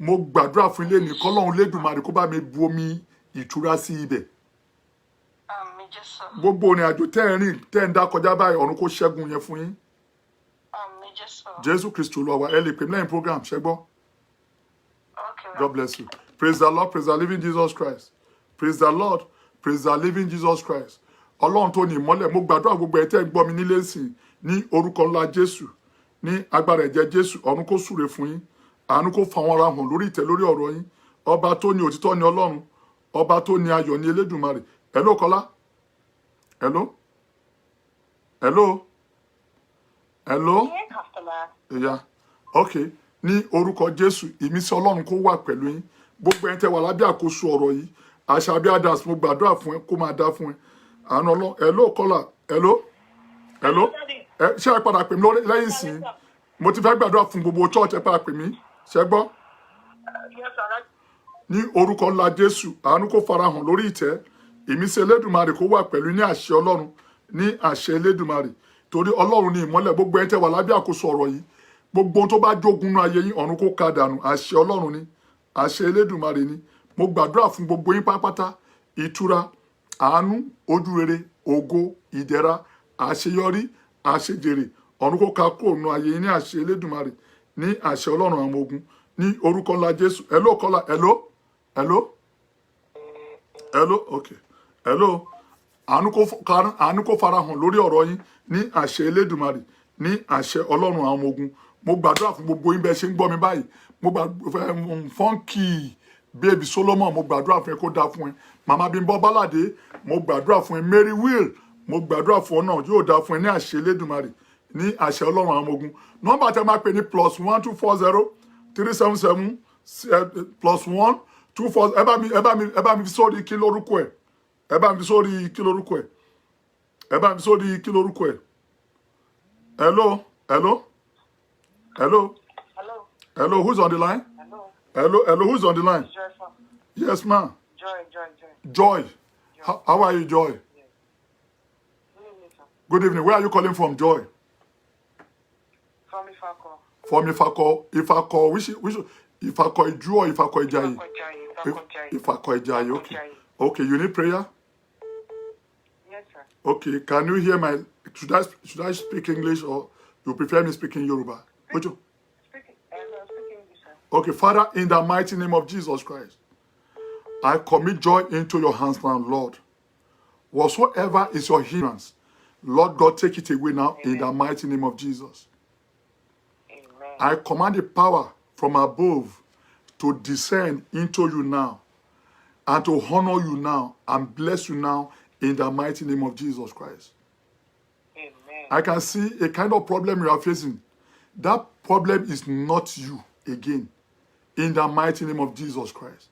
Mo gbàdúrà fún ilé mi kọ́lọ́run Lédùmarè kó bá mi bu omi ìtura sí ibẹ̀. Àmín Jésù. Gbogbo ìrìn àjò tẹ́ ń rìn tẹ́ ń dá kọjá báyìí, ọ̀run kó ṣẹ́gun yẹn fún yín. Àmín Jésù. Jésù Kristi Olúwa wa, ẹ lè pè mí lẹ́yìn program, ṣẹ́ gbọ́. Okay. God bless you. Praise the Lord, praise the living Jesus Christ. Praise the Lord, praise the living Jesus Christ. Ọlọ́run tó ní ìmọ́lẹ̀, mo gbàdúrà gbogbo ẹ̀ tẹ́ ń gbọ́ mi nílé ìsìn ní orúkọ ńlá Jésù, ní agbára ẹ̀jẹ̀ Jésù, ọ̀run kó súre fún yín, àánú kó fa wọn ra hàn lórí ìtẹ́ lórí ọ̀rọ̀ yín. Ọba tó ní òtítọ́ ní Ọlọ́run, ọba tó ní ayọ̀ ní Elédùmarè. Hello, Kọ́lá? Hello? Hello? Hello? Yeah. Okay. Ní orúkọ Jésù, ìmísí Ọlọ́run kó wà pẹ̀lú yín. Gbogbo ẹ̀yin tẹ́ wà lábẹ́ àkóso ọ̀rọ̀ yìí. Àṣàbí Adas, mo gbàdúrà fún ẹ kó máa dá fún ẹ. Àánú Ọlọ́run. Hello, Kọ́lá? Hello? Hello? Ṣé ẹ padà pè mí lẹ́yìn ìsìn? Mo ti fẹ́ gbàdúrà fún gbogbo church, ẹ padà pè mí. Ṣé gbọ́? Ní orúkọ ńlá Jésù, àánú kó farahàn lórí ìtẹ́. Ìmísí Elédùmarè kó wà pẹ̀lú ní àṣẹ Ọlọ́run, ní àṣẹ Elédùmarè. Torí Ọlọ́run ní ìmọ́lẹ̀, gbogbo ẹ̀yin tẹ́ wà lábẹ́ àkóso ọ̀rọ̀ yìí. Gbogbo ohun tó bá jogun nú ayé yín, ọ̀run kó ká dànù. Àṣẹ Ọlọ́run ni, àṣẹ Elédùmarè ni. Mo gbàdúrà fún gbogbo yín pátápátá, ìtura, àánú, ojú rere, ògo, ìdẹ̀ra, àṣeyọrí, àṣejèrè. Ọ̀run kó ká kúrò nú ayé yín ní àṣẹ Elédùmarè, ní àṣẹ Ọlọ́run àwọn ọmọ ogun, ní orúkọ ńlá Jésù. Hello, Kọ́lá? Hello? Hello? Hello? Okay. Hello? Àánú kó farahàn lórí ọ̀rọ̀ yín ní àṣẹ Elédùmarè, ní àṣẹ Ọlọ́run àwọn ọmọ ogun. Mo gbàdúrà fún gbogbo yín bẹ́ẹ̀ ṣe ń gbọ́ mi báyìí. Mo gbàdúrà Funky Baby Solomon, mo gbàdúrà fún ẹ kó dáa fún ẹ. Màmá Bímbọ́ Báládé, mo gbàdúrà fún ẹ. Mary Will, mo gbàdúrà fún ọ náà, yóò dáa fún ẹ ní àṣẹ Elédùmarè, ní àṣẹ Ọlọ́run àwọn ọmọ ogun. Nọ́mbà tẹ́ máa pè ní +1240 377 +124. Ẹ bá mi fi sórí kí lórúkọ ẹ. Ẹ bá mi fi sórí kí lórúkọ ẹ. Ẹ bá mi fi sórí kí lórúkọ ẹ. Hello? Hello? Hello? Hello. Hello, who's on the line? Hello. Hello, who's on the line? Joy, sir. Yes, ma'am. Joy. Joy. How are you, Joy? Good evening, sir. Good evening. Where are you calling from, Joy? From Ifako. From Ifako, which Ifako Iju or Ifako Ijayi? Ifako Ijayi, okay. Okay, you need prayer? Yes, sir. Okay, can you hear my, should I speak English or you prefer me speaking Yoruba? Would you? Speaking English, sir. Okay, Father, in the mighty name of Jesus Christ, I commit Joy into your hands now, Lord. Whatsoever is your hindrance, Lord God, take it away now. Amen. In the mighty name of Jesus. Amen. I command the power from above to descend into you now and to honor you now and bless you now in the mighty name of Jesus Christ. I can see a kind of problem you are facing. That problem is not you again. In the mighty name of Jesus Christ.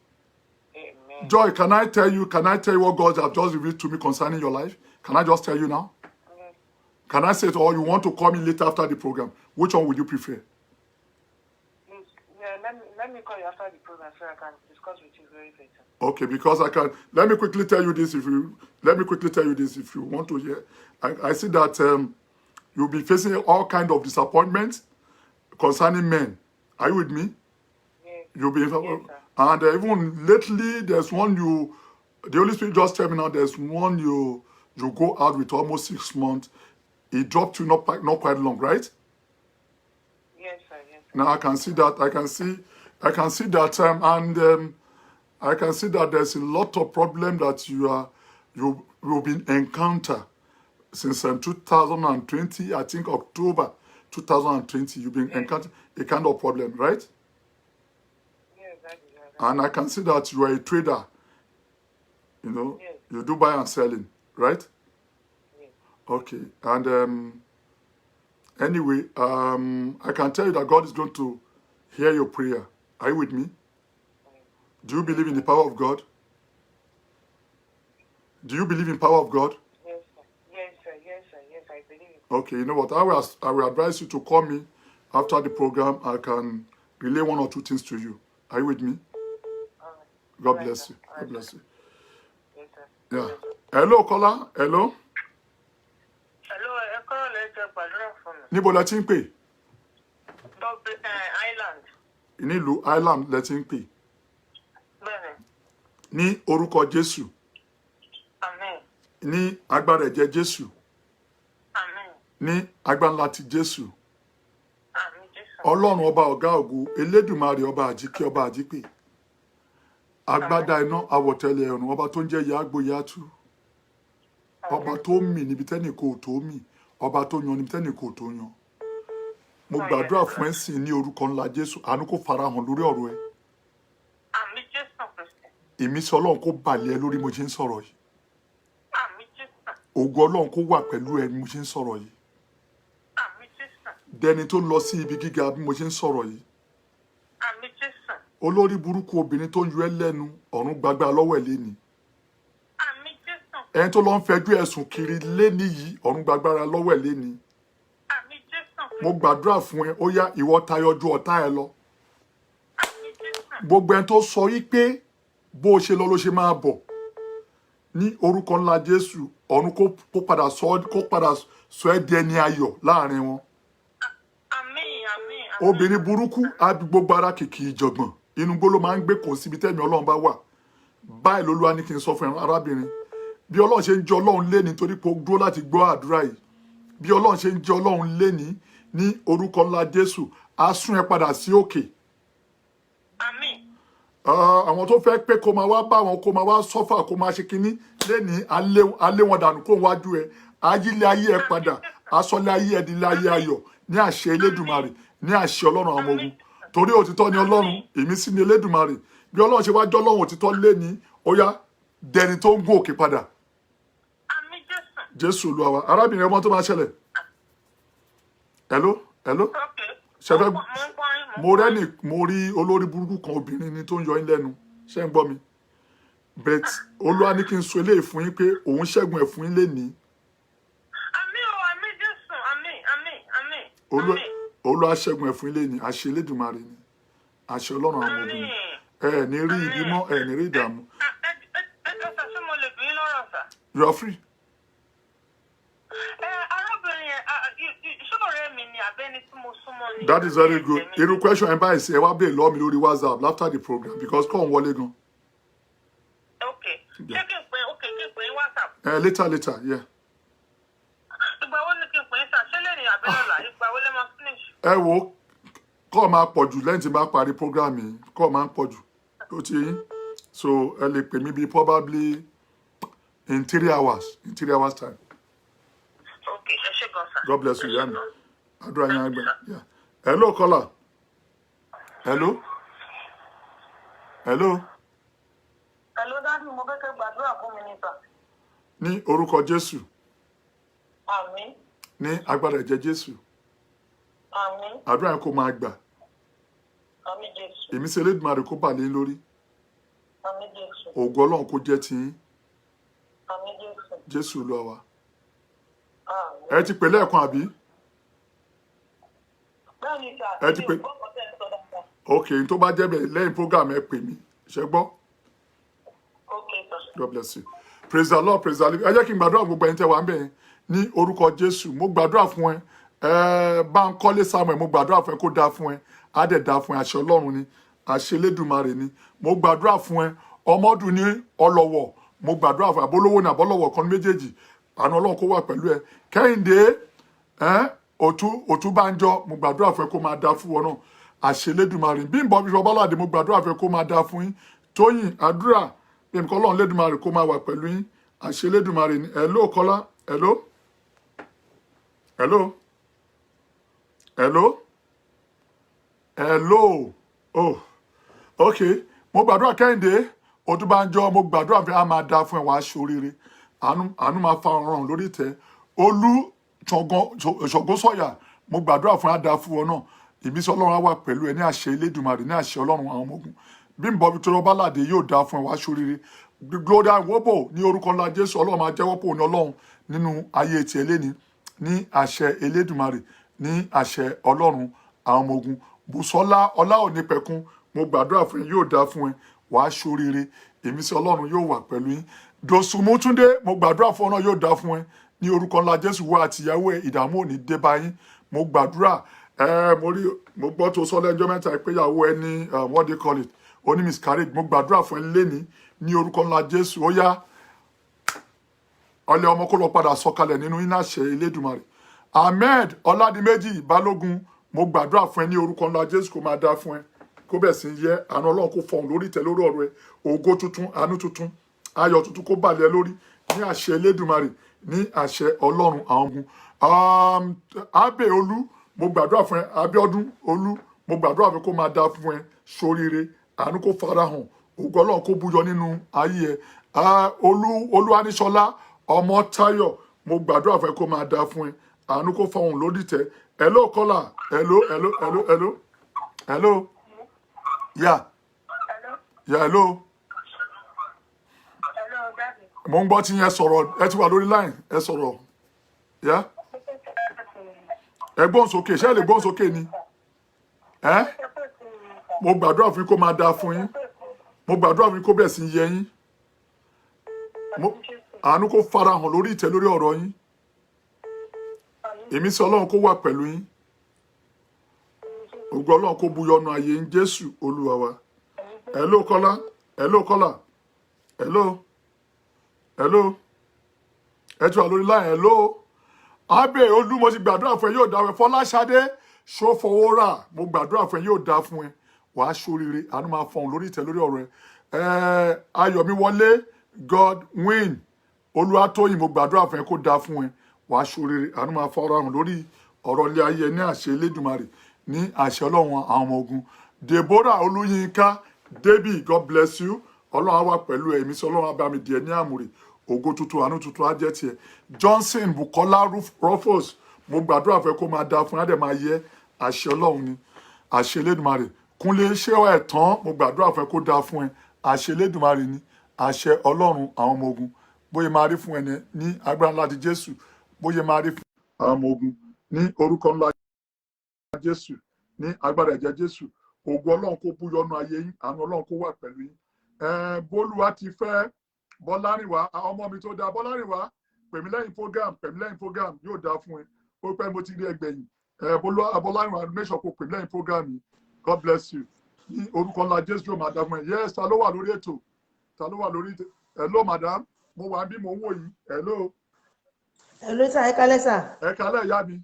Amen. Joy, can I tell you what God has just revealed to me concerning your life? Can I just tell you now? Can I say it, or you want to call me later after the program? Which one would you prefer? Yeah, let me call you after the program so I can discuss with you very better. Okay, because I can. Let me quickly tell you this if you want to hear. I see that you'll be facing all kind of disappointments concerning men. Are you with me? Yes. You'll be, Yes, sir. and even lately, there's one the Holy Spirit just tell me now. There's one you go out with almost 6 months. It dropped you not quite long, right? Yes, sir. Yes, sir. Now I can see that. I can see that, and I can see that there's a lot of problem that you've been encounter since 2020. I think October 2020. You've been encountering a kind of problem, right? Yes, that is right. And I can see that you are a trader. You know, Yes. you do buy and selling, right? Yes. Okay. And anyway, I can tell you that God is going to hear your prayer. Are you with me? Do you believe in the power of God? Do you believe in power of God? Yes, sir. Yes, sir. Yes, sir. Yes, I believe it. Okay, you know what? I will advise you to call me after the program. I can relay 1 or 2 things to you. Are you with me? All right. God All right, bless sir. you. All God right, bless you. Yes, sir. Yeah. Hello, caller. Hello. Hello, ẹ kọ́ lẹ́jọ́ gbàdúrà fún mi. Níbo lẹ ti ń pè? Dublin Island. Nílùú Ireland lẹ ti ń pè. Bẹ́ẹ̀ni. Ní orúkọ Jésù. Amen. Ní agbára ẹ̀jẹ̀ Jésù. Amen. Ní agbára ńlá ti Jésù. Amen, Jésù. Ọlọ́run ọba ọ̀gá ògo, Elédùmarè ọba àjíkẹ́ ọba àjípè. Agbádá iná àwọ̀tẹ́lẹ̀ ẹ̀rùn, ọba tó ń jẹ́ yàgbó yàtú. Ọba tó mì níbi tẹ́nì kò tó mì, ọba tó yan níbi tẹ́nì kò tó yan. Mo gbàdúrà fún ẹ sìn ní orúkọ ńlá Jésù, àánú kó farahàn lórí ọ̀rọ̀ ẹ. Amen, Jésù Kristi. Ìmísí Ọlọ́run kó balẹ̀ ẹ lórí mo ṣe ń sọ̀rọ̀ yìí. Amen, Jésù. Ògo Ọlọ́run kó wà pẹ̀lú ẹ bí mo ṣe ń sọ̀rọ̀ yìí. Amen, Jésù. Dẹni tó lọ sí ibi gíga bí mo ṣe ń sọ̀rọ̀ yìí. Amen, Jésù. Olórí burúkú obìnrin tó ń yọ ẹ́ lẹ́nu, ọ̀run gbagba lọ́wọ́ ẹ̀ léni. Amen, Jésù. Ẹni tó lọ ń fẹjú ẹ̀sùn kiri léni yìí, ọ̀run gbàgbára lọ́wọ́ ẹ̀ léni. Amen, Jésù. Mo gbàdúrà fún ẹ, ó yá ìwọ tayọ ju ọ̀tá ẹ lọ. Amen, Jésù. Gbogbo ẹni tó sọ yí pé bó o ṣe lọ ló ṣe máa bọ̀. Ní orúkọ ńlá Jésù, ọ̀run kó padà sọ ẹ́ di ẹni ayọ̀ láàrin wọn. Amen, amen. Obìnrin burúkú á bí gbogbo ara kìkì ìjọ̀gbọ̀n. Inú gbó ló máa ń gbé kò síbi tẹ́mi Ọlọ́run bá wà. Báyìí lolúwa ní kí n sọ fún arábìnrin. Bí Ọlọ́run ṣe ń jẹ́ Ọlọ́run léni nítorí pé ó dúró láti gbọ́ àdúrà yìí. Bí Ọlọ́run ṣe ń jẹ́ Ọlọ́run léni ní orúkọ ńlá Jésù, á sún ẹ padà sí òkè. Amen. Àwọn tó fẹ́ pé kó máa wá bá wọn, kó máa wá sọ́fà, kó máa ṣe kinní léni alé wọn dànù kó wájú ẹ. Ayílé ayé ẹ padà, asọ́lé ayé ẹ di ilé ayé ayọ̀ ní àṣẹ Elédùmarè, ní àṣẹ Ọlọ́run àwọn ọmọ ogun. Torí òtítọ́ ni Ọlọ́run, ìmísí ni Elédùmarè. Bí Ọlọ́run ṣe wá jọ́ Ọlọ́run òtítọ́ léni, ó yá dẹni tó ń gún òkè padà. Amen, Jésù. Jésù Olúwa wa. Arábìnrin ọmọ tó máa ṣẹlẹ̀. Hello. Okay. Ṣẹfẹ́ Mo ń rí olórí burúkú kan obìnrin ni tó ń yọ yín lẹ́nu. Ṣé ń gbọ́ mi? But Olúwa ní kí n sọ eléyìí fún yín pé òun ṣẹ́gun ẹ̀ fún yín lénìí. Amen, oh, amen, Jésù. Amen. Olúwa ṣẹ́gun ẹ̀ fún yín lénìí. Àṣẹ Elédùmarè ni. Àṣẹ Ọlọ́run àwọn ọmọ ogun. Ẹ ní rí ibi mọ́, ẹ ní rí ìdààmú. Ṣé mo lè bí lọ́rọ̀ sà? You are free. Arábìnrin yẹn, ṣé ọ̀rẹ́ mi ni àbẹ́ni tí mo súnmọ́ ni? That is very good. Irú question ẹ̀ báyìí sí ẹ wá bèèrè lọ́ọ̀ mi lórí WhatsApp after the program because kọ́ ń wọlé gan. Okay. Ṣé kí n pè é WhatsApp? Later, yeah. Ìgbà wo ni kí n pè é sà? Ṣé lẹ́yìn àbẹ́lọ́lá? Ìgbà wo lẹ́ máa finish? Ẹ wo kọ́ máa pọ̀ jù lẹ́yìn tí bá parí program yìí, kọ́ máa ń pọ̀ jù. Ó ti yín. So ẹ lè pè mí bí probably in 3 hours time. Okay, ẹ ṣé gan sà. God bless you, Yami. Àdúrà yín àgbà. Yeah. Hello, caller. Hello. Hello, Daddy, mo fẹ́ kẹ́ gbàdúrà fún mi ní sà. Ní orúkọ Jésù. Àmín. ní agbára ẹ̀jẹ̀ Jésù Àmín. àdúrà yẹn kó máa gbà Àmín Jésù. ìmísí Elédùmarè kó bà lé yín lórí Àmín Jésù. ògo Ọlọ́run kó jẹ́ tiyín Àmín Jésù. Jésù Olúwa wa Àmín. ẹ ti pè lẹ́ẹ̀kan àbí Bẹ́ẹ̀ni sà, ẹ ti pè ok tó bá jẹ́ bẹ́ẹ̀ lẹ́yìn program ẹ pè mí ṣe gbọ́. Okay, sir. God bless you. Praise the Lord, praise the Lord. Ẹ jẹ́ kí n gbàdúrà gbogbo ẹ̀yin tẹ́ wà ń bẹ̀ yẹn ní orúkọ Jésù. Mo gbàdúrà fún ẹ. Báńkọ́lé Samuel, mo gbàdúrà fún ẹ kó dáa fún ẹ. Á dẹ̀ dáa fún ẹ. Àṣẹ Ọlọ́run ni. Àṣẹ Elédùmarè ni. Mo gbàdúrà fún ẹ. Ọmọdún ní ọlọ́wọ̀. Mo gbàdúrà fún ẹ. Àbólówó ní àbọ́lọ́wọ̀ kan ní méjèèjì. Àánú Ọlọ́run kó wà pẹ̀lú ẹ. Kẹ́hìndé Òtúbánjọ, mo gbàdúrà fún ẹ kó máa dáa fún wọn náà. Àṣẹ Elédùmarè. Bímbọ́ Bíṣọ́ Bọ́ládé, mo gbàdúrà fún ẹ kó máa dáa fún yín. Tóyìn, àdúrà nǹkan Ọlọ́run Lédùmarè kó máa wà pẹ̀lú yín àṣẹ Lédùmarè ni hello Kọ́lá hello oh ok mo gbàdúrà Kẹ́hìndé Odúbánjọ mo gbàdúrà fún ẹ á máa da fún ẹ wàá ṣoríire àánú máa fa ọ̀ràn lórí ìtẹ́ Olú Ṣògósọ̀yà mo gbàdúrà fún ẹ á da fún ọ náà ìbísí Ọlọ́run á wà pẹ̀lú ẹ ní àṣẹ Elédùmarè ní àṣẹ Ọlọ́run àwọn ọmọ ogun Bímbọ́ Victoria Bọ́ládé yóò dáa fún ẹ wàá ṣoríire Gloria Wobo ní orúkọ ńlá Jésù Ọlọ́run máa jẹ́wọ́ pò ní Ọlọ́run nínú ayé tiẹ̀ lẹ́ni ní àṣẹ Elédùmarè ní àṣẹ Ọlọ́run àwọn ọmọ ogun Bùsọ́lá Ọláònípẹ̀kun mo gbàdúrà fún ẹ yóò dáa fún ẹ wàá ṣoríire ìmísí Ọlọ́run yóò wà pẹ̀lú yín Dòsùnmútúndé mo gbàdúrà fún ọ náà yóò dáa fún ẹ ní orúkọ ńlá Jésù wá àtìyàwó ẹ ìdààmú ò ní dé bá yín mo gbàdúrà mo gbọ́ tó sọ lẹ́jọ́ mẹ́ta ìpéyàwó ẹ ní what they call it oní miscarriage mo gbàdúrà fún ẹ lẹ́ni ní orúkọ ńlá Jésù ó yá ọlẹ ọmọ kó lọ padà sọ̀kalẹ̀ nínú iná àṣẹ Elédùmarè Ahmed Ọládìméjì Balógun mo gbàdúrà fún ẹ ní orúkọ ńlá Jésù kó máa dá fún ẹ kó bẹ̀ sí yẹ àánú Ọlọ́run kó fọhùn lórí ìtẹ́ lórí ọ̀rọ̀ ẹ ògo tuntun àánú tuntun ayọ̀ tuntun kó balẹ̀ lórí ní àṣẹ Elédùmarè ní àṣẹ Ọlọ́run àwọn ogun Abe Olú mo gbàdúrà fún ẹ Abíọ́dún Olú mo gbàdúrà fún ẹ kó máa dá fún ẹ ṣoríire àánú kó farahàn ògo Ọlọ́run kó búyọ nínú ayé ẹ Olúwaníṣọlá Ọmọ́táyọ̀ mo gbàdúrà fún ẹ kó máa dá fún ẹ àánú kó fọhùn lórí ìtẹ́ hello Kọ́lá hello yeah hello mo ń gbọ́ tí yẹn sọ̀rọ̀ ẹ ti wà lórí line ẹ sọ̀rọ̀ yeah ẹ gbóhùn sókè ṣé ẹ lè gbóhùn sókè ni mo gbàdúrà fún yín kó máa dáa fún yín mo gbàdúrà fún yín kó bẹ̀ sí yẹ yín àánú kó farahàn lórí ìtẹ́ lórí ọ̀rọ̀ yín ìmísí Ọlọ́run kó wà pẹ̀lú yín ògo Ọlọ́run kó búyọnu ayé yín Jésù Olúwa wa hello Kọ́lá hello ẹ ti wà lórí line hello Abe Olú mo ti gbàdúrà fún ẹ yóò dáa fún ẹ Fọláṣadé Ṣófowórà mo gbàdúrà fún ẹ yóò dáa fún ẹ wàá ṣoríire àánú máa fọhùn lórí ìtẹ́ lórí ọ̀rọ̀ ẹ Ayọ̀míwọlé Godwin Olúwatóyìn mo gbàdúrà fún ẹ kó dáa fún ẹ wàá ṣoríire àánú máa farahàn lórí ọ̀rọ̀ ilé ayé ní àṣẹ Elédùmarè ní àṣẹ Ọlọ́run àwọn ọmọ ogun Deborah Olúyinká Debbie God bless you Ọlọ́run á wà pẹ̀lú ẹ ìmísí Ọlọ́run á bá mi díẹ̀ ní àmùrè ògo tuntun àánú tuntun á jẹ́ tiẹ̀ Johnson Bukola Rufus mo gbàdúrà fún ẹ kó máa dáa fún ẹ á dẹ̀ máa yẹ àṣẹ Ọlọ́run ni àṣẹ Elédùmarè Kúnlé ṣéwà ẹ̀tàn mo gbàdúrà fún ẹ kó dáa fún ẹ àṣẹ Elédùmarè ni àṣẹ Ọlọ́run àwọn ọmọ ogun bóyá máa rí fún ẹ ní agbára ńlá di Jésù bóyá máa rí fún àwọn ọmọ ogun ní orúkọ ńlá Jésù ní agbára ẹ̀jẹ̀ Jésù ògo Ọlọ́run kó búyọnu ayé yín àánú Ọlọ́run kó wà pẹ̀lú yín Bólúwa ti fẹ́ Bọ́lárìnwá ọmọ mi tó dáa Bọ́lárìnwá pèmí lẹ́yìn program yóò dáa fún ẹ ó pẹ́ mo ti rí ẹgbẹ̀yìn Bọ́lárìnwá mẹ́sàn kó pèmí lẹ́yìn program yìí God bless you ní orúkọ ńlá Jésù yóò máa dáa fún ẹ yes ta ló wà lórí ètò hello madam mo wà bí mo ń wò yìí hello sir ẹ kálẹ́ sir. ẹ kálẹ́ ìyá mi.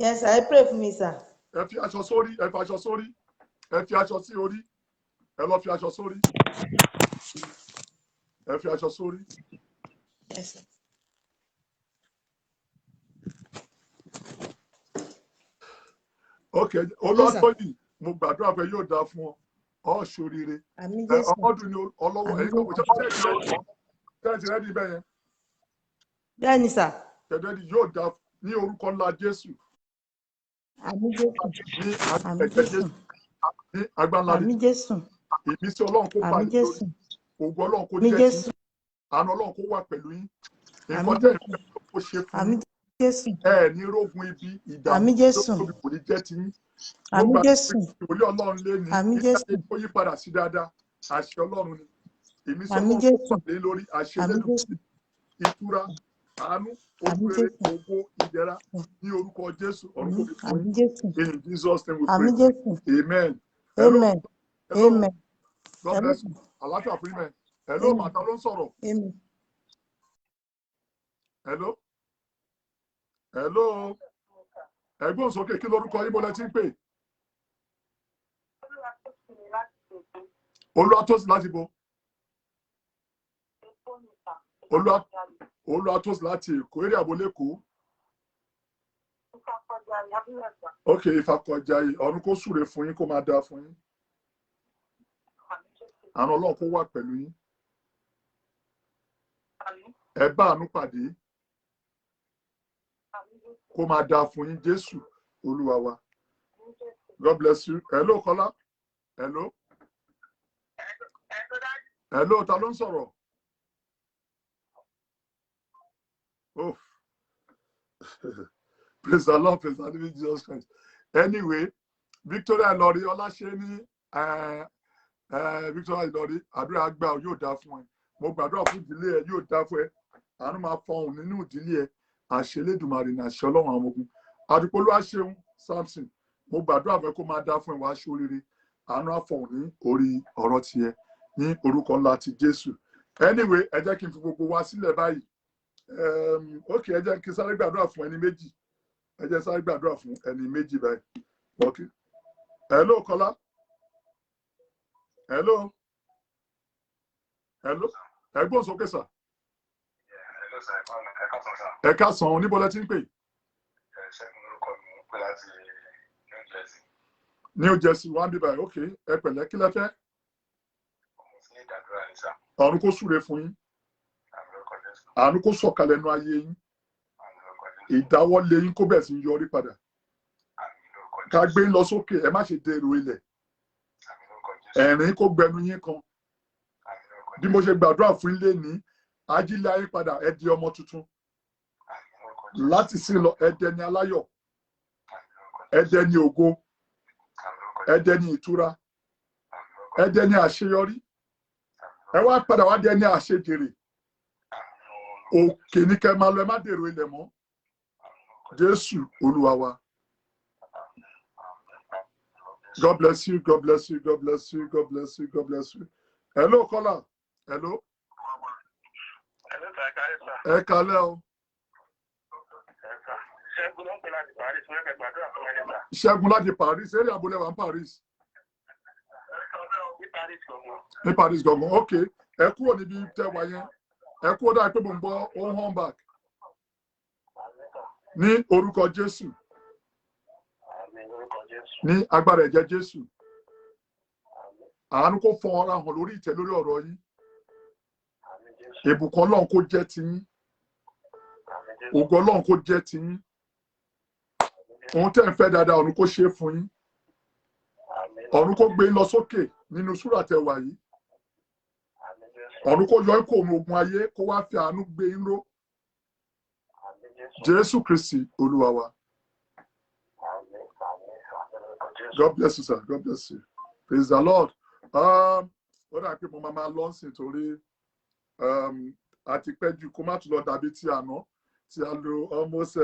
yes sir ẹ pray fún mi sir. ẹ fi aṣọ sórí ẹ fi aṣọ sórí ẹ fi aṣọ sí orí ẹ lọ fi aṣọ sórí ẹ fi aṣọ sórí. yes sir. ok Olúwatóyìn mo gbàdúrà pé yóò dáa fún ọ ṣoríire ọmọdún ni ọlọ́wọ́ ẹ̀yìn kò tẹ́tí rẹ́dí bẹ́ẹ̀ yẹn. bẹ́ẹ̀ ni sà. tẹ́tí yóò dáa ní orúkọ ńlá Jésù. Àmín Jésù. Ní Àmín ẹ̀jẹ̀ Jésù. Jésù. Ní agbára ńlá Àmín Jésù. ìmísí Ọlọ́run kó Àmín pàdé lórí. Jésù. Ògo Ọlọ́run kó Àmín jẹ́ ti Jésù. àánú Ọlọ́run kó wà pẹ̀lú yín. Àmín Nǹkan tẹ́ Jésù. ìfẹ́ kó ṣe fún Àmín yín. Jésù. Ẹ ní rógun ibi ìdààmú Àmín Jésù. lórí kò ní jẹ́ ti yín. Mo Àmín gbà Jésù. pé ìwòlé Ọlọ́run lé ní Àmín nígbà Jésù. tí ó yí padà sí dáadáa. Àṣẹ Ọlọ́run ni. Ìmísí Àmín Ọlọ́run kó Jésù. pàdé lórí àṣẹ Àmín lẹ́nu Jésù. ìtura àánú Àmín ojúrere Jésù. ògo ìdẹ̀ra ní orúkọ Jésù ọ̀run kò fi fún Àmín yín. Jésù. In Jesus name we pray. Àmín Jésù. Amen. Hello. Amen. Hello. Amen. God Hello. bless you. Àlàáfíà fún yín mẹ́. Hello, Amen. màtá ló ń sọ̀rọ̀. Amen. Hello. Hello. Ẹ̀gbọ́n sókè kí lórúkọ yín bọ́lẹ̀ tí ń pè. Olúwatósìn láti bo. Olúwatósìn láti Èkó, eré àbólé Èkó. Ok, Ìfàkọ̀jayé, ọ̀run kó súre fún yín kó máa dáa fún yín. Àánú Ọlọ́run kó wà pẹ̀lú yín. Ẹ bá àánú pàdé. Kó máa dáa fún yín Jésù Olúwa wa. God bless you. Hello, Kọ́lá. Hello. Hello, ta ló ń sọ̀rọ̀? Oh. Praise the Lord, praise the living Jesus Christ. Anyway, Victoria Ìlọrí Ọláṣẹ́ ní Victoria Ìlọrí àdúrà àgbà yóò dá fún ẹ. Mo gbàdúrà fún ìdílé ẹ yóò dá fún ẹ. Àánú máa fọhùn nínú ìdílé ẹ. Àṣẹ Elédùmarè ní àṣẹ Ọlọ́run àwọn ogun. Adúpolú àṣeun Samson. Mo gbàdúrà fún ẹ kó máa dá fún ẹ wá aṣọ oríire. Àánú àfọhùn ní orí ọ̀rọ̀ tiẹ̀ ní orúkọ ńlá ti Jésù. Anyway, ẹ jẹ́ kí n fi gbogbo wa sílẹ̀ báyìí. Okay, ẹ jẹ́ kí n sáré gbàdúrà fún ẹni méjì. Ẹ jẹ́ sáré gbàdúrà fún ẹni méjì báyìí. Okay. Hello, Kọ́lá. Hello. Hello. Ẹ̀gbọ́n sókè sà. Ẹ káàsán, níbo lẹ ti ń pè? New Jersey, wá ń bí báyìí. Okay, ẹ pẹ̀lẹ́, kí lẹ fẹ́? Àánú kó súre fún yín. Àánú kó sọ̀kalẹ̀ nínú ayé yín. Ìdáwọ́lé yín kó bẹ̀rẹ̀ sí í yọrí padà. Ká gbé lọ sókè, ẹ má ṣe dèrò ilẹ̀. Ẹ̀rín kó gbẹnu yín kan. Bí mo ṣe gbàdúrà fún ilé ní ajílẹ̀ ayé padà, ẹ di ọmọ tuntun. Láti sí lọ, ẹ dẹni aláyọ̀. Ẹ dẹni ògo. Ẹ dẹni ìtura. Ẹ dẹni àṣeyọrí. Ẹ wá padà wá dẹni àṣejèrè. Òkè ní kẹ́ máa lọ, ẹ má dèrò ilẹ̀ mọ́. Jésù Olúwa wa. God bless you, God bless you, God bless you, God bless you, God bless you. Hello, Kọ́lá. Hello. Ẹ kalẹ́ o. Ṣẹ́gun láti Paris. Eré àbúlé wa ní Paris. Ní Paris gangan. Ok. Ẹ kúrò níbi tẹ́wà yẹn. Ẹ kúrò dáa pé mo ń gbọ́ ohun hàn back. Ní orúkọ Jésù. Ní agbára ẹ̀jẹ̀ Jésù. Àánú kó fọ ọ̀rá hàn lórí ìtẹ́ lórí ọ̀rọ̀ yín. Ìbùkún Ọlọ́run kó jẹ́ ti yín. Ògo Ọlọ́run kó jẹ́ ti yín. Ohun tẹ́ ń fẹ́ dáadáa ọ̀run kó ṣe é fún yín. Ọ̀run kó gbé lọ sókè nínú súrà tẹwà yìí. Ọ̀run kó yọ ikú òun ogun ayé kó wá fi àánú gbé yín ró. Jésù Kristi Olúwa wa. God bless you, sir. God bless you. Praise the Lord. Ó dà pé mo máa lọ sí torí àti pẹ́ ju kó má tún lọ dàbí ti àná tí a lo almost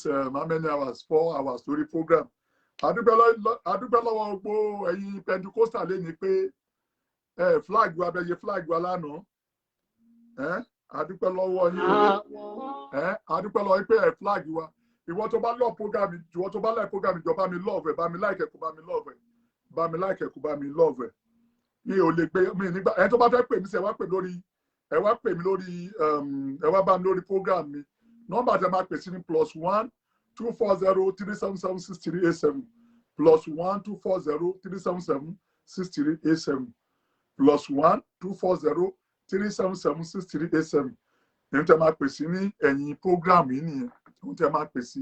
how many hours? 4 hours lórí program. Adúpẹ́ lọ́wọ́ gbogbo ẹ̀yin Pentecostal lé ní pé flag wa bẹ́ẹ̀ yẹ flag wa lánàá. Adúpẹ́ lọ́wọ́ yín. Adúpẹ́ lọ́wọ́ yín pé flag wa. Ìwọ tó bá lọ program ìwọ tó bá like program ìjọba mi love ẹ bá mi like ẹ kó bá mi love ẹ bá mi like ẹ kó bá mi love ẹ mi ò lè gbé mi nígbà ẹ tó bá fẹ́ pè mí sí ẹ wá pè mí lórí ẹ wá bá mi lórí program mi nọ́mbà tẹ máa pè sí ní +1 240 377 6387 +1 240 377 6387 +1 240 377 6387 ohun tí ẹ máa pè sí ní ẹ̀yìn program yìí nìyẹn ohun tí ẹ máa pè sí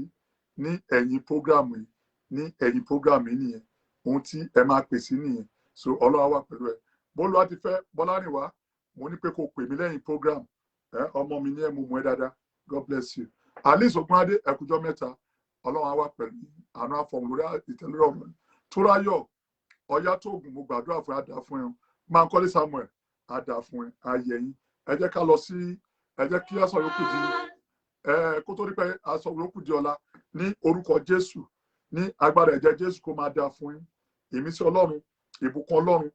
ní ẹ̀yìn program yìí ní ẹ̀yìn program yìí nìyẹn ohun tí ẹ máa pè sí nìyẹn so Ọlọ́run wà pẹ̀lú ẹ bólúwa ti fẹ́ Bọ́lárìnwá mo ní pé kó pè mí lẹ́yìn program ọmọ mi ní ẹ mo mọ̀ ẹ́ dáadáa God bless you Alice Ogunade ẹkùjọ mẹ́ta Ọlọ́run wà pẹ̀lú àánú àfọ̀hún lórí ìtẹ́lẹ́rọ̀ ọ̀rọ̀ Túráyọ̀ Ọ̀yá Tóògùn mo gbàdúrà fún àdá fún ẹ máa ń kọ́lé Samuel àdá fún ẹ ayẹyìn ẹ jẹ́ ká lọ sí ẹ jẹ́ kí aṣọ yòókù di kó tó rí pé aṣọ yòókù di ọ̀la ní orúkọ Jésù ní agbára ẹ̀jẹ̀ Jésù kó máa dáa fún yín ìmísí Ọlọ́run ìbùkún Ọlọ́run